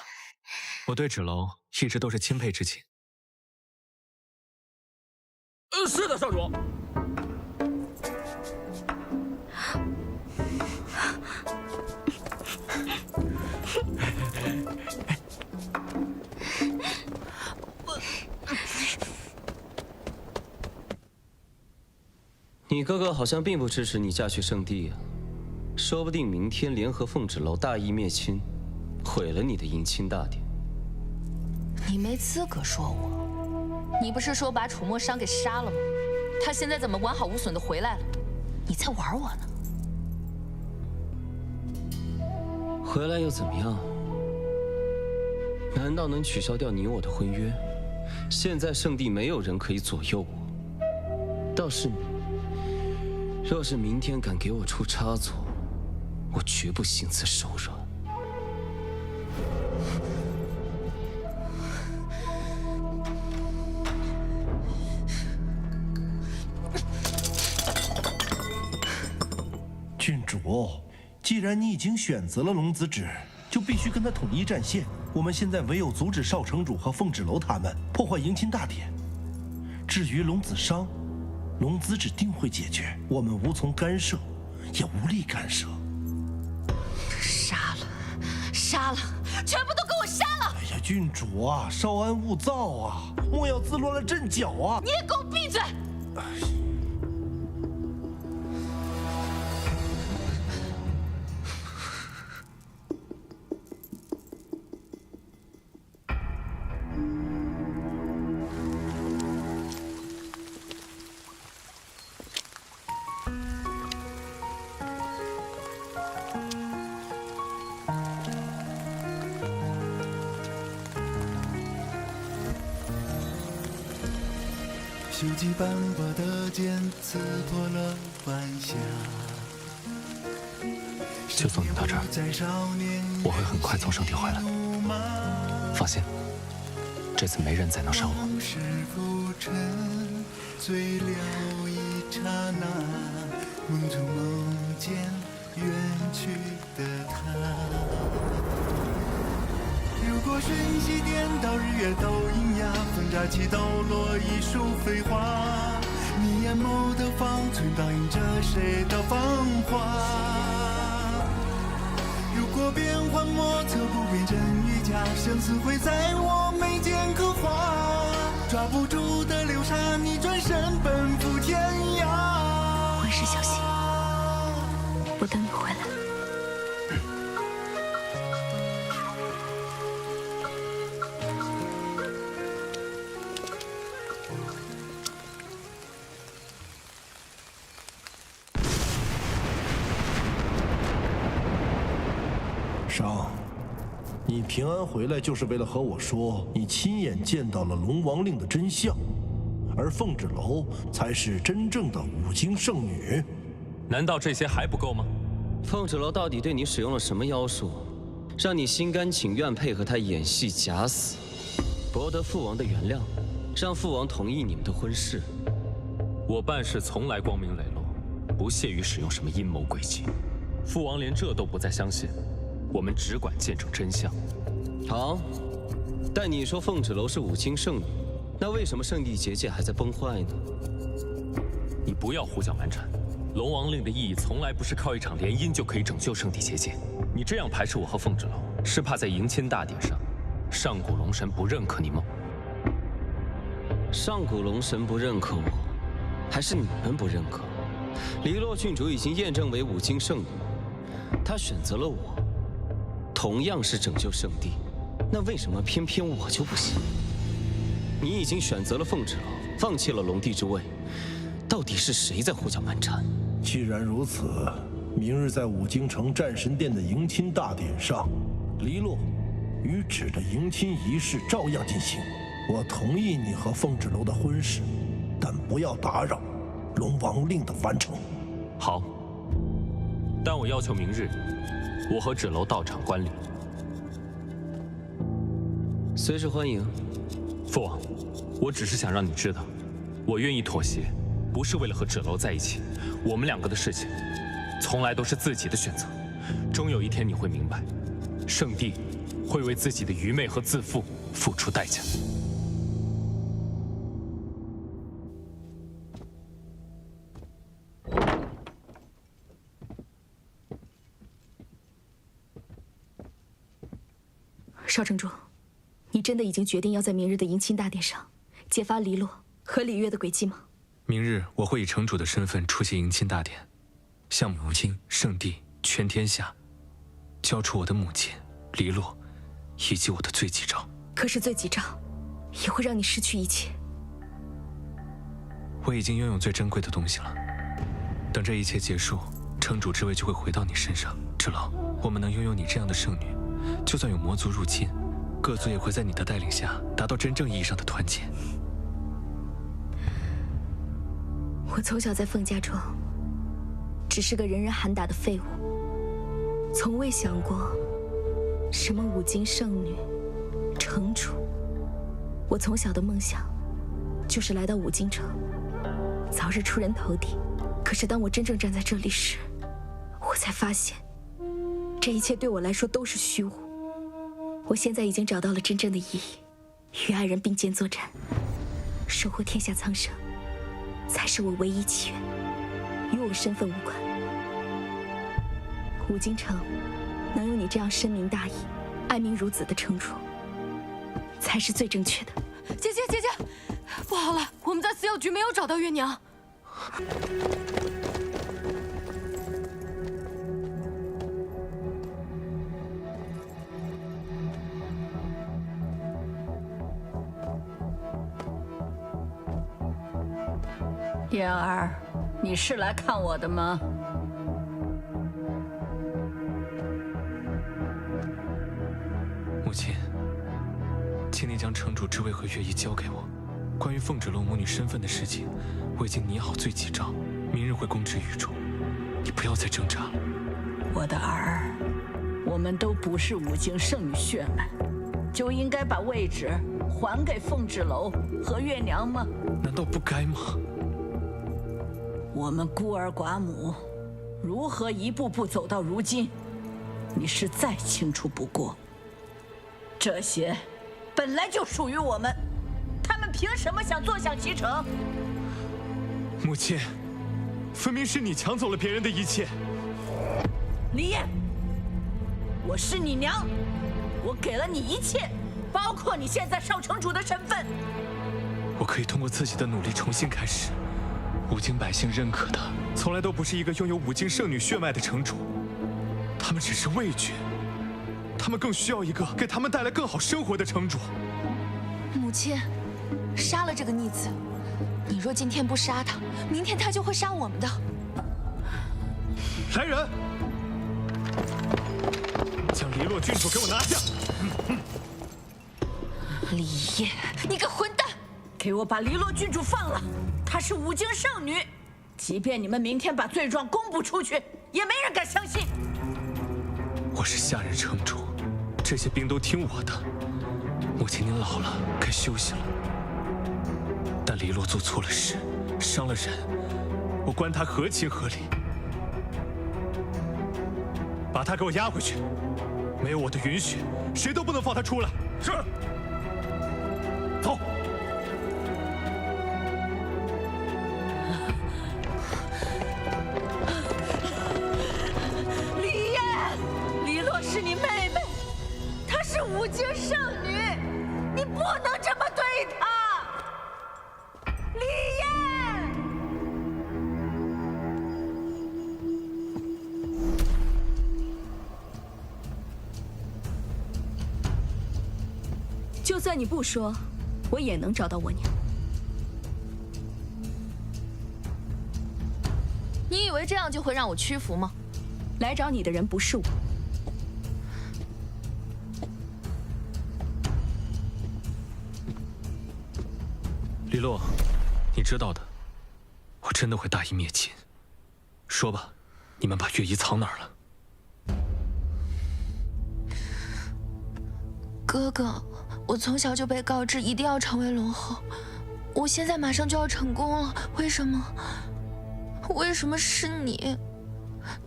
我对芷楼一直都是钦佩之情。是的，少主。你哥哥好像并不支持你嫁去圣地啊，说不定明天联合凤芷楼大义灭亲，毁了你的迎亲大典。你没资格说我，你不是说把楚墨商给杀了吗？他现在怎么完好无损的回来了？你在玩我呢？回来又怎么样？难道能取消掉你我的婚约？现在圣地没有人可以左右我，倒是你，若是明天敢给我出差错，我绝不心慈手软。郡主，既然你已经选择了龙子止，就必须跟他统一战线。我们现在唯有阻止少城主和凤芷楼他们破坏迎亲大典。至于龙子商，龙子止定会解决，我们无从干涉，也无力干涉。杀了，杀了，全部都给我杀了！哎呀，郡主啊，稍安勿躁啊，莫要自乱了阵脚啊！你也给我闭嘴！锈迹斑驳的剑刺破了晚霞。就送你到这儿，我会很快从圣地回来。放心，这次没人再能伤我。醉了一刹那，梦中梦见远去的他。如果瞬息颠倒，日月都阴哑，风乍起抖落一束飞花。你眼眸的方寸倒映着谁的芳华？如果变幻莫测，不辨真与假，生死会在我眉间刻画。抓不住的流沙，你转身奔赴天涯。婚事小心，我等你回来。商，你平安回来就是为了和我说你亲眼见到了龙王令的真相，而凤芷楼才是真正的五经圣女。难道这些还不够吗？凤芷楼到底对你使用了什么妖术，让你心甘情愿配合他演戏假死，博得父王的原谅，让父王同意你们的婚事？我办事从来光明磊落，不屑于使用什么阴谋诡计。父王连这都不再相信。我们只管见证真相。好，但你说凤芷楼是五经圣女，那为什么圣地结界还在崩坏呢？你不要胡搅蛮缠。龙王令的意义从来不是靠一场联姻就可以拯救圣地结界。你这样排斥我和凤芷楼，是怕在迎亲大典上，上古龙神不认可你吗？上古龙神不认可我，还是你们不认可？黎洛郡主已经验证为五经圣女，她选择了我。同样是拯救圣地，那为什么偏偏我就不行？你已经选择了凤芷楼，放弃了龙帝之位，到底是谁在胡搅蛮缠？既然如此，明日在五京城战神殿的迎亲大典上，黎洛与芷的迎亲仪式照样进行。我同意你和凤芷楼的婚事，但不要打扰龙王令的完成。好，但我要求明日我和芷楼到场观礼。随时欢迎。父王，我只是想让你知道，我愿意妥协，不是为了和芷楼在一起。我们两个的事情，从来都是自己的选择。终有一天你会明白，圣地会为自己的愚昧和自负付出代价。少城主，你真的已经决定要在明日的迎亲大典上揭发黎洛和李月的诡计吗？明日我会以城主的身份出席迎亲大典，向母亲、圣地、全天下交出我的母亲黎洛以及我的罪己诏。可是罪己诏也会让你失去一切。我已经拥有最珍贵的东西了，等这一切结束，城主之位就会回到你身上。芷楼，我们能拥有你这样的圣女，就算有魔族入侵，各族也会在你的带领下达到真正意义上的团结。我从小在凤家庄，只是个人人喊打的废物，从未想过什么五经圣女、城主。我从小的梦想就是来到五京城，早日出人头地。可是当我真正站在这里时，我才发现，这一切对我来说都是虚无。我现在已经找到了真正的意义，与爱人并肩作战，守护天下苍生，才是我唯一祈愿，与我身份无关。五京城能有你这样深明大义、爱民如子的城主，才是最正确的。姐姐，不好了，我们在司药局没有找到月娘。燕儿，你是来看我的吗？母亲，请你将城主之位和乐仪交给我。关于凤芷楼母女身份的事情，我已经拟好罪己诏，明日会公之于众。你不要再挣扎了。我的儿，我们都不是五经圣女血脉，就应该把位置还给凤芷楼和月娘吗？难道不该吗？我们孤儿寡母，如何一步步走到如今，你是再清楚不过。这些本来就属于我们，他们凭什么想坐享其成？母亲，分明是你抢走了别人的一切。李烨，我是你娘，我给了你一切，包括你现在少城主的身份。我可以通过自己的努力重新开始。五京百姓认可的，从来都不是一个拥有五京圣女血脉的城主，他们只是畏惧，他们更需要一个给他们带来更好生活的城主。母亲，杀了这个逆子，你若今天不杀他，明天他就会杀我们的。来人，将黎洛郡主给我拿下！李烨，你个混蛋！给我把黎洛郡主放了，她是五经圣女，即便你们明天把罪状公布出去，也没人敢相信。我是下任城主，这些兵都听我的。母亲您老了，该休息了。但黎洛做错了事，伤了人，我关他合情合理。把他给我押回去，没有我的允许，谁都不能放他出来。是。走。李烨，黎洛是你妹妹，她是五经圣女，你不能这么对她。李烨。就算你不说，我也能找到我娘。你以为这样就会让我屈服吗？来找你的人不是我。黎洛，你知道的，我真的会大义灭亲。说吧，你们把月仪藏哪儿了？哥哥，我从小就被告知一定要成为龙后，我现在马上就要成功了，为什么？为什么是你？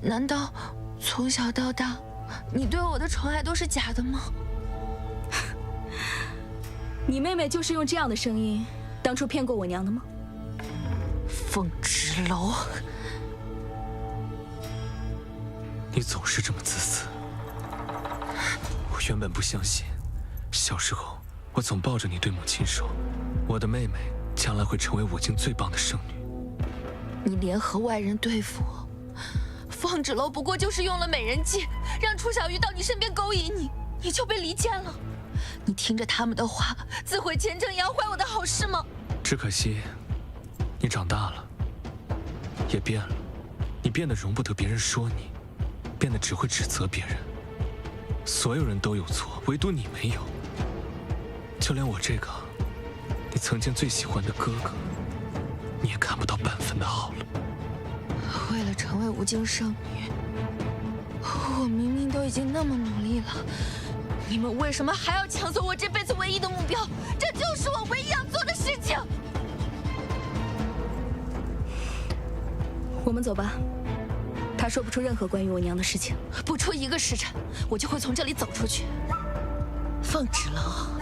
难道从小到大，你对我的宠爱都是假的吗？你妹妹就是用这样的声音，当初骗过我娘的吗？凤芷楼，你总是这么自私。我原本不相信，小时候我总抱着你对母亲说，我的妹妹将来会成为五京最棒的圣女。你联合外人对付我，凤芷楼不过就是用了美人计，让楚小鱼到你身边勾引你，你就被离间了。你听着他们的话，自毁前程，养坏我的好事吗？只可惜，你长大了，也变了。你变得容不得别人说你，变得只会指责别人。所有人都有错，唯独你没有。就连我这个你曾经最喜欢的哥哥，你也看不到半分的好了。为了成为无尽圣女，我明明都已经那么努力了，你们为什么还要抢走我这辈子唯一的目标？这就是我唯一要做的事情。我们走吧。他说不出任何关于我娘的事情。不出1个时辰，我就会从这里走出去。凤芷楼，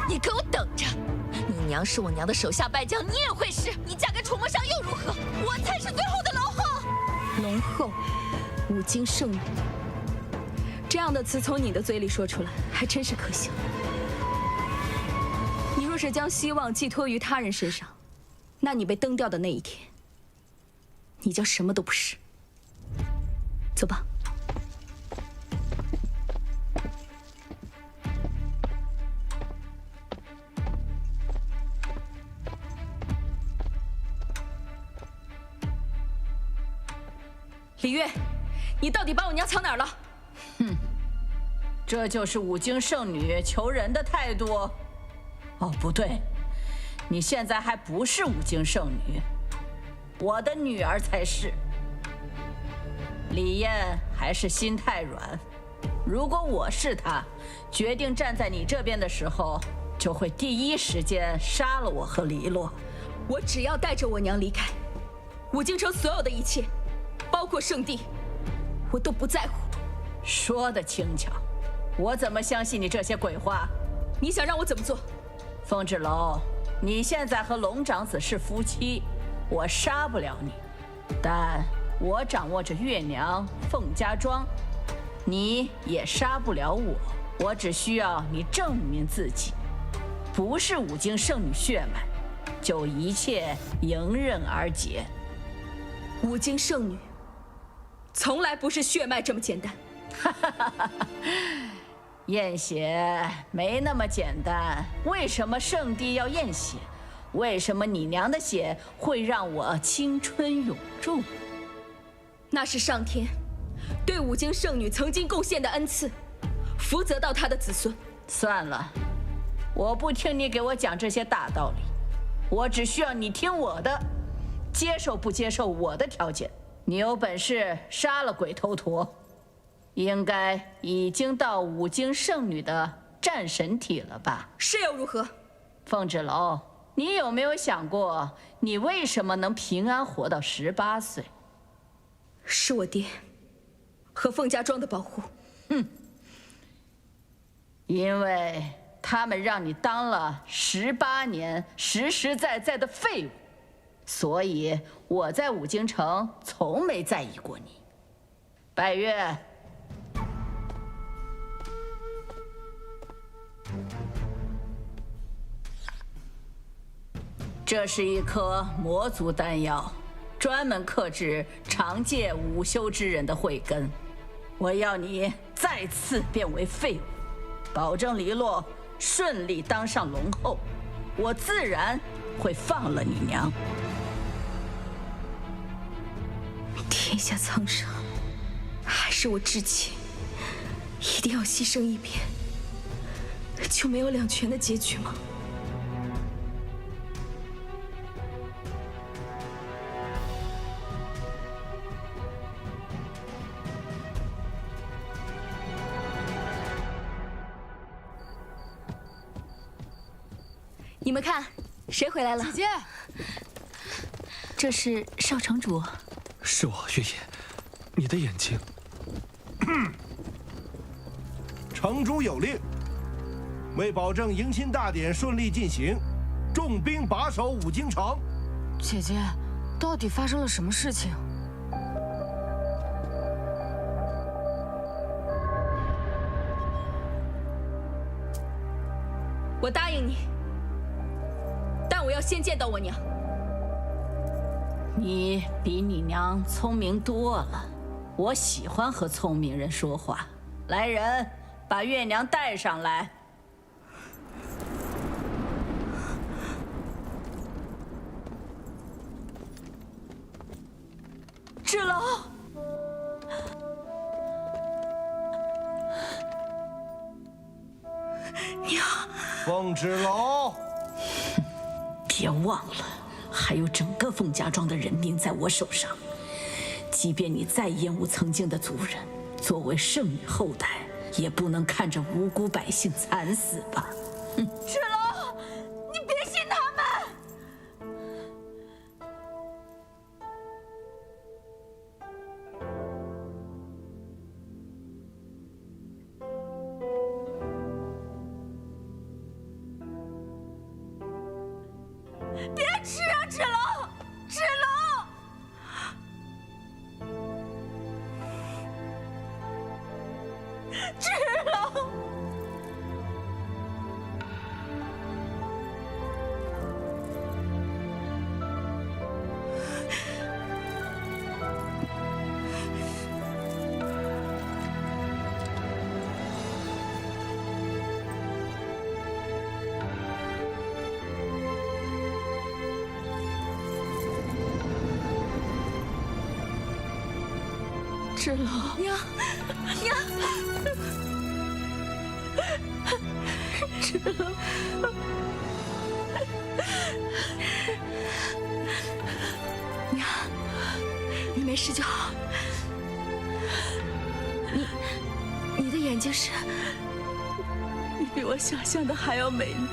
你给我等着！你娘是我娘的手下败将，你也会是。你嫁给楚墨商又如何？我才是最后的龙后。龙后，五经圣女，这样的词从你的嘴里说出来，还真是可笑。你若是将希望寄托于他人身上，那你被蹬掉的那一天，你将什么都不是。走吧。李月，你到底把我娘藏哪儿了？哼，这就是五经圣女求人的态度。哦，不对，你现在还不是五经圣女，我的女儿才是。李艳还是心太软，如果我是她，决定站在你这边的时候，就会第一时间杀了我和黎洛。我只要带着我娘离开五京城，所有的一切，包括圣地，我都不在乎。说得轻巧，我怎么相信你这些鬼话？你想让我怎么做？凤芷楼，你现在和龙长子是夫妻，我杀不了你，但我掌握着月娘凤家庄，你也杀不了我。我只需要你证明自己不是五经圣女血脉，就一切迎刃而解。五经圣女从来不是血脉这么简单。验血没那么简单，为什么圣地要验血？为什么你娘的血会让我青春永驻？那是上天对五经圣女曾经贡献的恩赐，福泽到她的子孙。算了，我不听你给我讲这些大道理，我只需要你听我的，接受不接受我的条件。你有本事杀了鬼头陀，应该已经到五经圣女的战神体了吧？是又如何？凤芷楼，你有没有想过，你为什么能平安活到18岁？是我爹和凤家庄的保护。因为他们让你当了18年实实在在的废物，所以我在五京城从没在意过你。百越，这是一颗魔族丹药，专门克制长戒午休之人的慧根。我要你再次变为废物，保证黎洛顺利当上龙后，我自然会放了你娘。天下苍生，还是我至亲，一定要牺牲一边，就没有两全的结局吗？你们看，谁回来了？姐姐，这是少城主。是我，月夜，你的眼睛。城主有令，为保证迎亲大典顺利进行，重兵把守五京城。姐姐，到底发生了什么事情？我答应你，但我要先见到我娘。你比你娘聪明多了，我喜欢和聪明人说话。来人，把月娘带上来。芷楼，娘，凤芷楼。别忘了，还有整个凤家庄的人命在我手上。即便你再厌恶曾经的族人，作为圣女后代，也不能看着无辜百姓惨死吧？芷龙，你别信他们。别吃啊，芷龙，芷龙！芷龙！芷龙，娘，娘，芷龙，娘，你没事就好。你的眼睛是……你比我想象的还要美丽。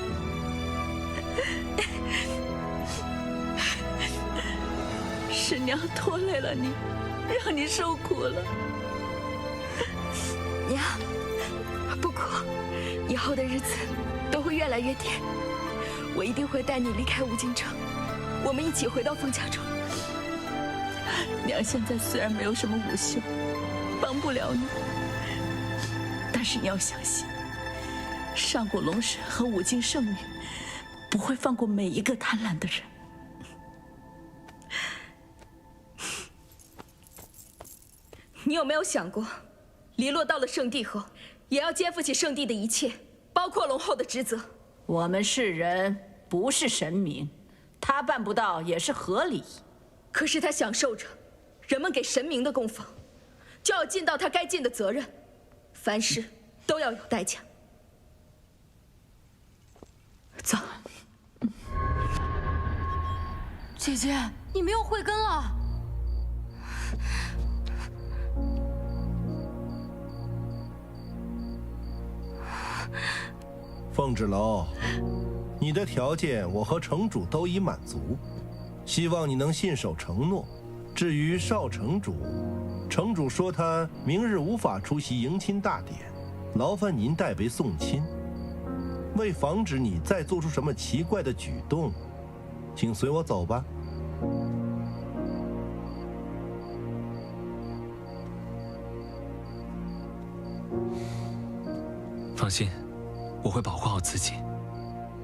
是娘拖累了你，让你受苦了。娘，不哭，以后的日子都会越来越甜。我一定会带你离开无尽城，我们一起回到凤家庄。娘现在虽然没有什么武修，帮不了你，但是你要相信，上古龙神和五境圣女不会放过每一个贪婪的人。你有没有想过，黎洛到了圣地后，也要肩负起圣地的一切，包括龙后的职责？我们是人，不是神明，他办不到也是合理。可是他享受着人们给神明的供奉，就要尽到他该尽的责任，凡事都要有代价。走。姐姐，你没有慧根了。凤芷楼，你的条件我和城主都已满足，希望你能信守承诺。至于少城主，城主说他明日无法出席迎亲大典，劳烦您代为送亲。为防止你再做出什么奇怪的举动，请随我走吧。放心，我会保护好自己，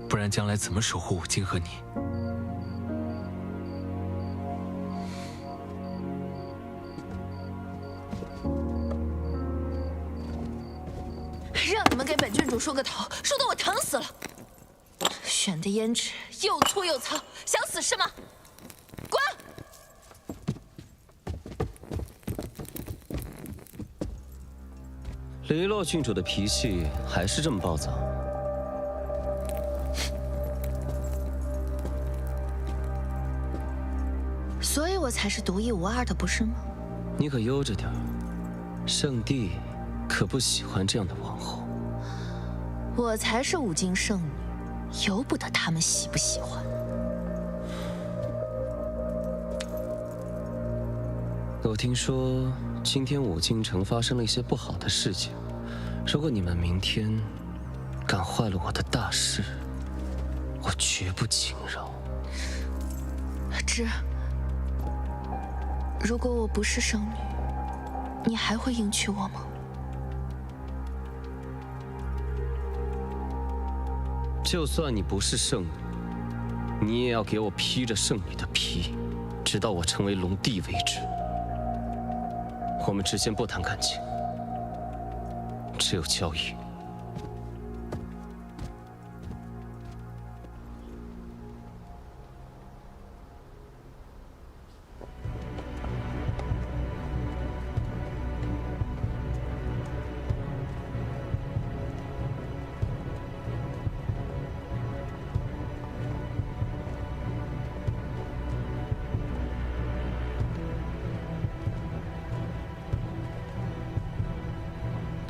不然将来怎么守护武京和你？让你们给本郡主梳个头，梳得我疼死了。选的胭脂又粗又糙，想死是吗？滚！黎洛郡主的脾气还是这么暴躁。所以我才是独一无二的，不是吗？你可悠着点儿，圣帝可不喜欢这样的王后。我才是五境圣女，由不得他们喜不喜欢。我听说今天五境城发生了一些不好的事情，如果你们明天敢坏了我的大事，我绝不轻饶。芷，如果我不是圣女，你还会迎娶我吗？就算你不是圣女，你也要给我披着圣女的皮，直到我成为龙帝为止。我们之间不谈感情，只有交易。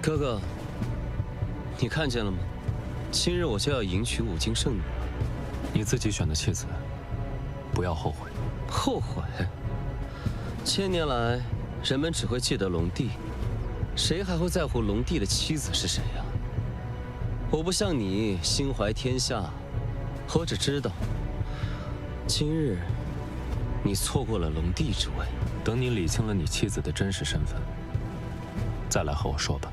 哥哥，你看见了吗？今日我就要迎娶武京圣女。你自己选的妻子，不要后悔。后悔？千年来，人们只会记得龙帝，谁还会在乎龙帝的妻子是谁呀？我不像你心怀天下，我只知道，今日你错过了龙帝之位。等你理清了你妻子的真实身份，再来和我说吧。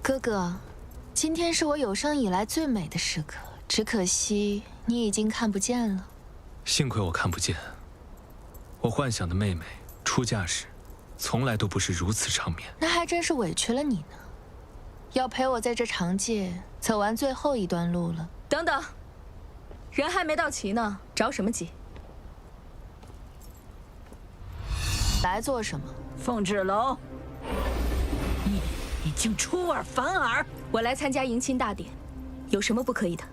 哥哥，今天是我有生以来最美的时刻，只可惜你已经看不见了。幸亏我看不见。我幻想的妹妹出嫁时，从来都不是如此场面。那还真是委屈了你呢，要陪我在这长界走完最后一段路了。等等，人还没到齐呢，着什么急？来做什么？凤芷楼，你竟出尔反尔！我来参加迎亲大典，有什么不可以的？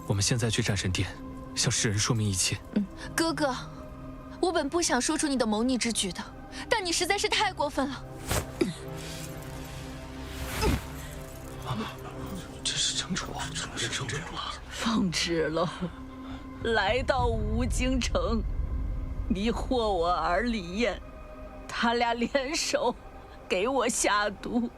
我们现在去战神殿，向世人说明一切。哥哥，我本不想说出你的谋逆之举的，但你实在是太过分了。这是城主，这是城主了。凤芷楼，来到吴京城，迷惑我儿李艳，他俩联手给我下毒，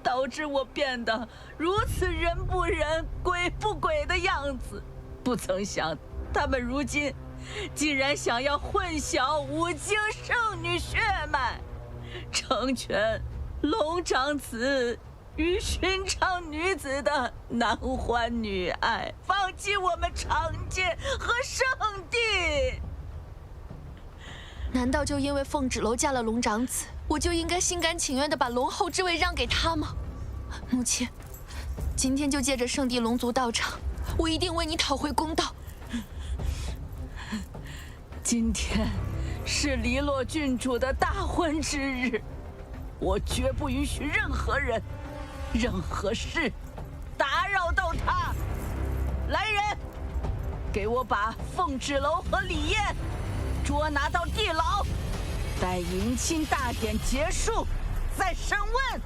导致我变得如此人不人、鬼不鬼的样子。不曾想，他们如今竟然想要混淆武京圣女血脉，成全龙长子与寻常女子的男欢女爱，放弃我们长界和圣地。难道就因为凤芷楼嫁了龙长子，我就应该心甘情愿地把龙后之位让给他吗？母亲，今天就借着圣地龙族到场，我一定为你讨回公道。今天是黎洛郡主的大婚之日，我绝不允许任何人、任何事打扰到她。来人，给我把凤芷楼和李艳捉拿到地牢，待迎亲大典结束再审问。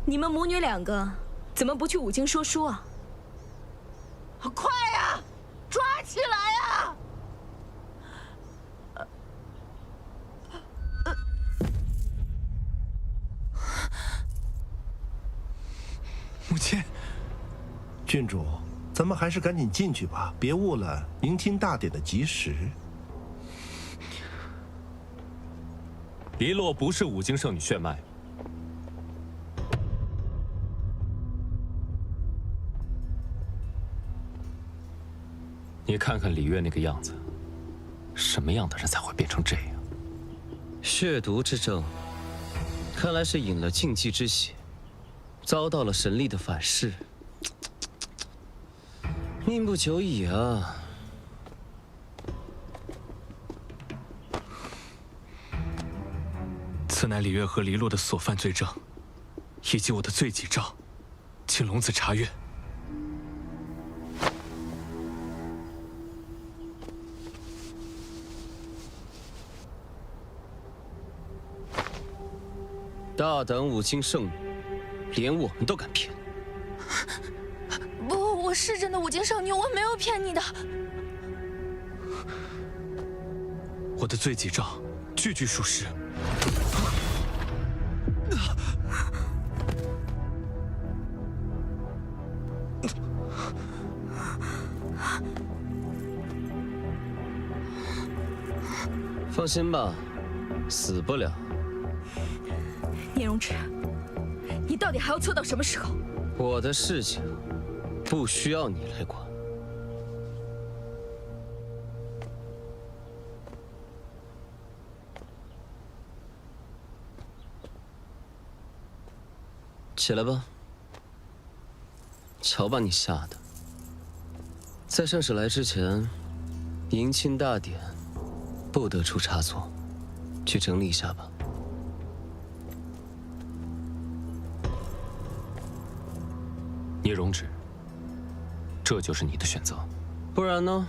你们母女两个怎么不去武京说书啊？快呀，抓起来呀！母亲，郡主，咱们还是赶紧进去吧，别误了迎亲大典的吉时。黎洛不是武京圣女血脉。你看看李月那个样子，什么样的人才会变成这样？血毒之症，看来是饮了禁忌之血，遭到了神力的反噬。命不久矣啊！此乃李月和黎洛的所犯罪证，以及我的罪己诏，请龙子查阅。大胆武京圣女，连我们都敢骗！不，我是真的武京圣女，我没有骗你的。我的罪己诏，句句属实。放心吧，死不了。聂荣芷，你到底还要错到什么时候？我的事情不需要你来管。起来吧，瞧把你吓的！在圣使来之前，迎亲大典不得出差错，去整理一下吧。聂荣芷，这就是你的选择。不然呢？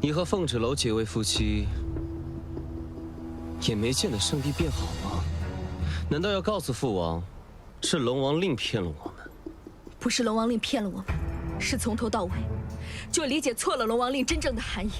你和凤芷楼结为夫妻，也没见得圣帝变好吗？难道要告诉父王，是龙王令骗了我们？不是龙王令骗了我们，是从头到尾就理解错了龙王令真正的含义。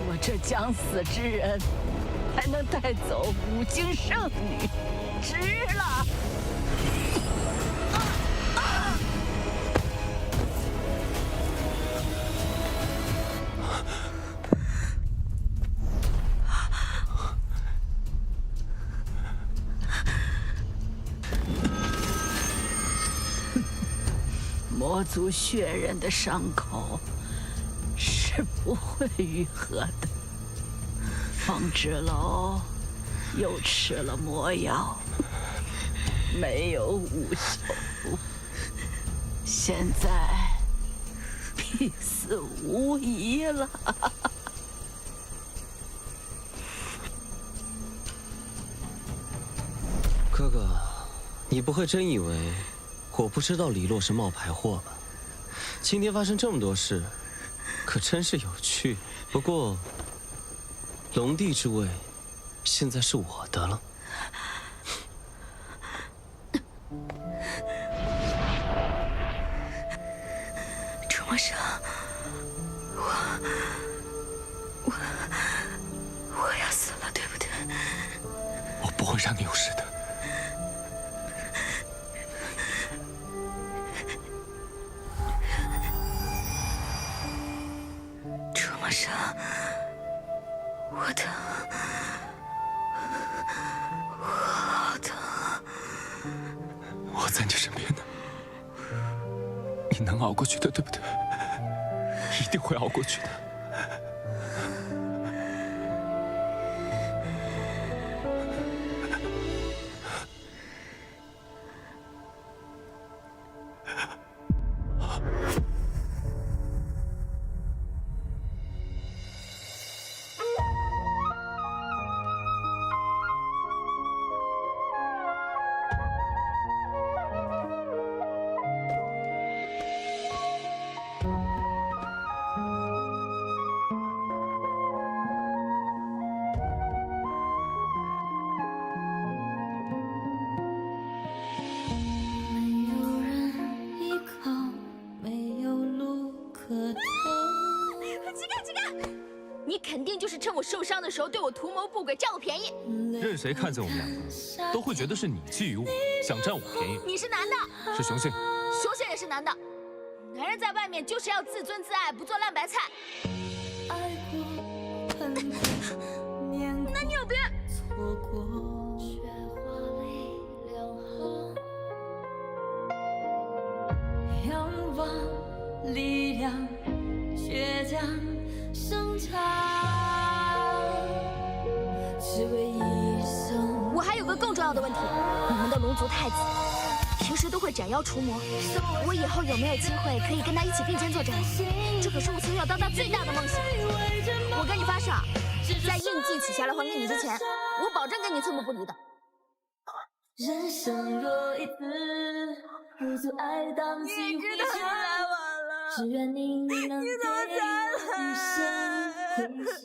我这将死之人，还能带走五经圣女，值了！魔族血刃的伤口是不会愈合的。凤芷楼又吃了魔药，没有无效，现在必死无疑了。哥哥，你不会真以为我不知道李洛是冒牌货吧？今天发生这么多事，可真是有趣。不过，龙帝之位现在是我的了。楚墨生，我要死了，对不对？我不会让你有事的。楚墨生，我疼，我好疼。我在你身边呢，你能熬过去的，对不对？一定会熬过去的。你肯定就是趁我受伤的时候对我图谋不轨，占我便宜。任谁看见我们两个，都会觉得是你觊觎我，想占我便宜。你是男的，是雄性，雄性也是男的。男人在外面就是要自尊自爱，不做烂白菜。那你有病！仰望力量，倔强生长，只为一生。我还有个更重要的问题，你们的龙族太子平时都会斩妖除魔，我以后有没有机会可以跟他一起并肩作战？这可是我从小到大最大的梦想。我跟你发誓，在印记取下来还给你之前，我保证跟你寸步不离的。人生若一次，不足爱荡气回肠。只愿你能给我一生回响。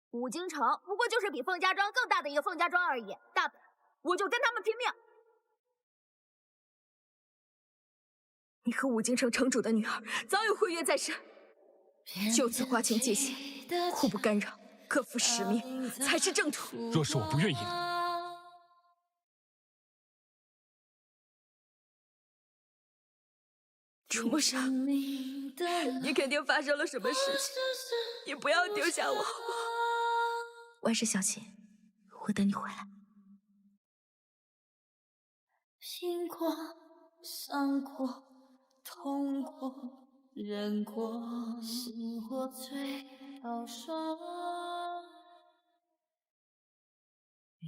五京城不过就是比凤家庄更大的一个凤家庄而已，大不了我就跟他们拼命。你和五京城城主的女儿早有婚约在身，就此划清界限，互不干扰，各负使命，才是正途。若是我不愿意呢？楚墨生，你肯定发生了什么事情，你不要丢下我好不好？万事小心，我等你回来。赢过，伤过，痛过，忍过，心或醉好说。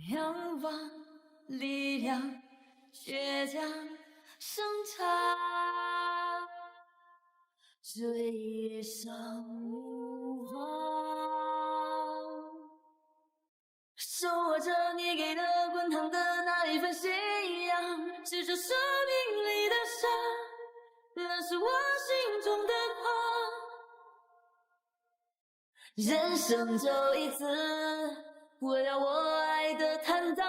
仰望力量，倔强生长，追上无望。手握着你给的滚烫的那一份信仰，执着生命里的伤，那是我心中的狂。人生就一次，我要我爱的坦荡，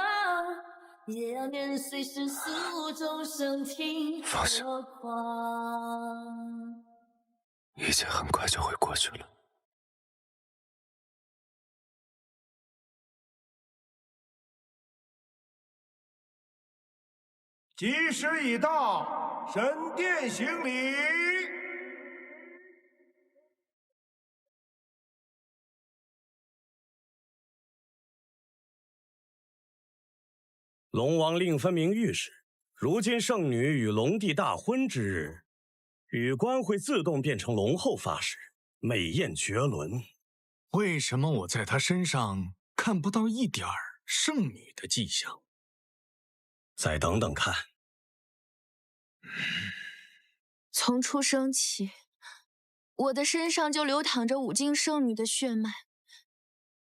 也要面随世俗众生听我狂。一切很快就会过去了。吉时已到，神殿行礼。龙王令分明谕示，如今圣女与龙帝大婚之日，羽冠会自动变成龙后发誓，美艳绝伦。为什么我在她身上看不到一点儿圣女的迹象？再等等看。从出生起，我的身上就流淌着五经圣女的血脉。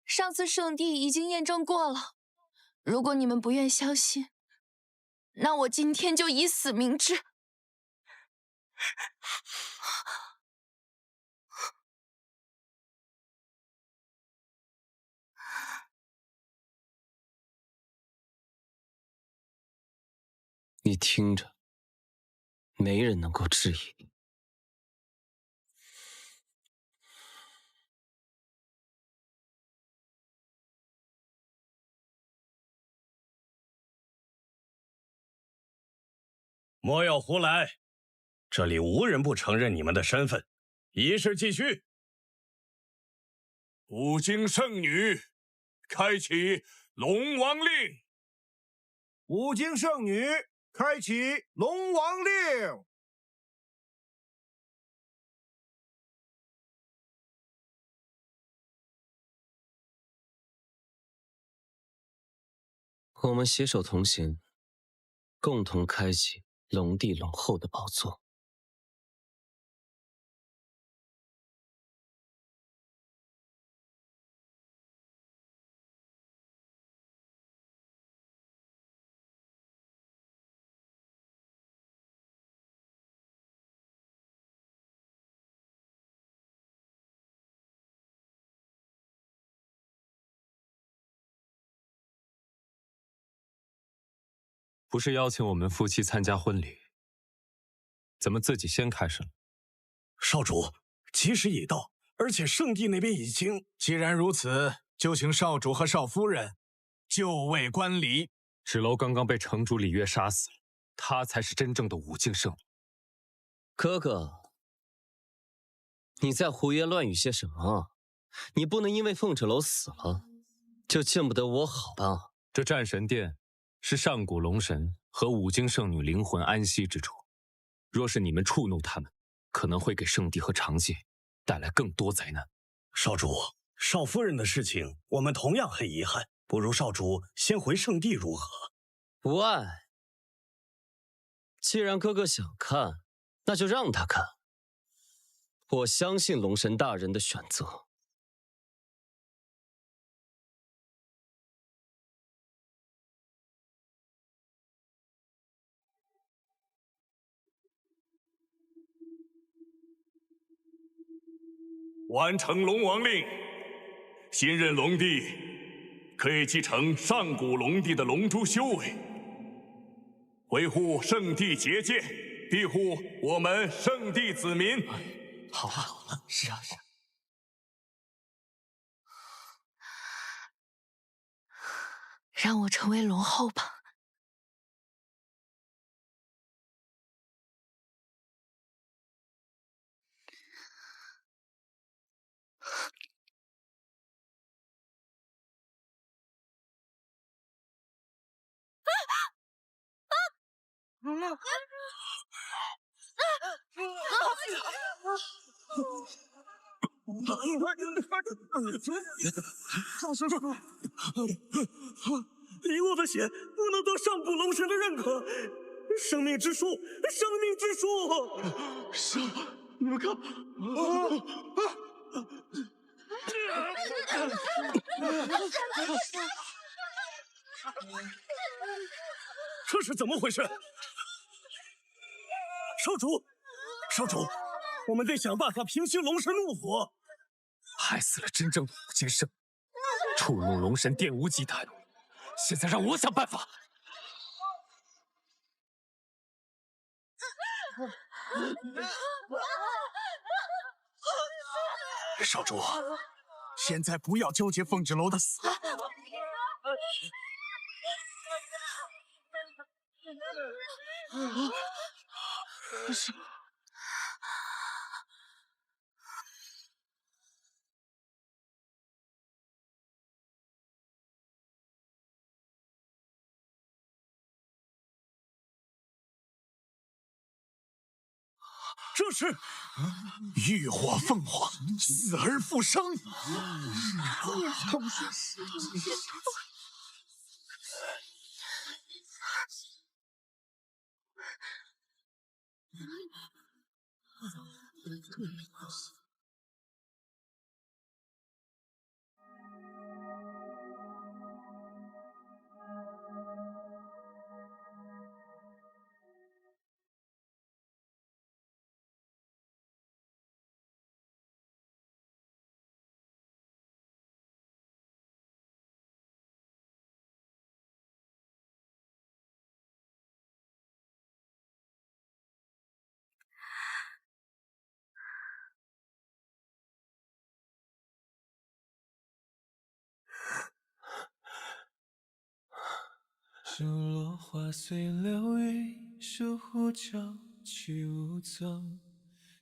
上次圣帝已经验证过了，如果你们不愿相信，那我今天就以死明志。你听着，没人能够质疑你。莫要胡来，这里无人不承认你们的身份。仪式继续。五经圣女，开启龙王令。五经圣女，开启龙王令。我们携手同行，共同开启龙帝龙后的宝座。不是邀请我们夫妻参加婚礼，怎么自己先开始了？少主，吉时已到，而且圣帝那边已经……既然如此，就请少主和少夫人就位观礼。芷楼刚刚被城主李月杀死了，她才是真正的五境圣女。哥哥，你在胡言乱语些什么？你不能因为凤轾楼死了，就见不得我好吧？这战神殿是上古龙神和五经圣女灵魂安息之处，若是你们触怒他们，可能会给圣帝和长界带来更多灾难。少主，少夫人的事情我们同样很遗憾，不如少主先回圣地如何？不爱。既然哥哥想看，那就让他看。我相信龙神大人的选择。完成龙王令，新任龙帝可以继承上古龙帝的龙珠修为，维护圣地结界，庇护我们圣地子民。好了好了，是啊是啊。让我成为龙后吧。离我的血不能得上古龙神的认可，生命之树，生命之树！上，你们看，这是怎么回事？少主，少主，我们得想办法平息龙神怒火。害死了真正的武金圣，触怒龙神玷污祭坛。现在让我想办法。少主，现在不要纠结凤芷楼的死。这是浴火凤凰，死而复生。数落花随流云，疏忽旧去无踪。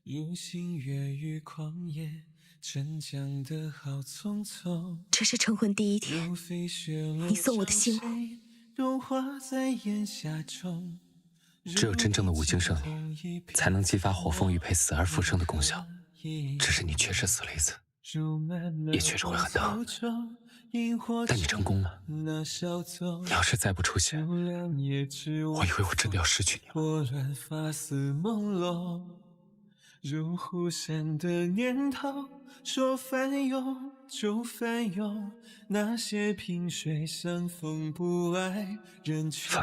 如星月与狂野，沉江的好匆匆。这是成婚第一天，你送我的信物。融化在烟霞中。只有真正的武经圣女，才能激发火凤玉佩死而复生的功效。只是你确实死了一次，也确实会很疼。但你成功了。你要是再不出现，我以为我真的要失去你了。拨乱发丝朦胧，如忽闪的念头，说翻涌就翻涌。那些萍水相逢不爱，人去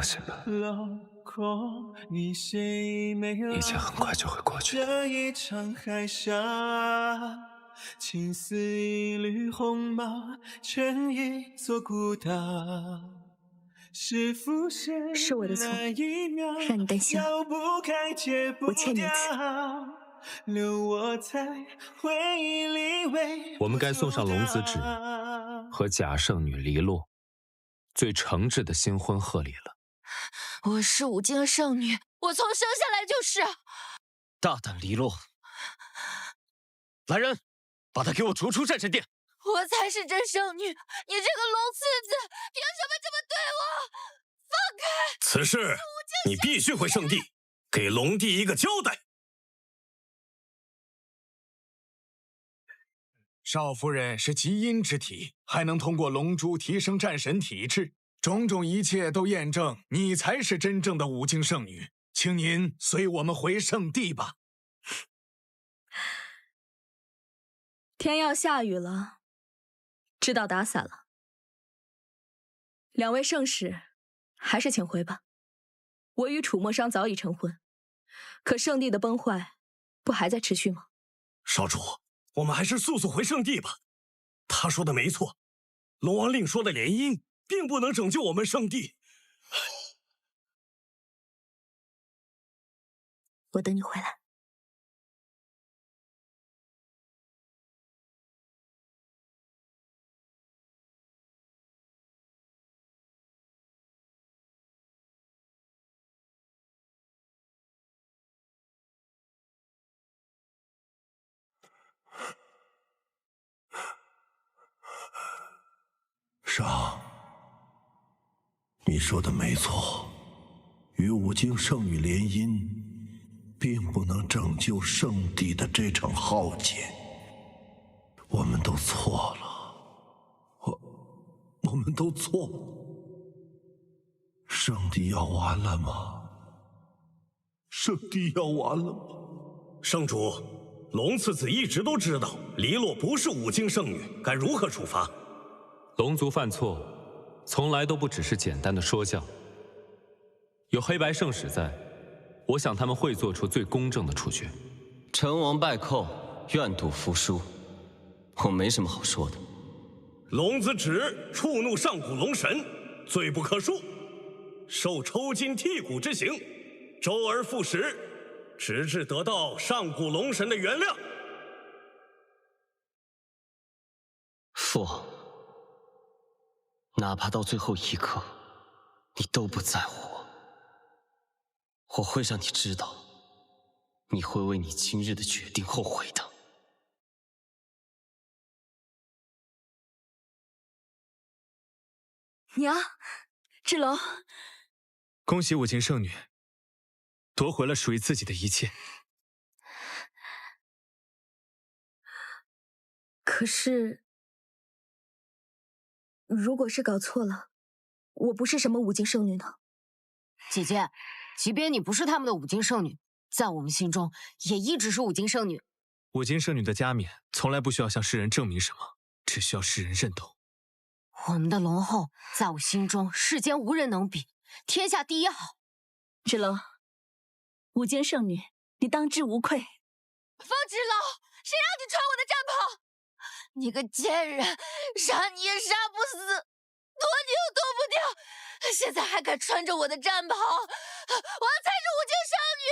楼空。一切很快就会过去的。这一场海峡。青丝一缕红毛，成一座孤岛。是我的错，让你担心了。我欠你一次。我们该送上龙子纸和假圣女黎洛最诚挚的新婚贺礼了。我是武经圣女，我从生下来就是。大胆黎洛！来人！把他给我逐出战神殿！我才是真圣女，你这个龙次子，凭什么这么对我？放开！此事你必须回圣地，给龙帝一个交代。少夫人是极阴之体，还能通过龙珠提升战神体质，种种一切都验证你才是真正的武经圣女。请您随我们回圣地吧。天要下雨了，知道打伞了。两位圣使，还是请回吧。我与楚墨商早已成婚，可圣地的崩坏，不还在持续吗？少主，我们还是速速回圣地吧。他说的没错，龙王令说的联姻，并不能拯救我们圣地。我等你回来。伤，你说的没错，与五经圣女联姻，并不能拯救圣地的这场浩劫。我们都错了，我们都错了。圣地要完了吗？圣地要完了吗？圣主，龙次子一直都知道黎洛不是五经圣女，该如何处罚？龙族犯错，从来都不只是简单的说教。有黑白圣使在，我想他们会做出最公正的处决。成王败寇，愿赌服输，我没什么好说的。龙子指触怒上古龙神，罪不可恕，受抽筋剔骨之刑，周而复始，直至得到上古龙神的原谅。父王，哪怕到最后一刻，你都不在乎我，我会让你知道，你会为你今日的决定后悔的。娘，志龙，恭喜五经圣女夺回了属于自己的一切。可是，如果是搞错了，我不是什么五经圣女呢？姐姐，即便你不是他们的五经圣女，在我们心中也一直是五经圣女。五经圣女的加冕从来不需要向世人证明什么，只需要世人认同。我们的龙后在我心中世间无人能比，天下第一好。志龙，五经圣女，你当之无愧。风之龙，谁让你穿我的战袍？你个贱人，杀你也杀不死，躲你又躲不掉，现在还敢穿着我的战袍！我才是五经圣女，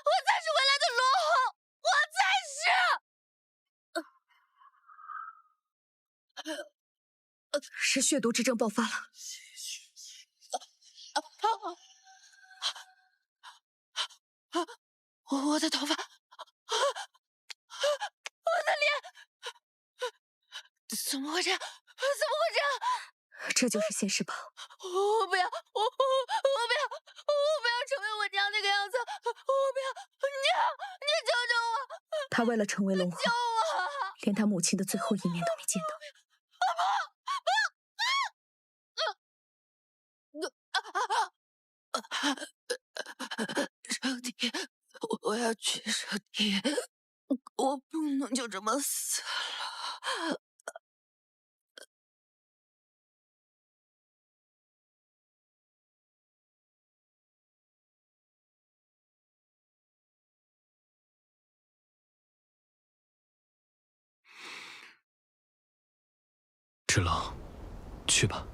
我才是未来的龙后，我才是！是血毒之症爆发了。我的头发，我的脸，怎么会这样？怎么会这样？这就是现世宝。我不要，我不要成为我娘那个样子！我不要，娘，你救救我！他为了成为龙后，连他母亲的最后一面都没见到。圣地，我要去圣地，我不能就这么死了。志龙，去吧。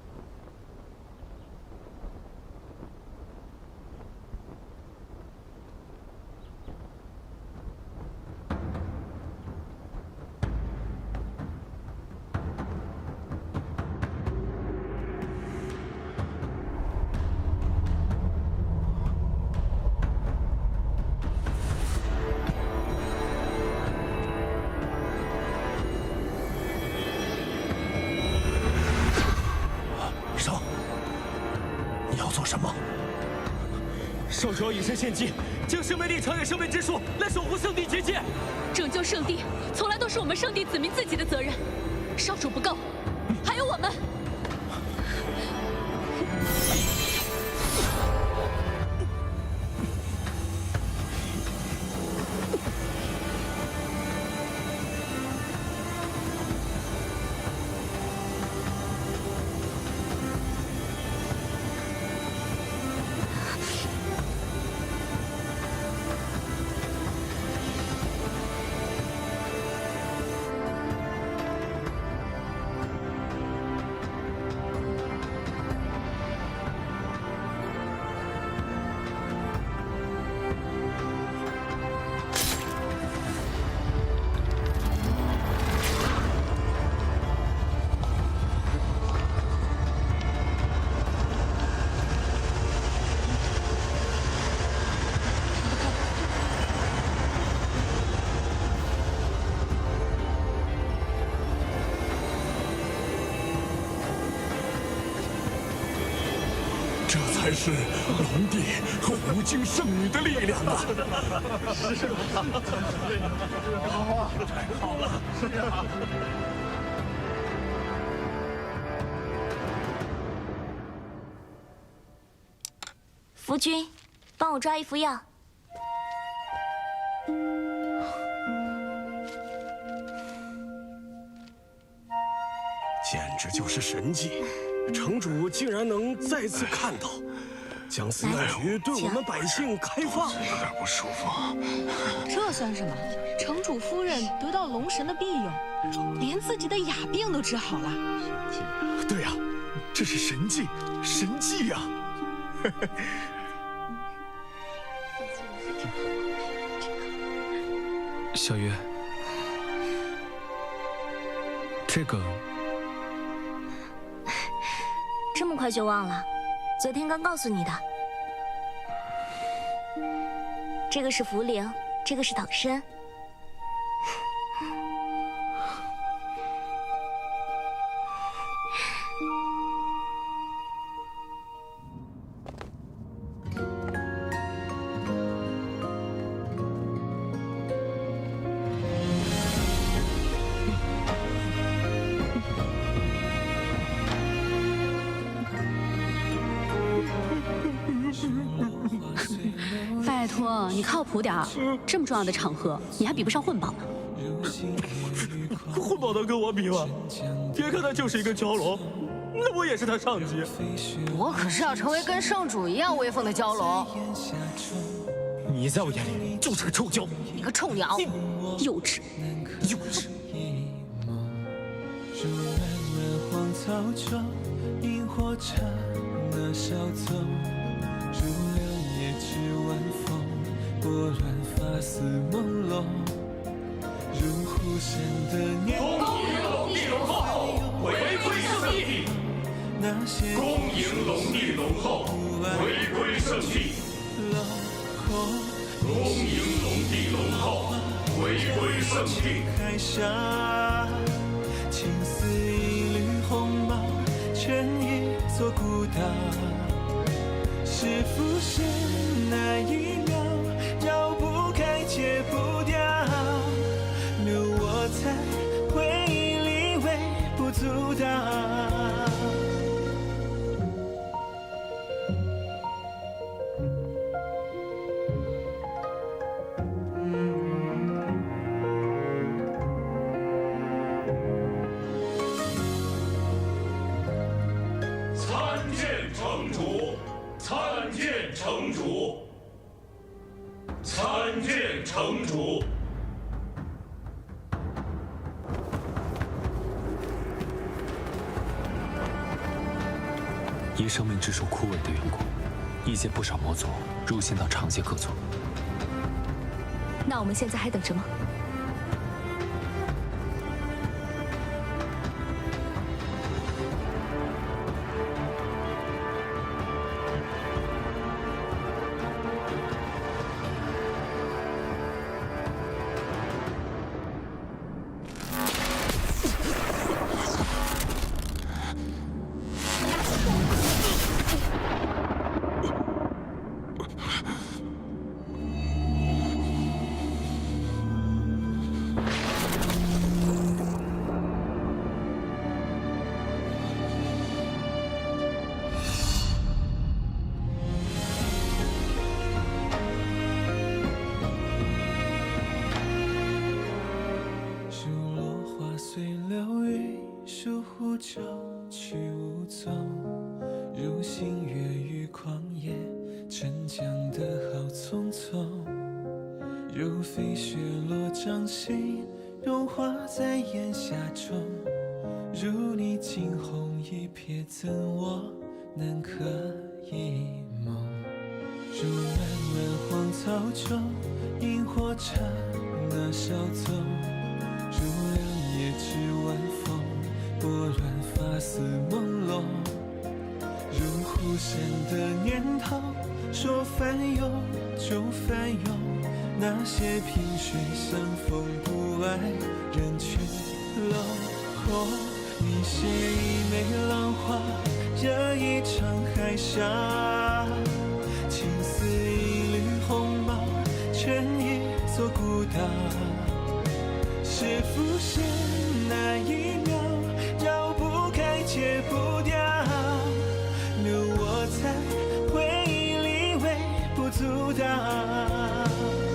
少主要以身献祭，将生命力传给生命之树，来守护圣地结界。拯救圣地，从来都是我们圣地子民自己的责任。少主不够，还有我们。这才是龙帝和无精圣女的力量啊！是啊，好啊，太好了，是啊。夫君，帮我抓一副药。简直就是神迹！城主竟然能再次看到，将司药局对我们百姓开放，有点不舒服。这算什么？城主夫人得到龙神的庇佑，连自己的哑病都治好了。对呀，这是神迹，神迹呀！小月，这个这么快就忘了？昨天刚告诉你的。这个是茯苓，这个是党参。拜托，你靠谱点儿，这么重要的场合，你还比不上混宝呢。混宝能跟我比吗？别看他就是一个蛟龙，那我也是他上级。我可是要成为跟圣主一样威风的蛟龙。你在我眼里就是个臭蛟，你个臭鸟，幼稚，幼稚。荒草中，萤火刹那小走，如两夜之晚风，拨乱发丝朦胧，如呼声的念头。恭迎龙帝龙后，回归圣地。恭迎龙帝龙后，回归圣地。恭迎龙帝龙后，回归圣地。海峡，青丝一缕红毛，成一座孤岛。是浮现那一秒，绕不开，戒不掉，留我在回忆里微不足道。参见城主，参见城主，参见城主。因生命之树枯萎的缘故，异界不少魔族入侵到长界各族。那我们现在还等什么？疏忽就去无踪，如星月于旷野，沉降的好匆匆，如飞雪落掌心，融化在炎夏中。如你惊鸿一瞥，怎我能可一梦？如漫漫荒草中，萤火刹那小走，如两夜之晚风，拨乱发丝朦胧，如忽闪的念头，说翻涌就翻涌。那些萍水相逢不爱人去楼空，你是一枚浪花，这一场海峡，情似一缕鸿毛，成一座孤岛。是浮现那一秒，绕不开，戒不掉，留我在回忆里微不足道。